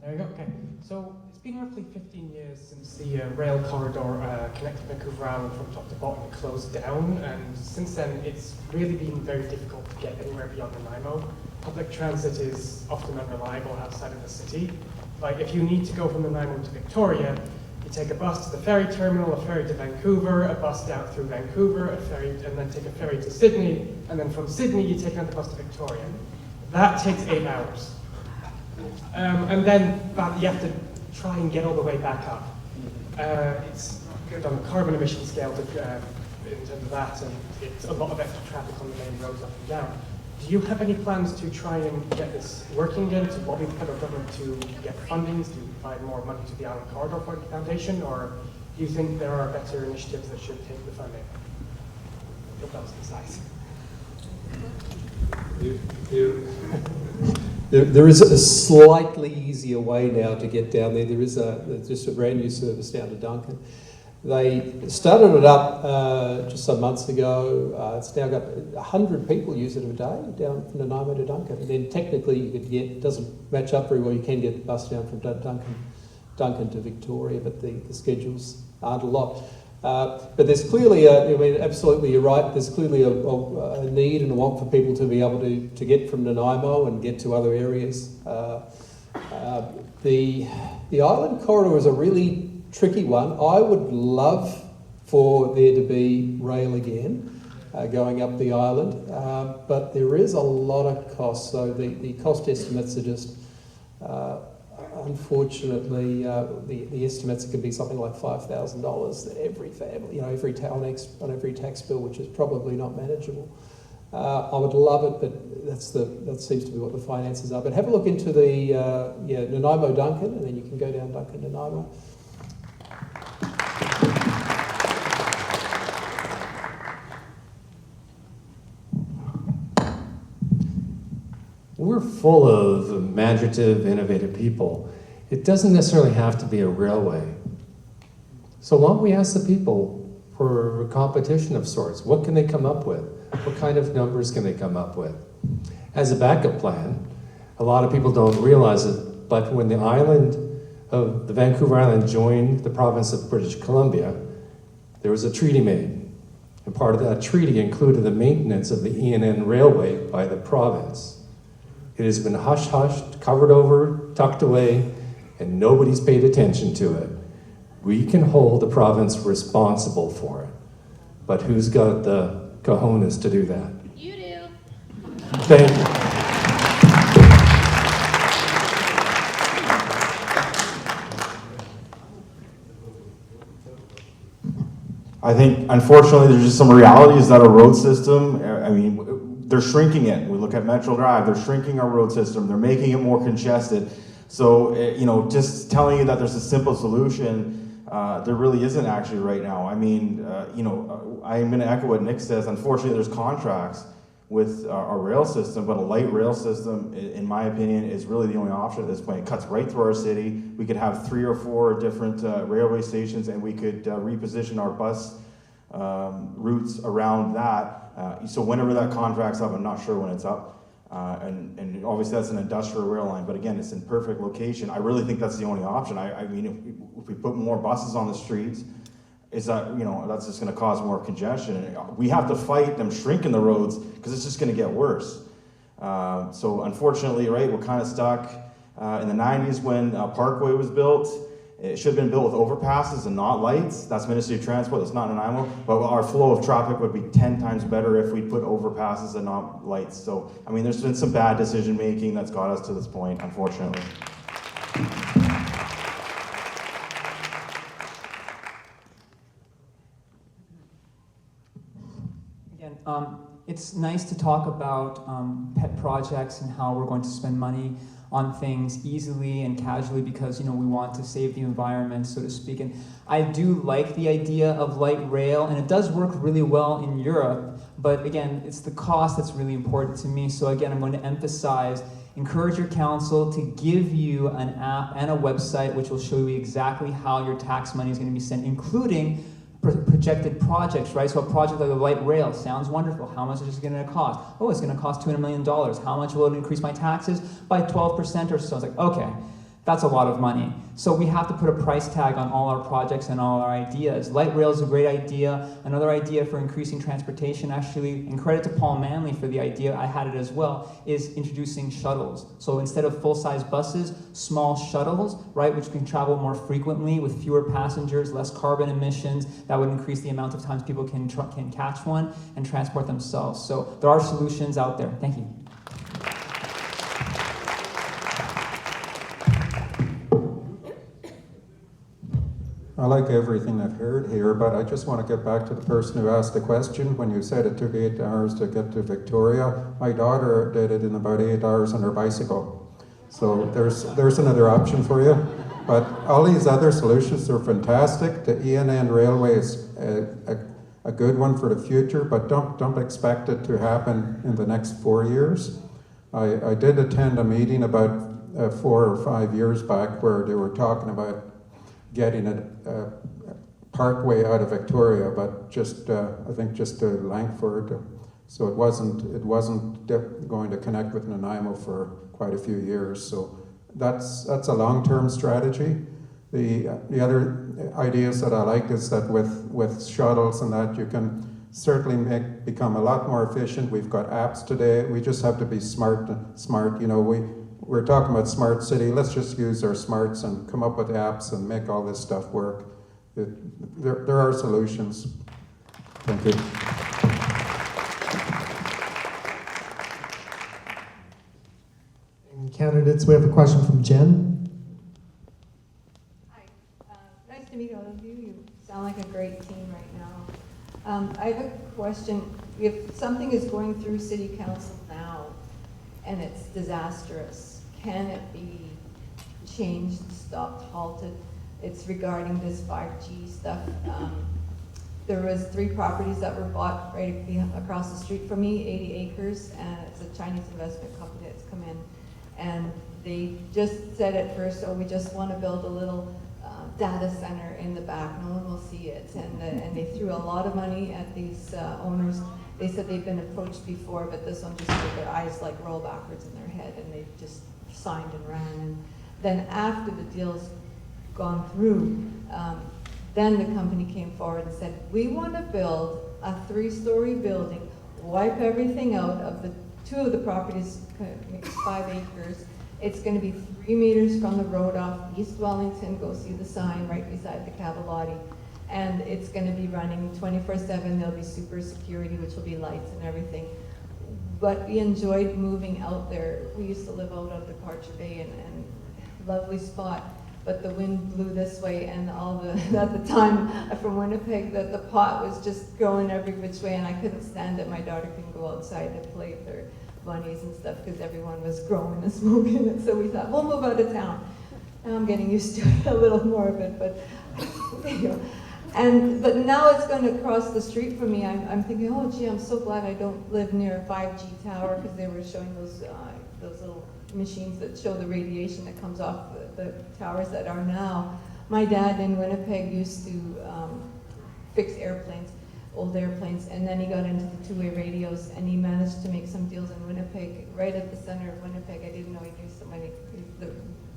There you go, okay. So it's been roughly 15 years since the rail corridor connecting Vancouver Island from top to bottom closed down, and since then it's really been very difficult to get anywhere beyond Nanaimo. Public transit is often unreliable outside of the city. Like if you need to go from Nanaimo to Victoria, you take a bus to the ferry terminal, a ferry to Vancouver, a bus down through Vancouver, a ferry, and then take a ferry to Sydney, and then from Sydney you take another bus to Victoria. That takes 8 hours. And then you have to try and get all the way back up. It's good on a carbon emission scale in terms of that, and it's a lot of extra traffic on the main roads up and down. Do you have any plans to try and get this working again, to lobby the federal government to get fundings, to provide more money to the Island Corridor Foundation, or do you think there are better initiatives that should take the funding? I hope that was concise. There is a slightly easier way now to get down there. There is just a brand new service down to Duncan. They started it up just some months ago. It's now got 100 people use it a day down from Nanaimo to Duncan. And then technically you could get, it doesn't match up very well, you can get the bus down from Duncan to Victoria, but the schedules aren't a lot. But there's clearly, absolutely you're right, there's clearly a need and a want for people to be able to get from Nanaimo and get to other areas. The island corridor is a really tricky one. I would love for there to be rail again going up the island, but there is a lot of cost, so the cost estimates are just unfortunately, the estimates can be something like $5,000 that every family, on every tax bill, which is probably not manageable. I would love it, but that seems to be what the finances are. But have a look into the Nanaimo Duncan, and then you can go down Duncan Nanaimo. We're full of imaginative, innovative people. It doesn't necessarily have to be a railway. So why don't we ask the people, for a competition of sorts. What can they come up with? What kind of numbers can they come up with? As a backup plan, a lot of people don't realize it, but when the island of the Vancouver Island joined the province of British Columbia, there was a treaty made. And part of that treaty included the maintenance of the ENN railway by the province. It has been hush-hushed, covered over, tucked away, and nobody's paid attention to it. We can hold the province responsible for it. But who's got the cojones to do that? You do. Thank you. I think, unfortunately, there's just some realities that our road system, I mean, they're shrinking it. We look at Metro Drive, they're shrinking our road system, they're making it more congested. So, you know, just telling you that there's a simple solution, there really isn't actually right now. I mean, you know, I'm going to echo what Nick says. Unfortunately, there's contracts with our rail system, but a light rail system, in my opinion, is really the only option at this point. It cuts right through our city. We could have 3 or 4 different railway stations, and we could reposition our bus routes around that. So whenever that contract's up, I'm not sure when it's up, and obviously that's an industrial rail line, but again, it's in perfect location. I really think that's the only option. I mean, if we put more buses on the streets, is that, you know, that's just going to cause more congestion. And we have to fight them shrinking the roads because it's just going to get worse. So unfortunately, right, we're kind of stuck in the 90s when Parkway was built. It should have been built with overpasses and not lights. That's Ministry of Transport, that's not Nanaimo. But our flow of traffic would be 10 times better if we put overpasses and not lights. So, I mean, there's been some bad decision making that's got us to this point, unfortunately. Again, it's nice to talk about pet projects and how we're going to spend money on things easily and casually because, you know, we want to save the environment, so to speak. And I do like the idea of light rail, and it does work really well in Europe, but again, it's the cost that's really important to me. So again, I'm going to emphasize, encourage your council to give you an app and a website which will show you exactly how your tax money is going to be spent, including projected projects, right? So a project like the light rail sounds wonderful. How much is it going to cost? Oh, it's going to cost $200 million. How much will it increase my taxes? By 12% or so. It's like, okay, that's a lot of money. So we have to put a price tag on all our projects and all our ideas. Light rail is a great idea. Another idea for increasing transportation, actually, and credit to Paul Manley for the idea, I had it as well, is introducing shuttles. So instead of full-size buses, small shuttles, right, which can travel more frequently with fewer passengers, less carbon emissions. That would increase the amount of times people can catch one and transport themselves. So there are solutions out there. Thank you. I like everything I've heard here, but I just want to get back to the person who asked the question. When you said it took 8 hours to get to Victoria, my daughter did it in about 8 hours on her bicycle. So there's another option for you. But all these other solutions are fantastic. The ENN Railway is a good one for the future, but don't expect it to happen in the next 4 years. I did attend a meeting about 4 or 5 years back where they were talking about getting a parkway out of Victoria, but just I think just to Langford, so it wasn't going to connect with Nanaimo for quite a few years. So that's a long-term strategy. The other ideas that I like is that with shuttles and that you can certainly become a lot more efficient. We've got apps today. We just have to be smart. You know, we're talking about smart city. Let's just use our smarts and come up with apps and make all this stuff work. There are solutions. Thank you. And candidates, we have a question from Jen. Hi, nice to meet all of you. You sound like a great team right now. I have a question. If something is going through City Council now and it's disastrous, can it be changed, stopped, halted? It's regarding this 5G stuff. There was 3 properties that were bought right across the street from me, 80 acres, and it's a Chinese investment company that's come in. And they just said at first, oh, we just want to build a little data center in the back. No one will see it. And they threw a lot of money at these owners. They said they've been approached before, but this one just made their eyes like roll backwards in their head, and they just signed and ran. And then after the deal's gone through, then the company came forward and said, we want to build a 3-story building, wipe everything out of the 2 of the properties, it's 5 acres. It's going to be 3 meters from the road off East Wellington. Go see the sign right beside the Cavalotti. And it's going to be running 24/7. There'll be super security, which will be lights and everything. But we enjoyed moving out there. We used to live out of the Departure Bay, and lovely spot. But the wind blew this way, and at the time from Winnipeg, the pot was just going every which way, and I couldn't stand it. My daughter couldn't go outside to play with her bunnies and stuff because everyone was growing and smoking it. So we thought, we'll move out of town. Now I'm getting used to it a little more of it, but you know. But now it's going to cross the street from me. I'm thinking, oh gee, I'm so glad I don't live near a 5G tower, because they were showing those little machines that show the radiation that comes off the towers that are now. My dad in Winnipeg used to fix airplanes, old airplanes, and then he got into the 2-way radios, and he managed to make some deals in Winnipeg, right at the center of Winnipeg. I didn't know he knew so many,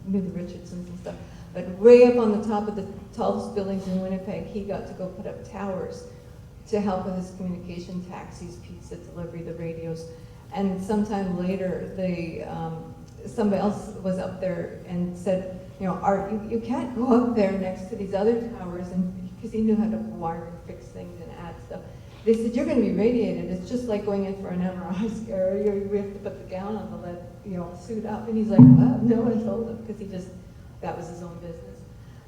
knew the Richardsons and stuff. But way up on the top of the tallest buildings in Winnipeg, he got to go put up towers to help with his communication taxis, pizza delivery, the radios. And sometime later, somebody else was up there and said, you know, Art, you can't go up there next to these other towers, and because he knew how to wire and fix things and add stuff. They said, you're going to be radiated. It's just like going in for an MRI scare. We have to put the gown on, the lead, suit up. And he's like, well, no one told him, because that was his own business.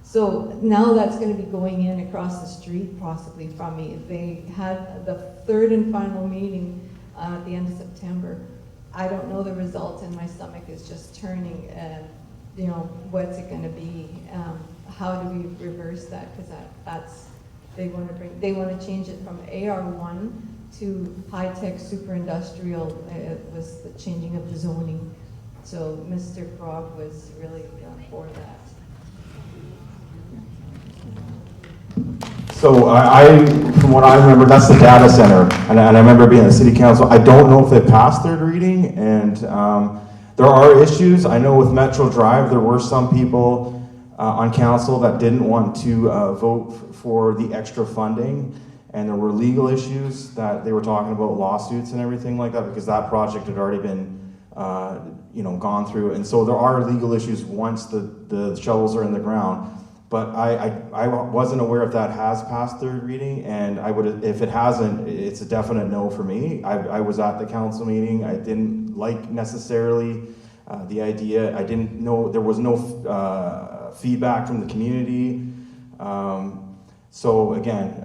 So now that's going to be going in across the street, possibly from me. They had the 3rd and final meeting at the end of September. I don't know the results, and my stomach is just turning. What's it going to be? How do we reverse that? Because they want to change it from AR1 to high-tech super industrial. It was the changing of the zoning. So Mr. Frog was really for that. So from what I remember, that's the data center, and I remember being at the city council. I don't know if they passed 3rd reading, and there are issues. I know with Metro Drive, there were some people on council that didn't want to vote for the extra funding, and there were legal issues that they were talking about, lawsuits and everything like that, because that project had already been gone through. And so there are legal issues once the shovels are in the ground. But I wasn't aware if that has passed 3rd reading, and if it hasn't, it's a definite no for me. I was at the council meeting. I didn't like necessarily the idea. I didn't know, there was no feedback from the community. So again,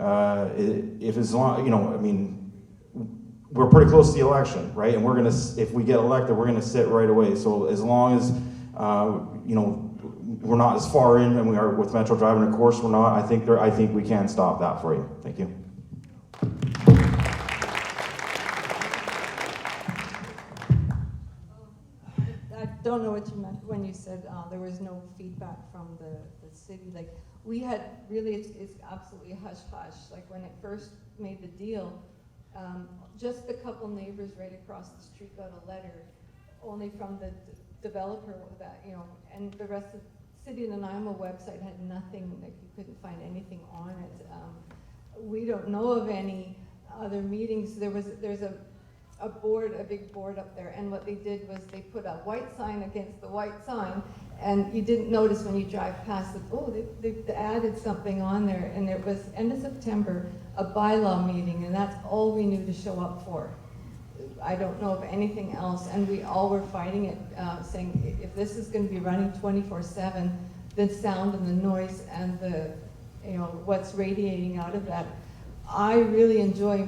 we're pretty close to the election, right? And if we get elected, we're gonna sit right away. So as long as, we're not as far in and we are with Metro Drive, and of course we're not, I think we can stop that for you. Thank you. I don't know what you meant when you said there was no feedback from the city. Like, we had really, it's absolutely hush-hush. Like, when it first made the deal, just a couple neighbors right across the street got a letter, only from the developer that, and the rest of the City of Nanaimo website had nothing, like you couldn't find anything on it. We don't know of any other meetings. There's a board, a big board up there, and what they did was they put a white sign against the white sign, and you didn't notice when you drive past it, they added something on there, and it was end of September, a bylaw meeting, and that's all we knew to show up for. I don't know of anything else, and we all were fighting it, saying if this is going to be running 24/7, the sound and the noise and the, what's radiating out of that. I really enjoy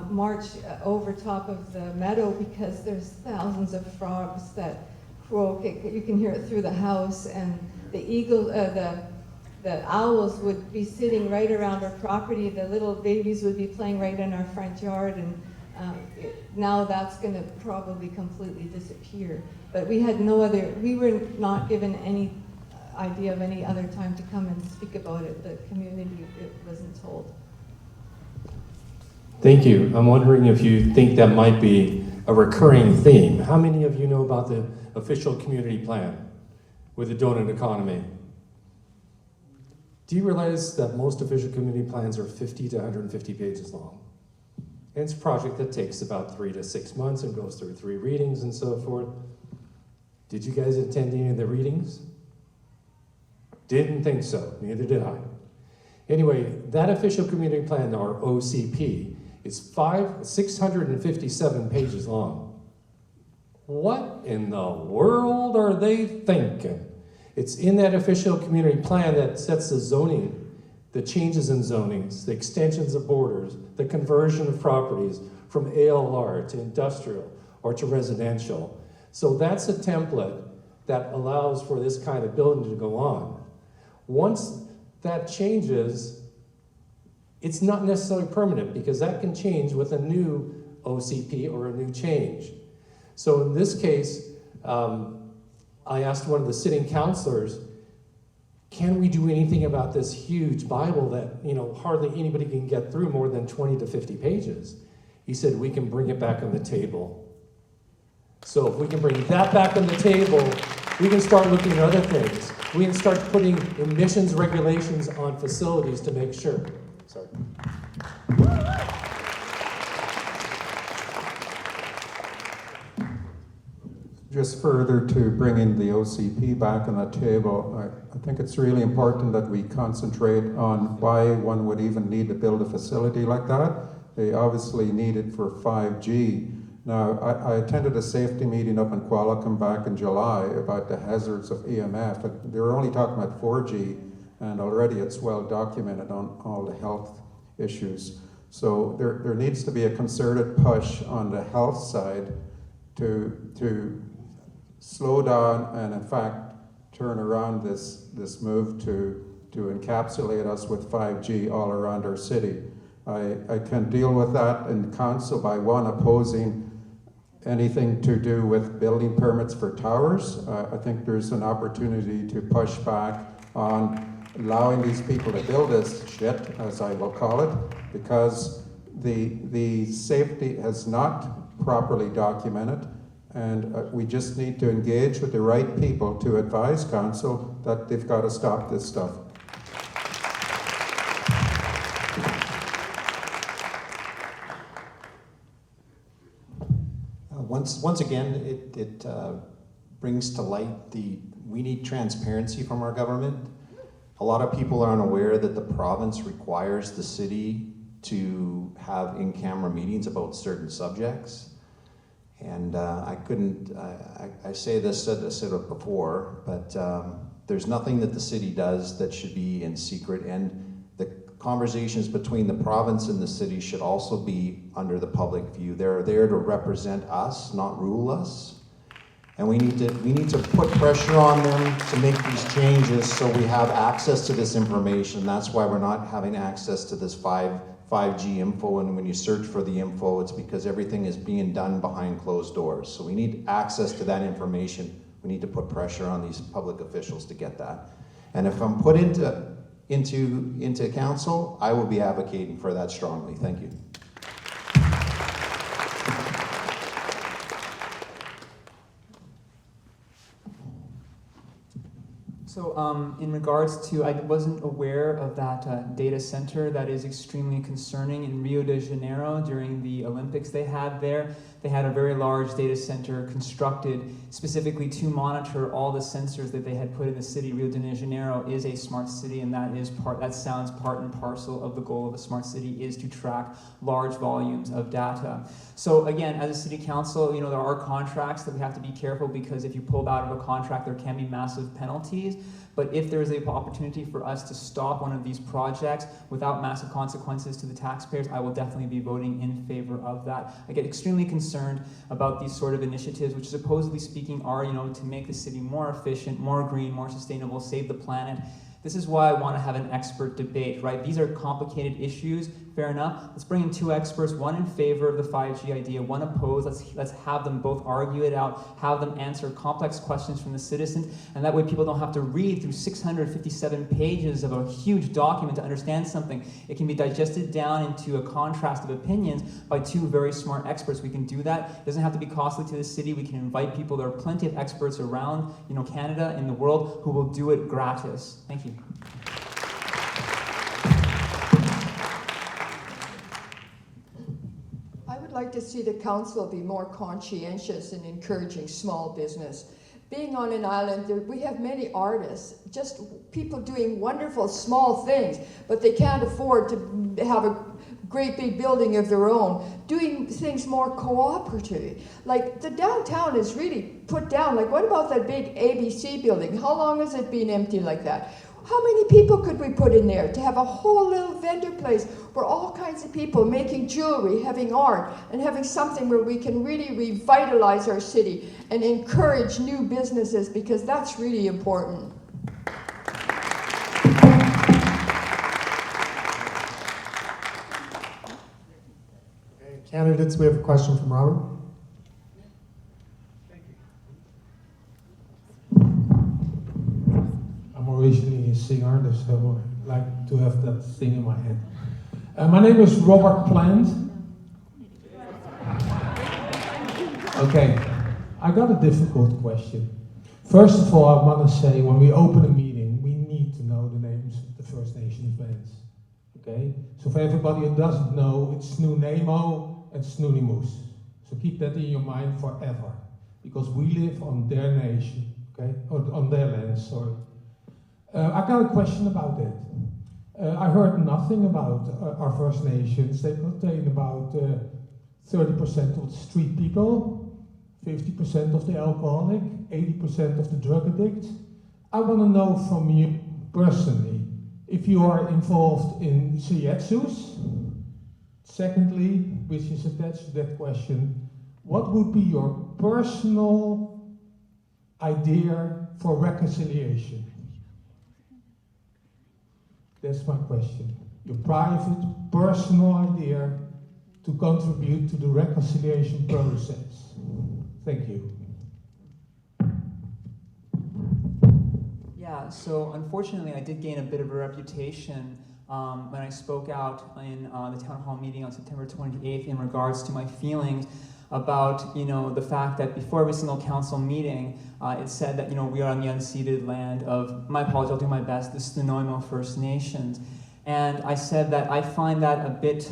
March over top of the meadow, because there's thousands of frogs that croak. You can hear it through the house, and the owls would be sitting right around our property. The little babies would be playing right in our front yard, and now that's going to probably completely disappear. But we had we were not given any idea of any other time to come and speak about it. The community it wasn't told. Thank you. I'm wondering if you think that might be a recurring theme. How many of you know about the official community plan with the donut economy? Do you realize that most official community plans are 50 to 150 pages long? And it's a project that takes about 3 to 6 months and goes through 3 readings and so forth. Did you guys attend any of the readings? Didn't think so. Neither did I. Anyway, that official community plan, or OCP, is 657 pages long. What in the world are they thinking? It's in that official community plan that sets the zoning, the changes in zonings, the extensions of borders, the conversion of properties from ALR to industrial or to residential. So that's a template that allows for this kind of building to go on. Once that changes, it's not necessarily permanent because that can change with a new OCP or a new change. So in this case, I asked one of the sitting councilors, can we do anything about this huge Bible that, you know, hardly anybody can get through more than 20 to 50 pages? He said, we can bring it back on the table. So if we can bring that back on the table, we can start looking at other things. We can start putting emissions regulations on facilities to make sure. Sorry. Just further to bringing the OCP back on the table, I think it's really important that we concentrate on why one would even need to build a facility like that. They obviously need it for 5G. Now, I attended a safety meeting up in Qualicum back in July about the hazards of EMF. They were only talking about 4G, and already it's well documented on all the health issues. So there needs to be a concerted push on the health side to slow down and in fact turn around this move to encapsulate us with 5G all around our city. I can deal with that in council by one, opposing anything to do with building permits for towers. I think there's an opportunity to push back on allowing these people to build this shit, as I will call it, because the safety has not properly documented, and we just need to engage with the right people to advise council that they've got to stop this stuff. Once again, it brings to light we need transparency from our government. A lot of people are unaware that the province requires the city to have in-camera meetings about certain subjects. And I say this, said it before, but there's nothing that the city does that should be in secret, and the conversations between the province and the city should also be under the public view. They're there to represent us, not rule us. And we need to put pressure on them to make these changes so we have access to this information. That's why we're not having access to this 5G info, and when you search for the info, it's because everything is being done behind closed doors. So we need access to that information. We need to put pressure on these public officials to get that. And if I'm put into council, I will be advocating for that strongly. Thank you. So in regards to, I wasn't aware of that data center that is extremely concerning in Rio de Janeiro during the Olympics they had there. They had a very large data center constructed specifically to monitor all the sensors that they had put in the city. Rio de Janeiro is a smart city, and that sounds part and parcel of the goal of a smart city, is to track large volumes of data. So again, as a city council, there are contracts that we have to be careful, because if you pull out of a contract, there can be massive penalties. But if there is an opportunity for us to stop one of these projects without massive consequences to the taxpayers, I will definitely be voting in favor of that. I get extremely concerned about these sort of initiatives, which supposedly speaking are, to make the city more efficient, more green, more sustainable, save the planet. This is why I want to have an expert debate, right? These are complicated issues. fair enough. Let's bring in 2 experts, one in favor of the 5G idea, one opposed. Let's have them both argue it out, have them answer complex questions from the citizens, and that way people don't have to read through 657 pages of a huge document to understand something. It can be digested down into a contrast of opinions by 2 very smart experts. We can do that. It doesn't have to be costly to the city. We can invite people. There are plenty of experts around, Canada, in the world, who will do it gratis. Thank you. I would like to see the council be more conscientious in encouraging small business. Being on an island, we have many artists, just people doing wonderful small things, but they can't afford to have a great big building of their own, doing things more cooperative. Like the downtown is really put down. Like what about that big ABC building? How long has it been empty like that? How many people could we put in there to have a whole little vendor place where all kinds of people making jewelry, having art, and having something where we can really revitalize our city and encourage new businesses, because that's really important. Candidates, we have a question from Robert. I'm originally a singer, so I like to have that thing in my head. My name is Robert Plant. Okay, I got a difficult question. First of all, I want to say when we open a meeting, we need to know the names of the First Nations bands. Okay, so for everybody who doesn't know, it's Nanaimo and Snoonimus. So keep that in your mind forever, because we live on their nation, okay, or on their land, sorry. I got a question about it. I heard nothing about our First Nations. They contain about 30% of the street people, 50% of the alcoholic, 80% of the drug addicts. I want to know from you personally if you are involved in Sietsus. Secondly, which is attached to that question, what would be your personal idea for reconciliation? That's my question. Your private, personal idea to contribute to the reconciliation process. Thank you. Yeah, so unfortunately I did gain a bit of a reputation when I spoke out in the town hall meeting on September 28th in regards to my feelings about, the fact that before every single council meeting, it said that, we are on the unceded land of, my apologies, I'll do my best, the Nanaimo First Nations. And I said that I find that a bit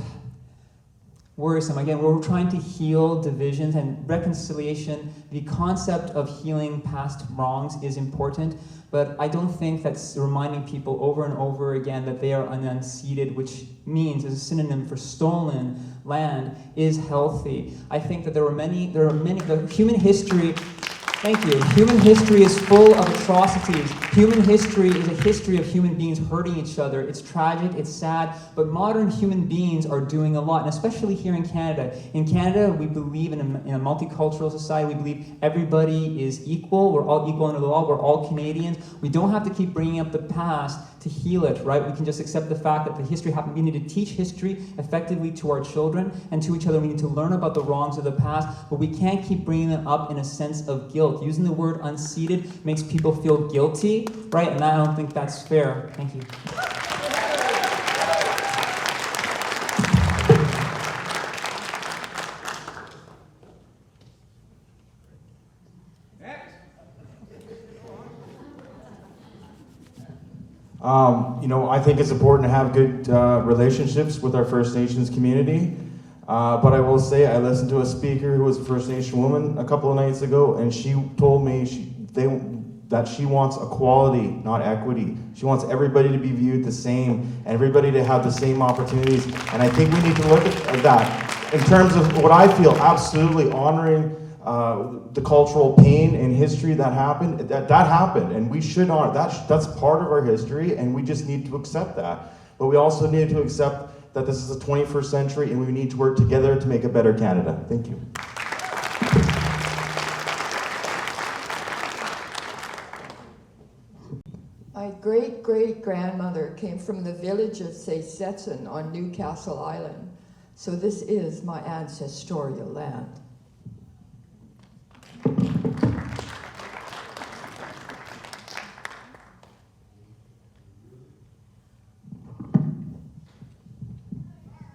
worrisome. Again, we're trying to heal divisions and reconciliation. The concept of healing past wrongs is important, but I don't think that's reminding people over and over again that they are unceded, which means, as a synonym for stolen land, is healthy. I think that there are many, the human history, thank you, human history is full of atrocities. Human history is a history of human beings hurting each other. It's tragic, it's sad, but modern human beings are doing a lot, and especially here in Canada. In Canada, we believe in a multicultural society. We believe everybody is equal. We're all equal under the law. We're all Canadians. We don't have to keep bringing up the past to heal it, right? We can just accept the fact that the history happened. We need to teach history effectively to our children and to each other. We need to learn about the wrongs of the past, but we can't keep bringing them up in a sense of guilt. Using the word unceded makes people feel guilty, right? And I don't think that's fair. Thank you. I think it's important to have good relationships with our First Nations community. But I will say, I listened to a speaker who was a First Nation woman a couple of nights ago, and she told me that she wants equality, not equity. She wants everybody to be viewed the same, and everybody to have the same opportunities. And I think we need to look at that in terms of what I feel absolutely honoring the cultural pain and history that happened. That happened, and we should honor that's part of our history, and we just need to accept that. But we also need to accept that this is the 21st century, and we need to work together to make a better Canada. Thank you. My great-great-grandmother came from the village of Seysetson on Newcastle Island, so this is my ancestral land.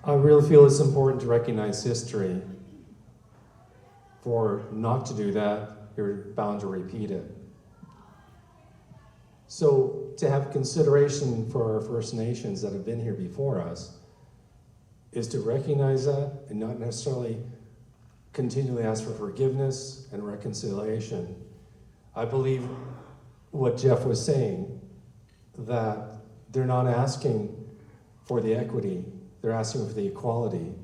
I really feel it's important to recognize history. For not to do that, you're bound to repeat it. So to have consideration for our First Nations that have been here before us is to recognize that and not necessarily continually ask for forgiveness and reconciliation. I believe what Jeff was saying, that they're not asking for the equity, they're asking for the equality.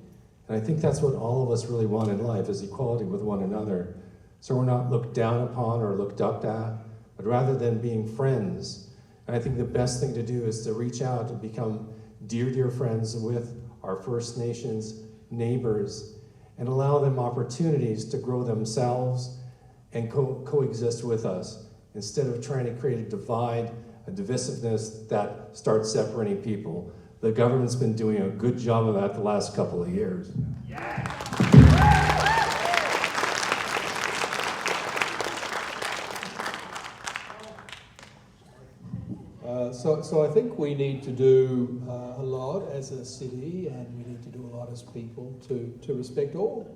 And I think that's what all of us really want in life, is equality with one another. So we're not looked down upon or looked up at, but rather than being friends. And I think the best thing to do is to reach out and become dear, dear friends with our First Nations neighbors and allow them opportunities to grow themselves and coexist with us, instead of trying to create a divide, a divisiveness that starts separating people. The government's been doing a good job of that the last couple of years. So I think we need to do a lot as a city, and we need to do a lot as people to respect all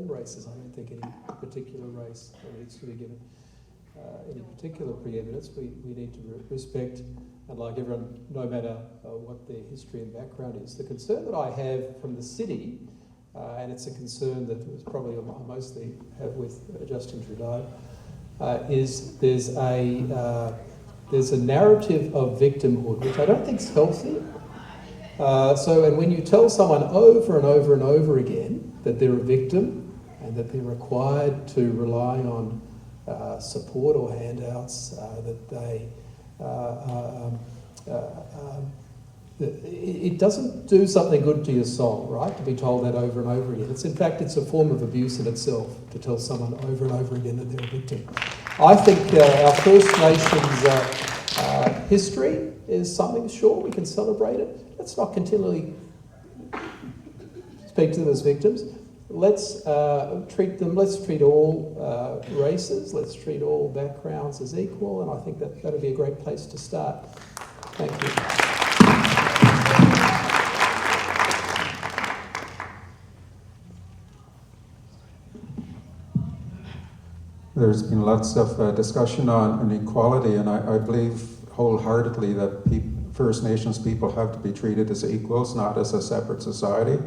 races. I don't think any particular race needs to be given any particular preeminence. We need to respect and like everyone, no matter what their history and background is. The concern that I have from the city, and it's a concern that was probably I mostly have with Justin Trudeau, is there's a narrative of victimhood, which I don't think is healthy. And when you tell someone over and over and over again that they're a victim and that they're required to rely on support or handouts, that they it doesn't do something good to your soul, right, to be told that over and over again. In fact, it's a form of abuse in itself to tell someone over and over again that they're a victim. I think our First Nations history is something, sure, we can celebrate it. Let's not continually speak to them as victims. Let's treat all races, let's treat all backgrounds as equal, and I think that would be a great place to start. Thank you. There's been lots of discussion on inequality, and I believe wholeheartedly that First Nations people have to be treated as equals, not as a separate society.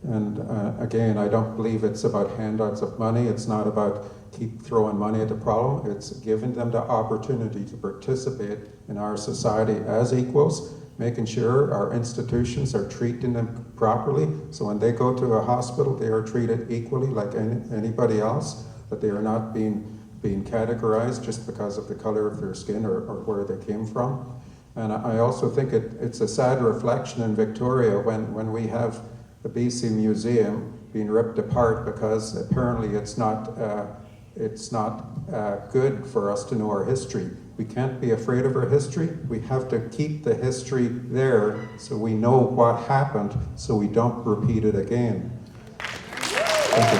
And again, I don't believe it's about handouts of money. It's not about keep throwing money at the problem. It's giving them the opportunity to participate in our society as equals, making sure our institutions are treating them properly. So when they go to a hospital, they are treated equally like anybody else, that they are not being categorized just because of the color of their skin or where they came from. And I also think it's a sad reflection in Victoria when we have the BC Museum being ripped apart because apparently it's not good for us to know our history. We can't be afraid of our history. We have to keep the history there so we know what happened so we don't repeat it again. Thank you.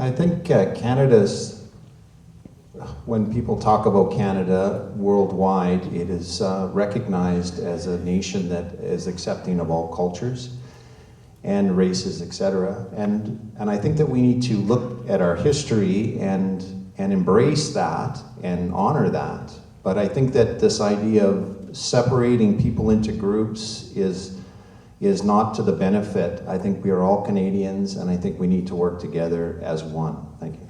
I think Canada's, when people talk about Canada worldwide, it is recognized as a nation that is accepting of all cultures and races, etc. And I think that we need to look at our history and embrace that and honor that. But I think that this idea of separating people into groups is not to the benefit. I think we are all Canadians, and I think we need to work together as one. Thank you.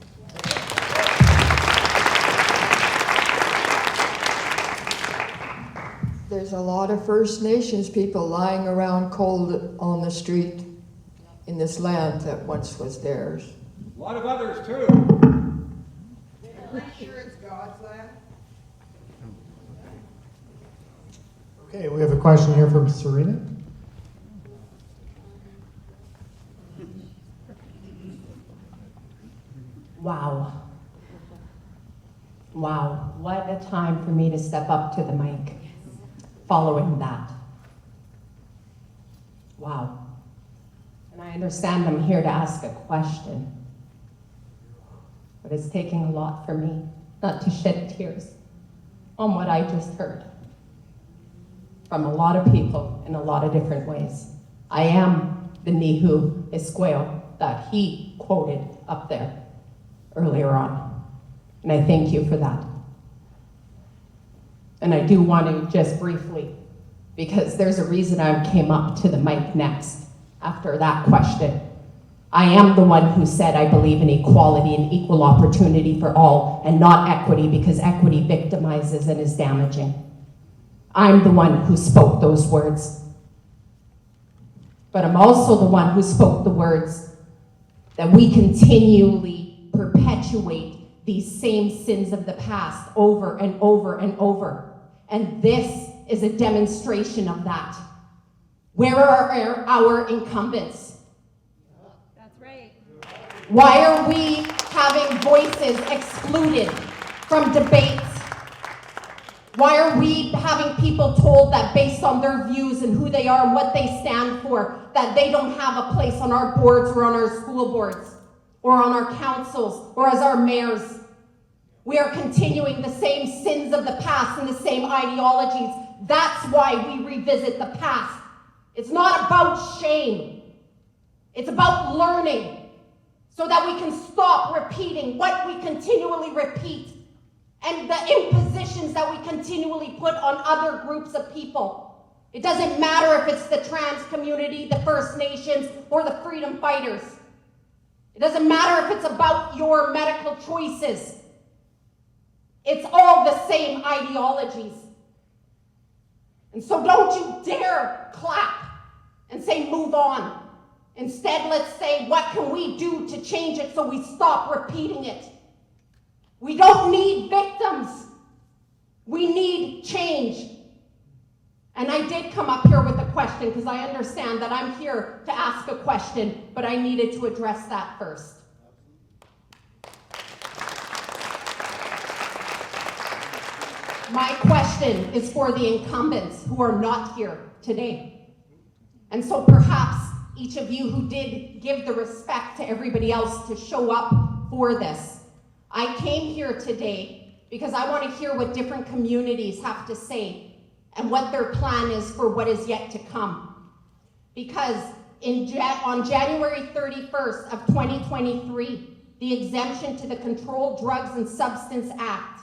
There's a lot of First Nations people lying around cold on the street in this land that once was theirs. A lot of others too. Pretty sure it's God's land. Okay, we have a question here from Serena. Wow. Wow, what a time for me to step up to the mic following that. Wow. And I understand I'm here to ask a question, but it's taking a lot for me not to shed tears on what I just heard from a lot of people in a lot of different ways. I am the Nihu Esqueo that he quoted up there earlier on. And I thank you for that. And I do want to just briefly, because there's a reason I came up to the mic next after that question. I am the one who said I believe in equality and equal opportunity for all and not equity, because equity victimizes and is damaging. I'm the one who spoke those words. But I'm also the one who spoke the words that we continually perpetuate these same sins of the past over and over and over. And this is a demonstration of that. Where are our incumbents? That's right. Why are we having voices excluded from debates? Why are we having people told that based on their views and who they are and what they stand for, that they don't have a place on our boards or on our school boards or on our councils or as our mayors? We are continuing the same sins of the past and the same ideologies. That's why we revisit the past. It's not about shame. It's about learning so that we can stop repeating what we continually repeat and the impositions that we continually put on other groups of people. It doesn't matter if it's the trans community, the First Nations, or the freedom fighters. It doesn't matter if it's about your medical choices. It's all the same ideologies. And so don't you dare clap and say move on. Instead, let's say, what can we do to change it so we stop repeating it? We don't need victims. We need change. And I did come up here with a question because I understand that I'm here to ask a question, but I needed to address that first. My question is for the incumbents who are not here today. And so perhaps each of you who did give the respect to everybody else to show up for this. I came here today because I want to hear what different communities have to say and what their plan is for what is yet to come. Because on January 31st of 2023, the exemption to the Controlled Drugs and Substance Act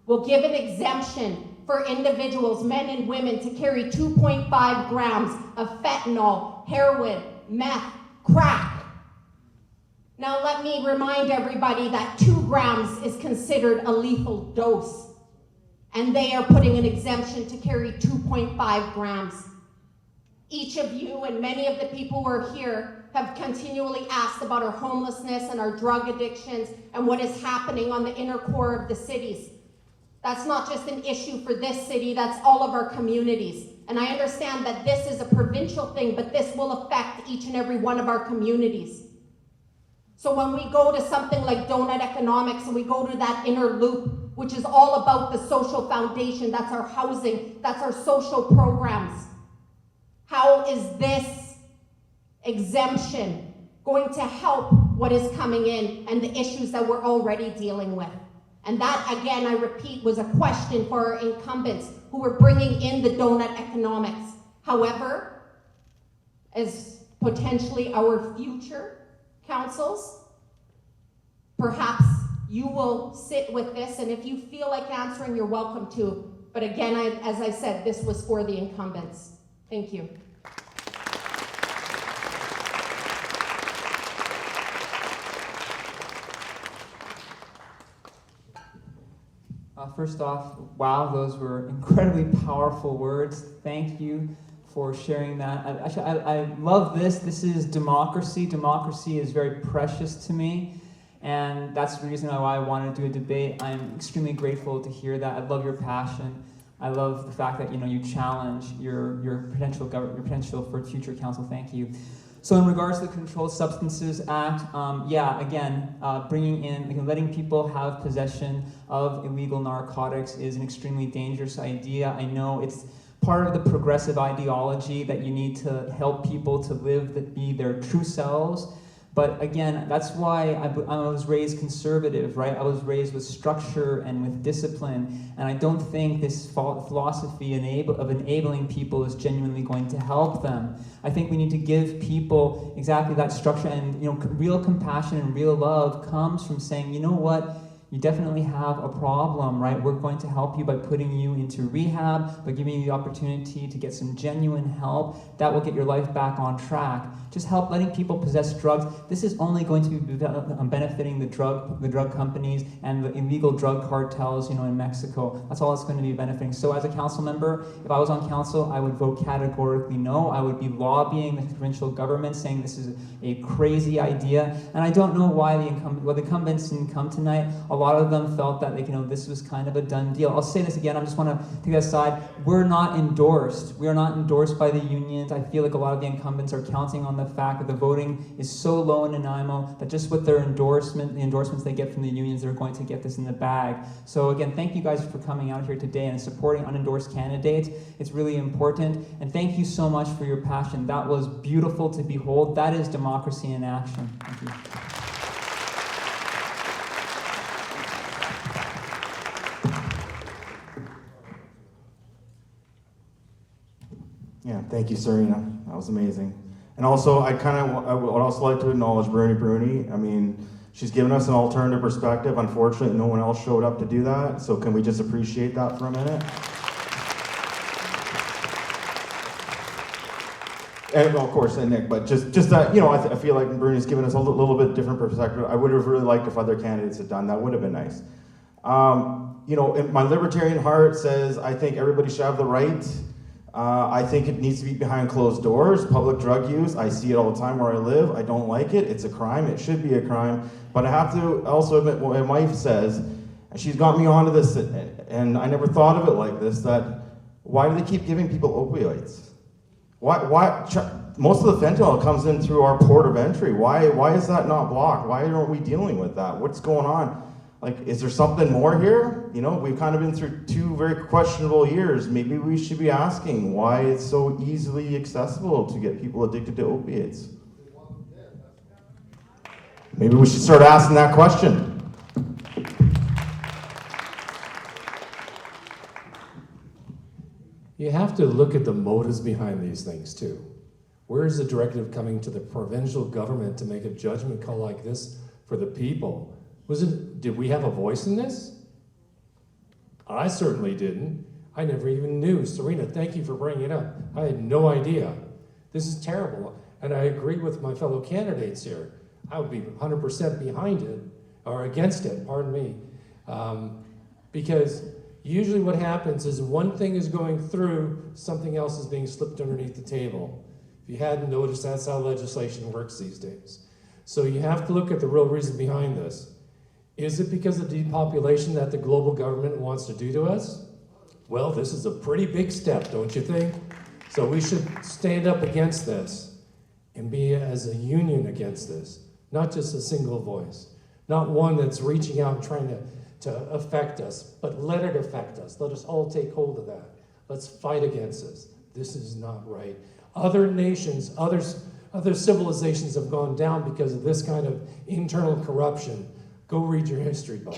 will give an exemption for individuals, men and women, to carry 2.5 grams of fentanyl, heroin, meth, crack. Now let me remind everybody that 2 grams is considered a lethal dose, and they are putting an exemption to carry 2.5 grams. Each of you and many of the people who are here have continually asked about our homelessness and our drug addictions and what is happening on the inner core of the cities. That's not just an issue for this city, that's all of our communities. And I understand that this is a provincial thing, but this will affect each and every one of our communities. So when we go to something like donut economics and we go to that inner loop, which is all about the social foundation, that's our housing, that's our social programs, how is this exemption going to help what is coming in and the issues that we're already dealing with? And that, again, I repeat, was a question for our incumbents who were bringing in the donut economics. However, as potentially our future councils, perhaps you will sit with this, and if you feel like answering, you're welcome to. But again, as I said, this was for the incumbents. Thank you. First off, wow, those were incredibly powerful words. Thank you for sharing that. I love this. This is democracy. Democracy is very precious to me, and that's the reason why I want to do a debate. I'm extremely grateful to hear that. I love your passion. I love the fact that you challenge your potential for future council. Thank you. So in regards to the Controlled Substances Act, bringing in, letting people have possession of illegal narcotics is an extremely dangerous idea. I know it's part of the progressive ideology that you need to help people to be their true selves. But again, that's why I was raised conservative, right? I was raised with structure and with discipline, and I don't think this philosophy of enabling people is genuinely going to help them. I think we need to give people exactly that structure, and real compassion and real love comes from saying, you know what? You definitely have a problem, right? We're going to help you by putting you into rehab, by giving you the opportunity to get some genuine help. That will get your life back on track. Just letting people possess drugs. This is only going to be benefiting the drug companies and the illegal drug cartels, in Mexico. That's all it's going to be benefiting. So as a council member, if I was on council, I would vote categorically no. I would be lobbying the provincial government, saying this is a crazy idea. And I don't know why the incumbents didn't come tonight. A lot of them felt that this was kind of a done deal. I'll say this again, I just want to take that aside. We're not endorsed. We are not endorsed by the unions. I feel like a lot of the incumbents are counting on the fact that the voting is so low in Nanaimo that just with the endorsements they get from the unions, they're going to get this in the bag. So again, thank you guys for coming out here today and supporting unendorsed candidates. It's really important. And thank you so much for your passion. That was beautiful to behold. That is democracy in action. Thank you. Yeah, thank you, Serena. That was amazing. And also, I would also like to acknowledge Brunie. I mean, she's given us an alternative perspective. Unfortunately, no one else showed up to do that. So can we just appreciate that for a minute? And well, of course, and Nick, but just that, I feel like Brunie's given us a little bit different perspective. I would have really liked if other candidates had done that. Would have been nice. My libertarian heart says I think everybody should have the right. I think it needs to be behind closed doors. Public drug use, I see it all the time where I live. I don't like it. It's a crime. It should be a crime. But I have to also admit what my wife says, and she's got me onto this, and I never thought of it like this, that why do they keep giving people opioids? Why most of the fentanyl comes in through our port of entry. Why is that not blocked? Why aren't we dealing with that? What's going on? Like, is there something more here? We've kind of been through 2 very questionable years. Maybe we should be asking why it's so easily accessible to get people addicted to opiates. Maybe we should start asking that question. You have to look at the motives behind these things too. Where is the directive coming to the provincial government to make a judgment call like this for the people? Did we have a voice in this? I certainly didn't. I never even knew. Serena, thank you for bringing it up. I had no idea. This is terrible. And I agree with my fellow candidates here. I would be 100% behind it, or against it, pardon me. Because usually what happens is one thing is going through, something else is being slipped underneath the table. If you hadn't noticed, that's how legislation works these days. So you have to look at the real reason behind this. Is it because of depopulation that the global government wants to do to us? Well, this is a pretty big step, don't you think? So we should stand up against this and be as a union against this, not just a single voice, not one that's reaching out and trying to affect us, but let it affect us. Let us all take hold of that. Let's fight against this. This is not right. Other nations, other civilizations have gone down because of this kind of internal corruption. Go read your history book.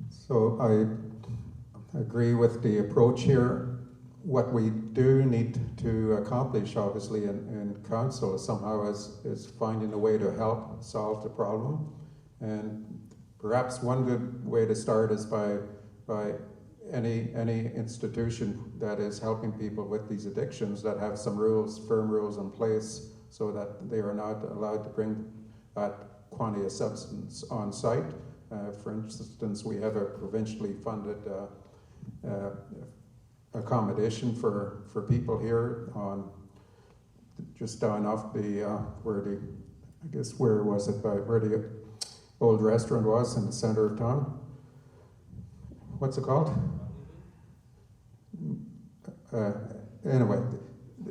So I agree with the approach here. What we do need to accomplish, obviously, in council somehow is finding a way to help solve the problem. And perhaps one good way to start is by any institution that is helping people with these addictions that have some firm rules in place so that they are not allowed to bring that quantity of substance on site. For instance, we have a provincially funded accommodation for people here on just down off the where the I guess where was it, by where the old restaurant was in the center of town? What's it called? Anyway,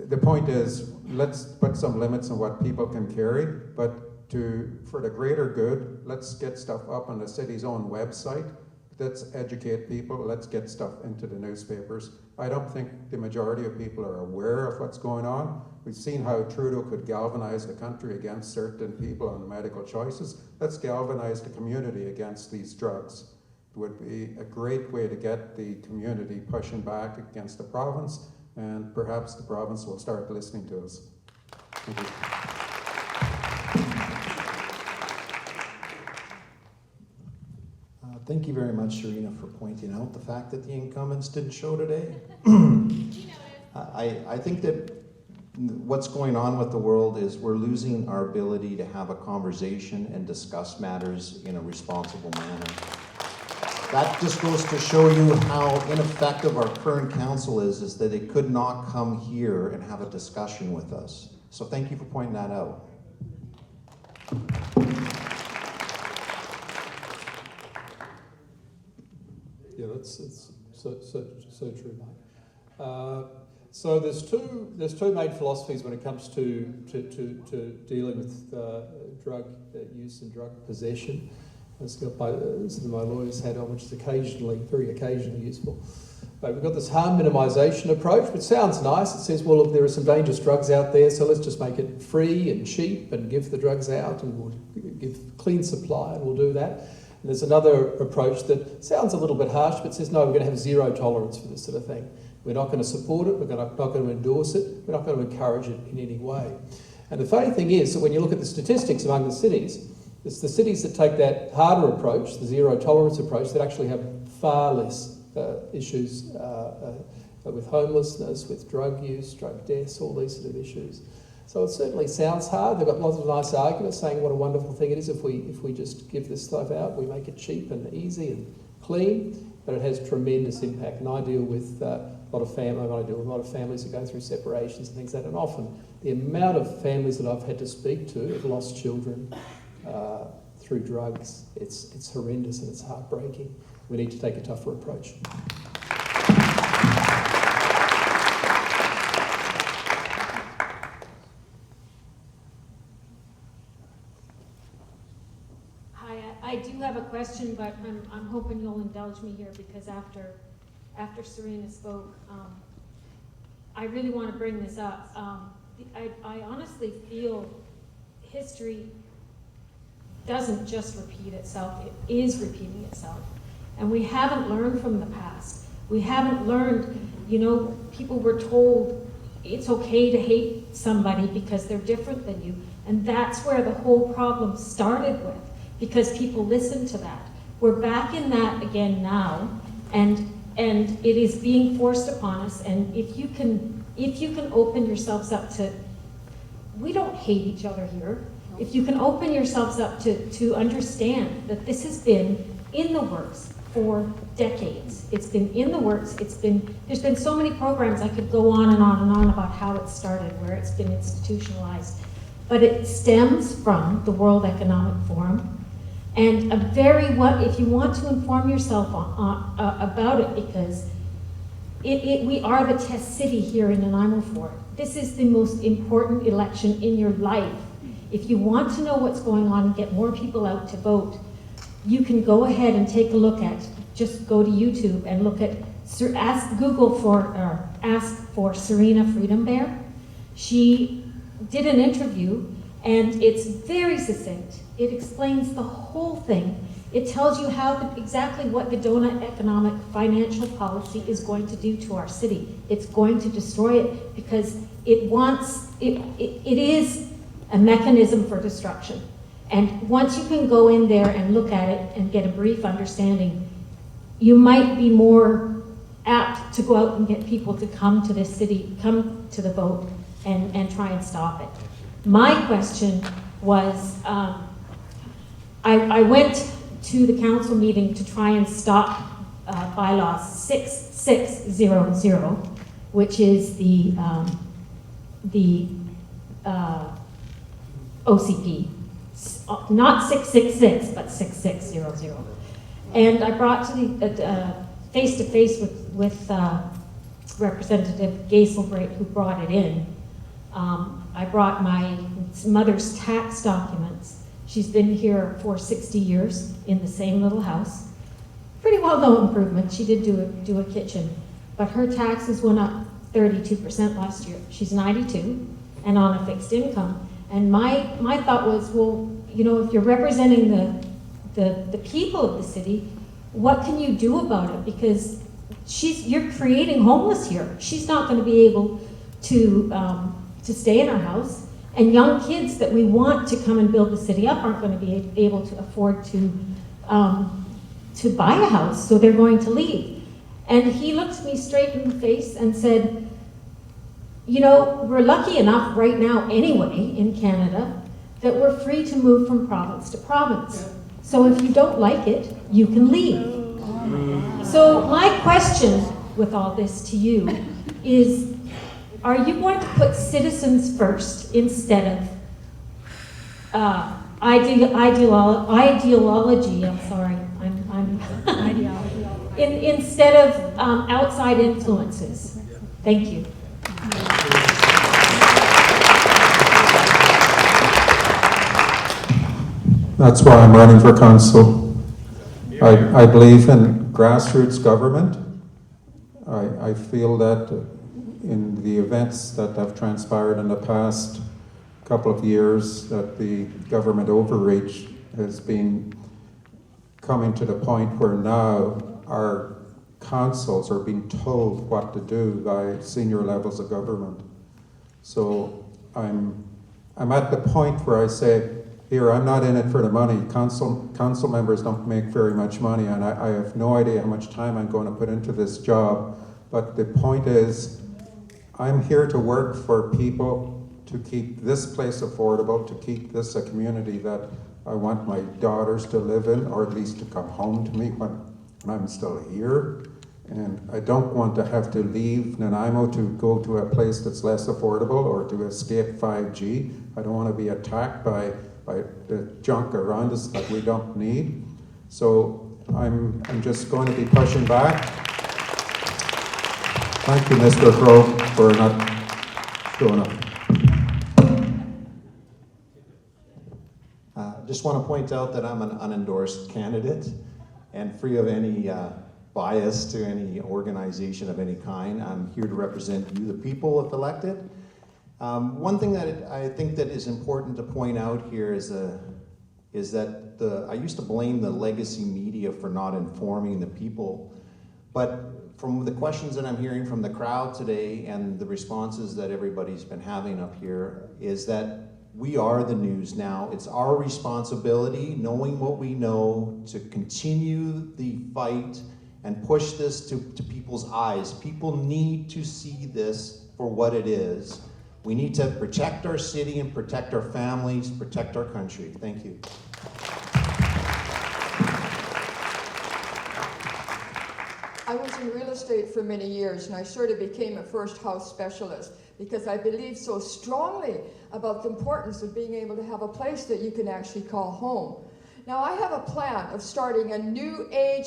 the point is, let's put some limits on what people can carry, but for the greater good, let's get stuff up on the city's own website. Let's educate people, let's get stuff into the newspapers. I don't think the majority of people are aware of what's going on. We've seen how Trudeau could galvanize the country against certain people on medical choices. Let's galvanize the community against these drugs. It would be a great way to get the community pushing back against the province, and perhaps the province will start listening to us. Thank you. Thank you very much, Serena, for pointing out the fact that the incumbents didn't show today. I think that what's going on with the world is we're losing our ability to have a conversation and discuss matters in a responsible manner. That just goes to show you how ineffective our current council is that they could not come here and have a discussion with us. So thank you for pointing that out. Yeah, it's so true, mate. So there's two main philosophies when it comes to dealing with drug use and drug possession. It's got my lawyer's hat on, which is very occasionally useful. But we've got this harm minimisation approach, which sounds nice. It says, well, look, there are some dangerous drugs out there, so let's just make it free and cheap and give the drugs out, and we'll give clean supply, and we'll do that. And there's another approach that sounds a little bit harsh, but says, no, we're going to have zero tolerance for this sort of thing. We're not going to support it, we're not going to endorse it, we're not going to encourage it in any way. And the funny thing is that when you look at the statistics among the cities, it's the cities that take that harder approach, the zero tolerance approach, that actually have far less issues with homelessness, with drug use, drug deaths, all these sort of issues. So it certainly sounds hard. They've got lots of nice arguments saying what a wonderful thing it is if we just give this stuff out, we make it cheap and easy and clean, but it has tremendous impact. And I deal with a lot of families who go through separations and things like that, and often the amount of families that I've had to speak to have lost children through drugs. It's horrendous and it's heartbreaking. We need to take a tougher approach. Hi, I do have a question, but I'm hoping you'll indulge me here, because after Serena spoke, I really want to bring this up. I honestly feel history doesn't just repeat itself, it is repeating itself. And we haven't learned from the past. We haven't learned, people were told it's okay to hate somebody because they're different than you. And that's where the whole problem started with, because people listened to that. We're back in that again now, and it is being forced upon us. And if you can open yourselves up to, we don't hate each other here. If you can open yourselves up to understand that this has been in the works for decades. It's been in the works. There's been so many programs, I could go on and on and on about how it started, where it's been institutionalized. But it stems from the World Economic Forum. And if you want to inform yourself about it, because we are the test city here in Nanaimo for it. This is the most important election in your life. If you want to know what's going on and get more people out to vote, you can go ahead and take a look at, just go to YouTube and look at, ask for Serena Freedom Bear. She did an interview, and it's very succinct. It explains the whole thing. It tells you exactly what the donut economic financial policy is going to do to our city. It's going to destroy it, because it is a mechanism for destruction. And once you can go in there and look at it and get a brief understanding, you might be more apt to go out and get people to come to this city, come to the vote, and try and stop it. My question was, I went to the council meeting to try and stop bylaw 6600, which is the OCP, not 666, but 6600. And I brought to the face-to-face with Representative Gaselbright, who brought it in. I brought my mother's tax documents. She's been here for 60 years in the same little house. Pretty well no improvement. She did do a kitchen, but her taxes went up 32% last year. She's 92 and on a fixed income. And my thought was, well, you know, if you're representing the people of the city, what can you do about it? Because you're creating homeless here. She's not going to be able to stay in our house, and young kids that we want to come and build the city up aren't going to be able to afford to buy a house, so they're going to leave. And he looked me straight in the face and said, you know, we're lucky enough right now anyway in Canada that we're free to move from province to province. So if you don't like it, you can leave. So my question with all this to you is, are you going to put citizens first instead of ideology? I'm sorry, I'm ideology. Instead of outside influences. Thank you. That's why I'm running for council. I believe in grassroots government. I feel that in the events that have transpired in the past couple of years, that the government overreach has been coming to the point where now our councils are being told what to do by senior levels of government. So I'm at the point where I say, here, I'm not in it for the money. Council members don't make very much money, and I have no idea how much time I'm going to put into this job. But the point is, I'm here to work for people to keep this place affordable, to keep this a community that I want my daughters to live in, or at least to come home to me when I'm still here. And I don't want to have to leave Nanaimo to go to a place that's less affordable or to escape 5G. I don't want to be attacked by the junk around us that we don't need. So I'm just going to be pushing back. Thank you, Mr. Crow, for not showing up. Just want to point out that I'm an unendorsed candidate and free of any bias to any organization of any kind. I'm here to represent you, the people, if elected. One thing that I think that is important to point out here is that I used to blame the legacy media for not informing the people, but from the questions that I'm hearing from the crowd today and the responses that everybody's been having up here is that we are the news now. It's our responsibility, knowing what we know, to continue the fight and push this to people's eyes. People need to see this for what it is. We need to protect our city and protect our families, protect our country. Thank you. I was in real estate for many years, and I sort of became a first house specialist because I believe so strongly about the importance of being able to have a place that you can actually call home. Now, I have a plan of starting a new age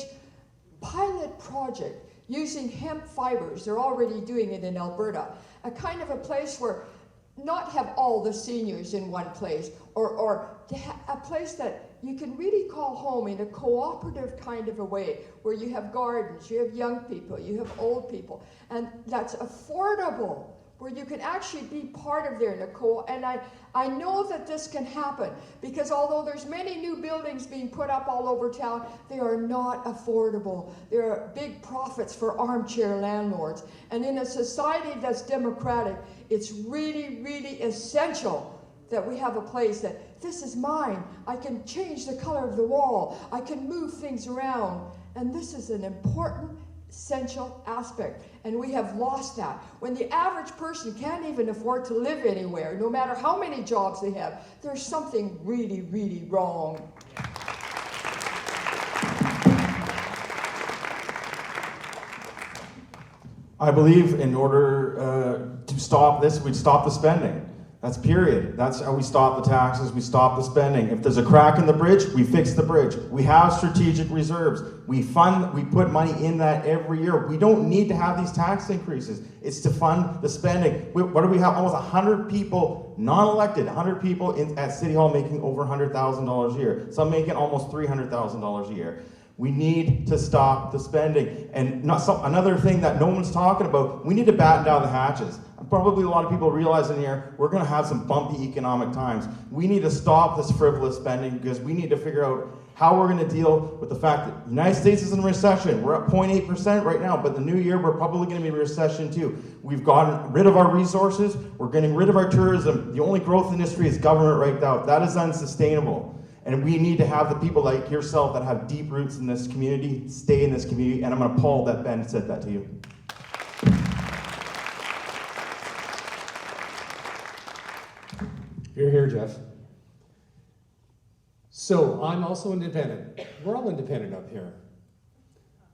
pilot project using hemp fibers. They're already doing it in Alberta. A kind of a place where not have all the seniors in one place, or to a place that you can really call home in a cooperative kind of a way, where you have gardens, you have young people, you have old people, and that's affordable, where you can actually be part of there in a and I know that this can happen, because although there's many new buildings being put up all over town, they are not affordable. There are big profits for armchair landlords. And in a society that's democratic, it's really, really essential that we have a place that, this is mine. I can change the color of the wall. I can move things around. And this is an important, essential aspect. And we have lost that. When the average person can't even afford to live anywhere, no matter how many jobs they have, there's something really, really wrong. I believe in order to stop this, we'd stop the spending. That's period. That's how we stop the taxes, we stop the spending. If there's a crack in the bridge, we fix the bridge. We have strategic reserves. We put money in that every year. We don't need to have these tax increases. It's to fund the spending. What do we have? Almost 100 people, non-elected, 100 people at City Hall making over $100,000 a year. Some making almost $300,000 a year. We need to stop the spending. And another thing that no one's talking about, we need to batten down the hatches. Probably a lot of people realize in here, we're going to have some bumpy economic times. We need to stop this frivolous spending because we need to figure out how we're going to deal with the fact that the United States is in a recession. We're at 0.8% right now, but the new year we're probably going to be in a recession too. We've gotten rid of our resources. We're getting rid of our tourism. The only growth industry is government right now. That is unsustainable. And we need to have the people like yourself that have deep roots in this community stay in this community. And I'm appalled that Ben said that to you. You're here, Jeff. So I'm also independent. We're all independent up here.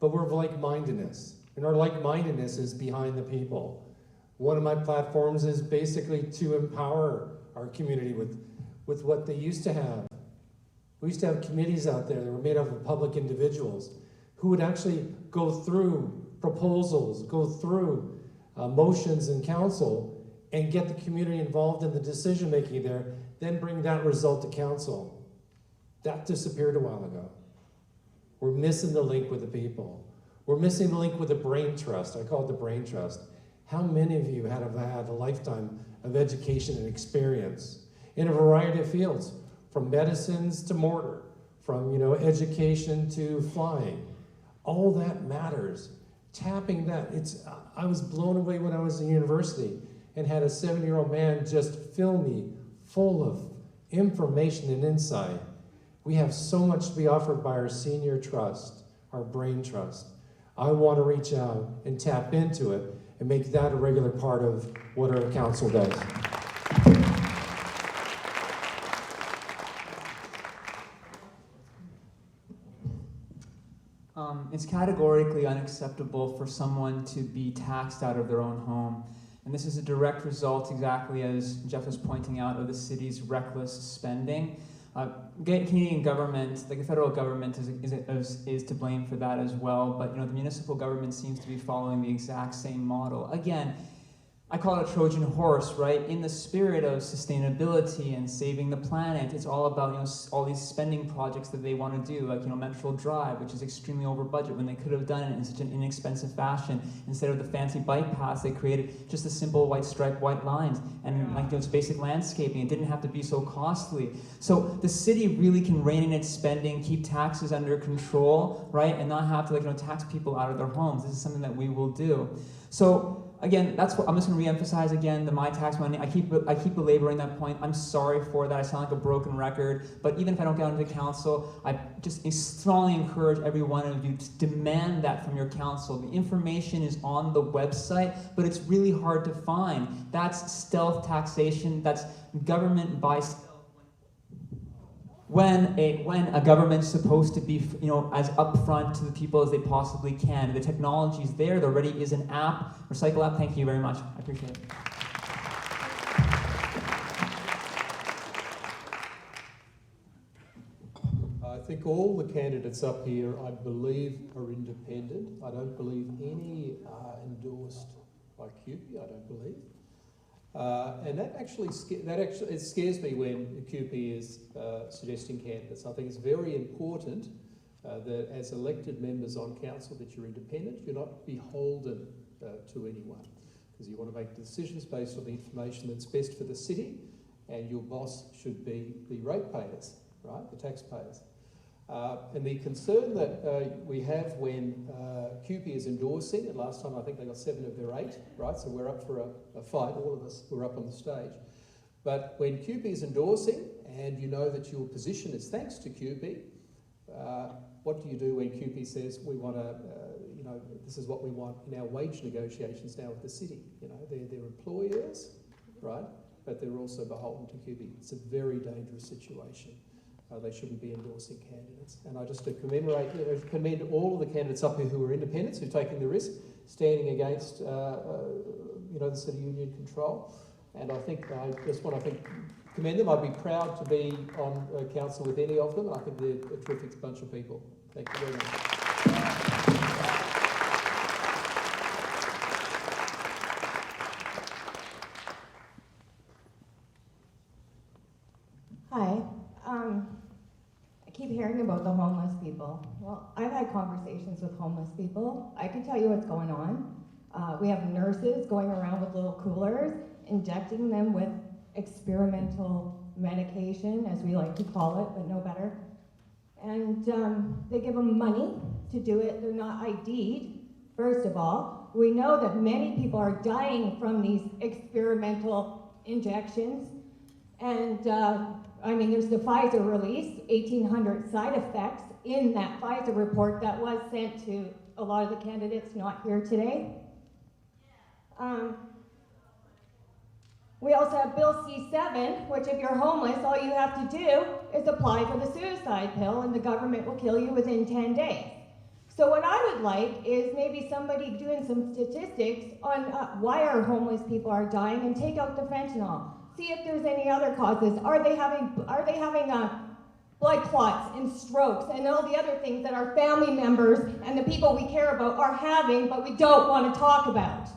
But we're of like-mindedness. And our like-mindedness is behind the people. One of my platforms is basically to empower our community with what they used to have. We used to have committees out there that were made up of public individuals who would actually go through proposals, go through motions in council, and get the community involved in the decision-making there, then bring that result to council. That disappeared a while ago. We're missing the link with the people. We're missing the link with the brain trust. I call it the brain trust. How many of you have had a lifetime of education and experience in a variety of fields, from medicines to mortar, from education to flying? All that matters. Tapping that, I was blown away when I was in university and had a 7-year-old man just fill me full of information and insight. We have so much to be offered by our senior trust, our brain trust. I want to reach out and tap into it and make that a regular part of what our council does. It's categorically unacceptable for someone to be taxed out of their own home. And this is a direct result, exactly as Jeff was pointing out, of the city's reckless spending. Canadian government, like the federal government, is to blame for that as well. But the municipal government seems to be following the exact same model. Again, I call it a Trojan horse, right? In the spirit of sustainability and saving the planet, it's all about all these spending projects that they want to do, like Metro Drive, which is extremely over budget when they could have done it in such an inexpensive fashion. Instead of the fancy bike paths, they created just a simple white stripe, white lines, and it's basic landscaping. It didn't have to be so costly. So the city really can rein in its spending, keep taxes under control, right, and not have to tax people out of their homes. This is something that we will do. So. Again, that's what I'm just going to reemphasize again, the my tax money. I keep belaboring that point. I'm sorry for that. I sound like a broken record. But even if I don't get onto the council, I just strongly encourage every one of you to demand that from your council. The information is on the website, but it's really hard to find. That's stealth taxation. That's government by stealth. When a government's supposed to be, as upfront to the people as they possibly can. The technology's there. There already is an app, Recycle app. Thank you very much. I appreciate it. I think all the candidates up here, I believe, are independent. I don't believe any are endorsed by CUPE. I don't believe. And it scares me when CUPE is suggesting candidates. I think it's very important that as elected members on council that you're independent. You're not beholden to anyone, because you want to make decisions based on the information that's best for the city, and your boss should be the ratepayers, right, the taxpayers. And the concern that we have when CUPE is endorsing, and last time I think they got 7 of their 8, right? So we're up for a fight, all of us who are up on the stage. But when CUPE is endorsing, and you know that your position is thanks to CUPE, what do you do when CUPE says we want to, this is what we want in our wage negotiations now with the city? They're employers, right? But they're also beholden to CUPE. It's a very dangerous situation. They shouldn't be endorsing candidates. And I just commend all of the candidates up here who are independents, who are taking the risk, standing against the city union control. And I think I just want to commend them. I'd be proud to be on council with any of them. I think they're a terrific bunch of people. Thank you very much. Hi. I keep hearing about the homeless people. Well, I've had conversations with homeless people. I can tell you what's going on. We have nurses going around with little coolers, injecting them with experimental medication, as we like to call it, but no better. And they give them money to do it. They're not ID'd, first of all. We know that many people are dying from these experimental injections. And I mean, there's the Pfizer release, 1,800 side effects in that Pfizer report that was sent to a lot of the candidates not here today. We also have Bill C-7, which if you're homeless, all you have to do is apply for the suicide pill and the government will kill you within 10 days. So what I would like is maybe somebody doing some statistics on why our homeless people are dying and take out the fentanyl. See if there's any other causes. Are they having blood clots and strokes and all the other things that our family members and the people we care about are having, but we don't want to talk about?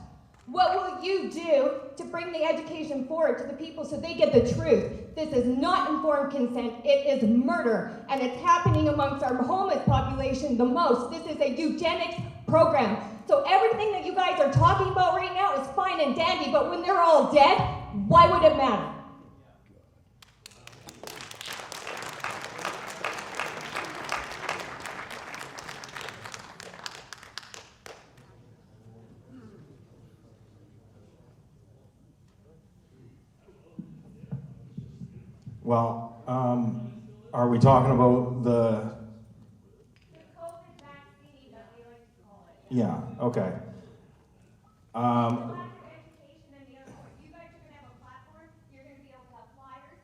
What will you do to bring the education forward to the people so they get the truth? This is not informed consent, it is murder, and it's happening amongst our homeless population the most. This is a eugenics program. So everything that you guys are talking about right now is fine and dandy, but when they're all dead, why would it matter? Well, are we talking about the COVID vaccine that we like to call it? Yeah, okay.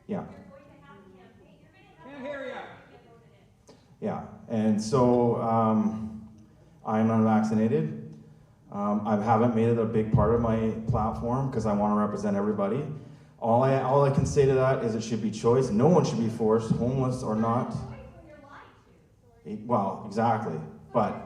Yeah. Yeah, and so I'm unvaccinated. I haven't made it a big part of my platform because I want to represent everybody. All I can say to that is it should be choice. No one should be forced, homeless or not. Well, exactly, but.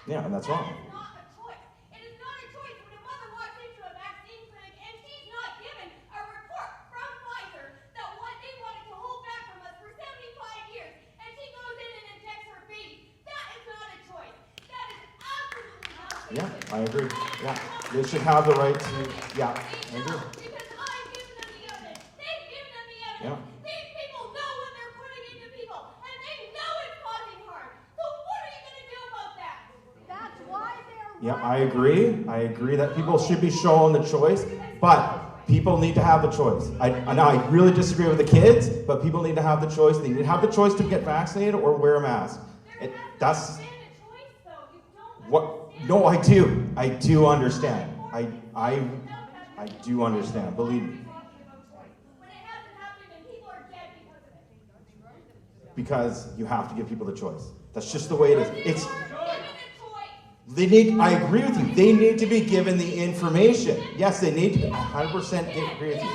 Yeah, and that's wrong. That is not a choice. It is not a choice when a mother walks into a vaccine clinic and she's not given a report from Pfizer that what they wanted to hold back from us for 75 years, and she goes in and injects her baby. That is not a choice. That is absolutely not a choice. Yeah, I agree. Yeah, they should have the right to. Yeah, I agree. Because I've given them the evidence. They've given them the evidence. Yeah. These people know what they're putting into people, and they know it's causing harm. So what are you going to do about that? That's why they're. Yeah, I agree that people should be shown the choice, but people need to have the choice. I really disagree with the kids, but people need to have the choice. They need to have the choice to get vaccinated or wear a mask. That's what. No, I do. I do understand. I do understand. Believe me. Because you have to give people the choice. That's just the way it is. I agree with you. They need to be given the information. Yes, they need to be. 100% agree with you.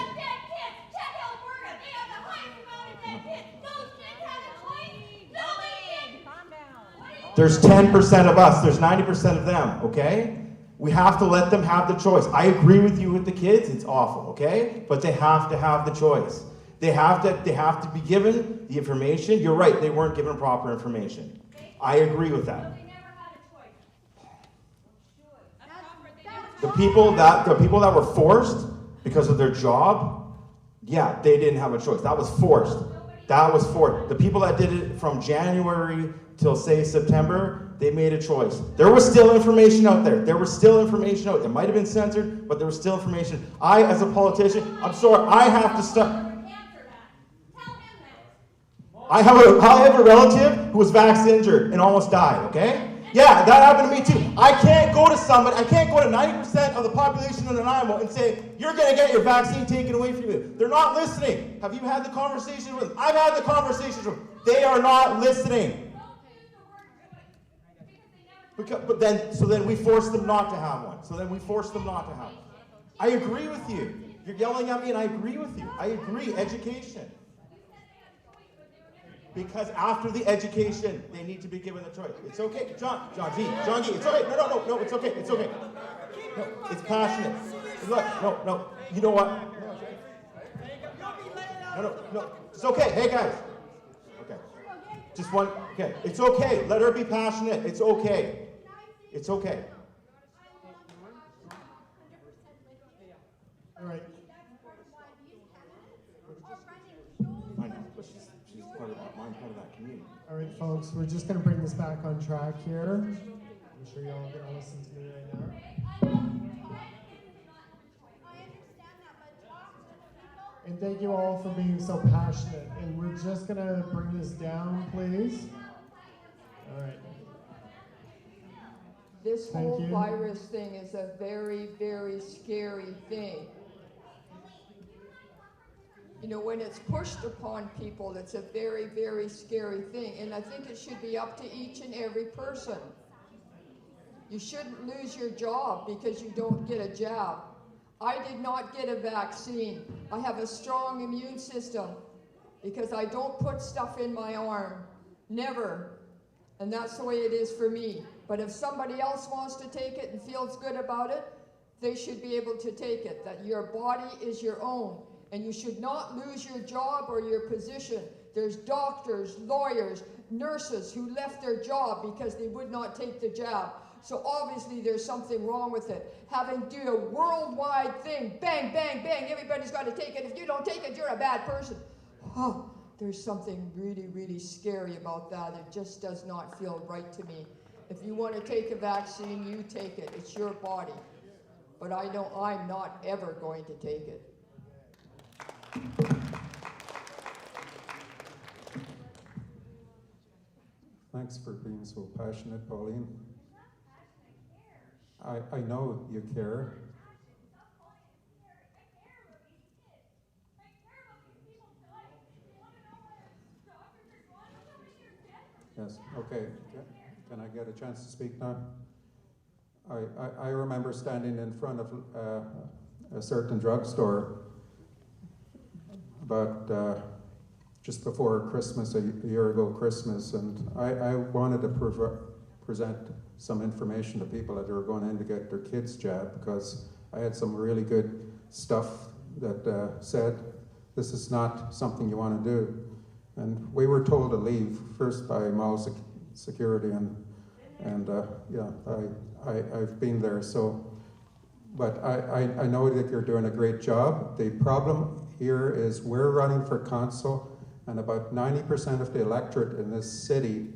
There's 10% of us. There's 90% of them, okay? We have to let them have the choice. I agree with you with the kids. It's awful, okay? But they have to have the choice. They have to be given the information. You're right. They weren't given proper information. I agree with that. The people that were forced because of their job, yeah, they didn't have a choice. That was forced. That was forced. The people that did it from January till, say, September, they made a choice. There was still information out there. There was still information out there. It might have been censored, but there was still information. I, as a politician, I'm sorry, I have to stop. I have a relative who was vaccinated and almost died, okay? Yeah, that happened to me too. I can't go to somebody, I can't go to 90% of the population in Nanaimo and say, you're going to get your vaccine taken away from you. They're not listening. Have you had the conversation with them? I've had the conversations with them. They are not listening. So then we force them not to have one. I agree with you. You're yelling at me and I agree with you. I agree, education. Because after the education, they need to be given the choice. It's okay, John G, it's okay. No, it's okay. No, it's passionate. Look, no, you know what? No, it's okay. Hey guys. Okay. Just one, okay. It's okay. Let her be passionate. It's okay. All right. I know, but she's part of that community. All right, folks, we're just going to bring this back on track here. I'm sure y'all are going to listen to me right now. And thank you all for being so passionate. And we're just going to bring this down, please. All right. This whole virus thing is a very, very scary thing. You know, when it's pushed upon people, it's a very, very scary thing. And I think it should be up to each and every person. You shouldn't lose your job because you don't get a jab. I did not get a vaccine. I have a strong immune system because I don't put stuff in my arm. Never. And that's the way it is for me. But if somebody else wants to take it and feels good about it, they should be able to take it. That your body is your own. And you should not lose your job or your position. There's doctors, lawyers, nurses who left their job because they would not take the jab. So obviously there's something wrong with it. Having to do a worldwide thing, bang, bang, bang, everybody's got to take it. If you don't take it, you're a bad person. Oh, there's something really, really scary about that. It just does not feel right to me. If you want to take a vaccine, you take it. It's your body. But I know I'm not ever going to take it. Thanks for being so passionate, Pauline. I know you care. Yes, okay. Can I get a chance to speak now? I remember standing in front of a certain drugstore about just before Christmas, a year ago Christmas, and I wanted to present some information to people that were going in to get their kids jabbed, because I had some really good stuff that said this is not something you want to do. And we were told to leave, first by mall security, and yeah, I've been there, so. But I know that you're doing a great job. The problem here is we're running for council, and about 90% of the electorate in this city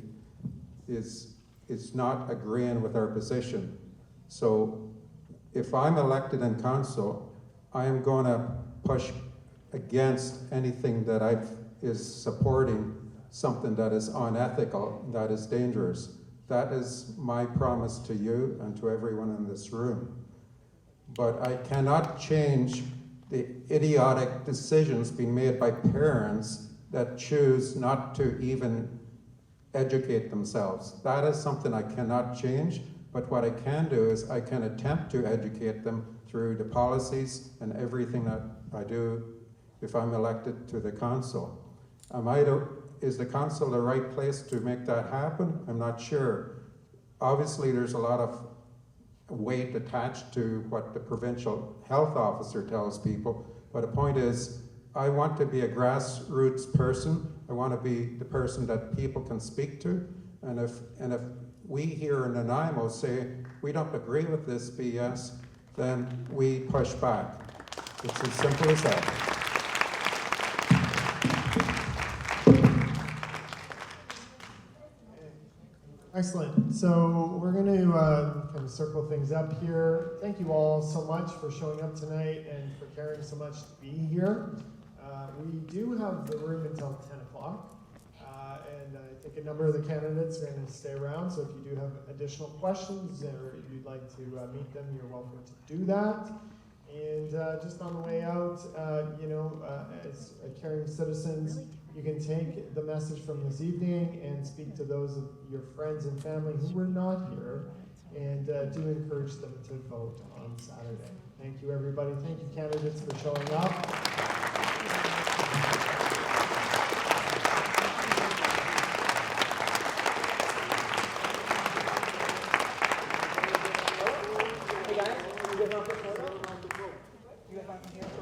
is not agreeing with our position. So if I'm elected in council, I am going to push against anything that is supporting something that is unethical, that is dangerous. That is my promise to you and to everyone in this room. But I cannot change the idiotic decisions being made by parents that choose not to even educate themselves. That is something I cannot change, but what I can do is I can attempt to educate them through the policies and everything that I do if I'm elected to the council. Is the council the right place to make that happen? I'm not sure. Obviously, there's a lot of weight attached to what the provincial health officer tells people, but the point is, I want to be a grassroots person. I want to be the person that people can speak to, and if we here in Nanaimo say we don't agree with this BS, then we push back. It's as simple as that. Excellent. So we're going to kind of circle things up here. Thank you all so much for showing up tonight and for caring so much to be here. We do have the room until 10 o'clock. And I think a number of the candidates are going to stay around, so if you do have additional questions or you'd like to meet them, you're welcome to do that. And just on the way out, as caring citizens, you can take the message from this evening and speak to those of your friends and family who were not here, and do encourage them to vote on Saturday. Thank you, everybody. Thank you, candidates, for showing up. Hey guys, can you get up a photo? You guys want to hear?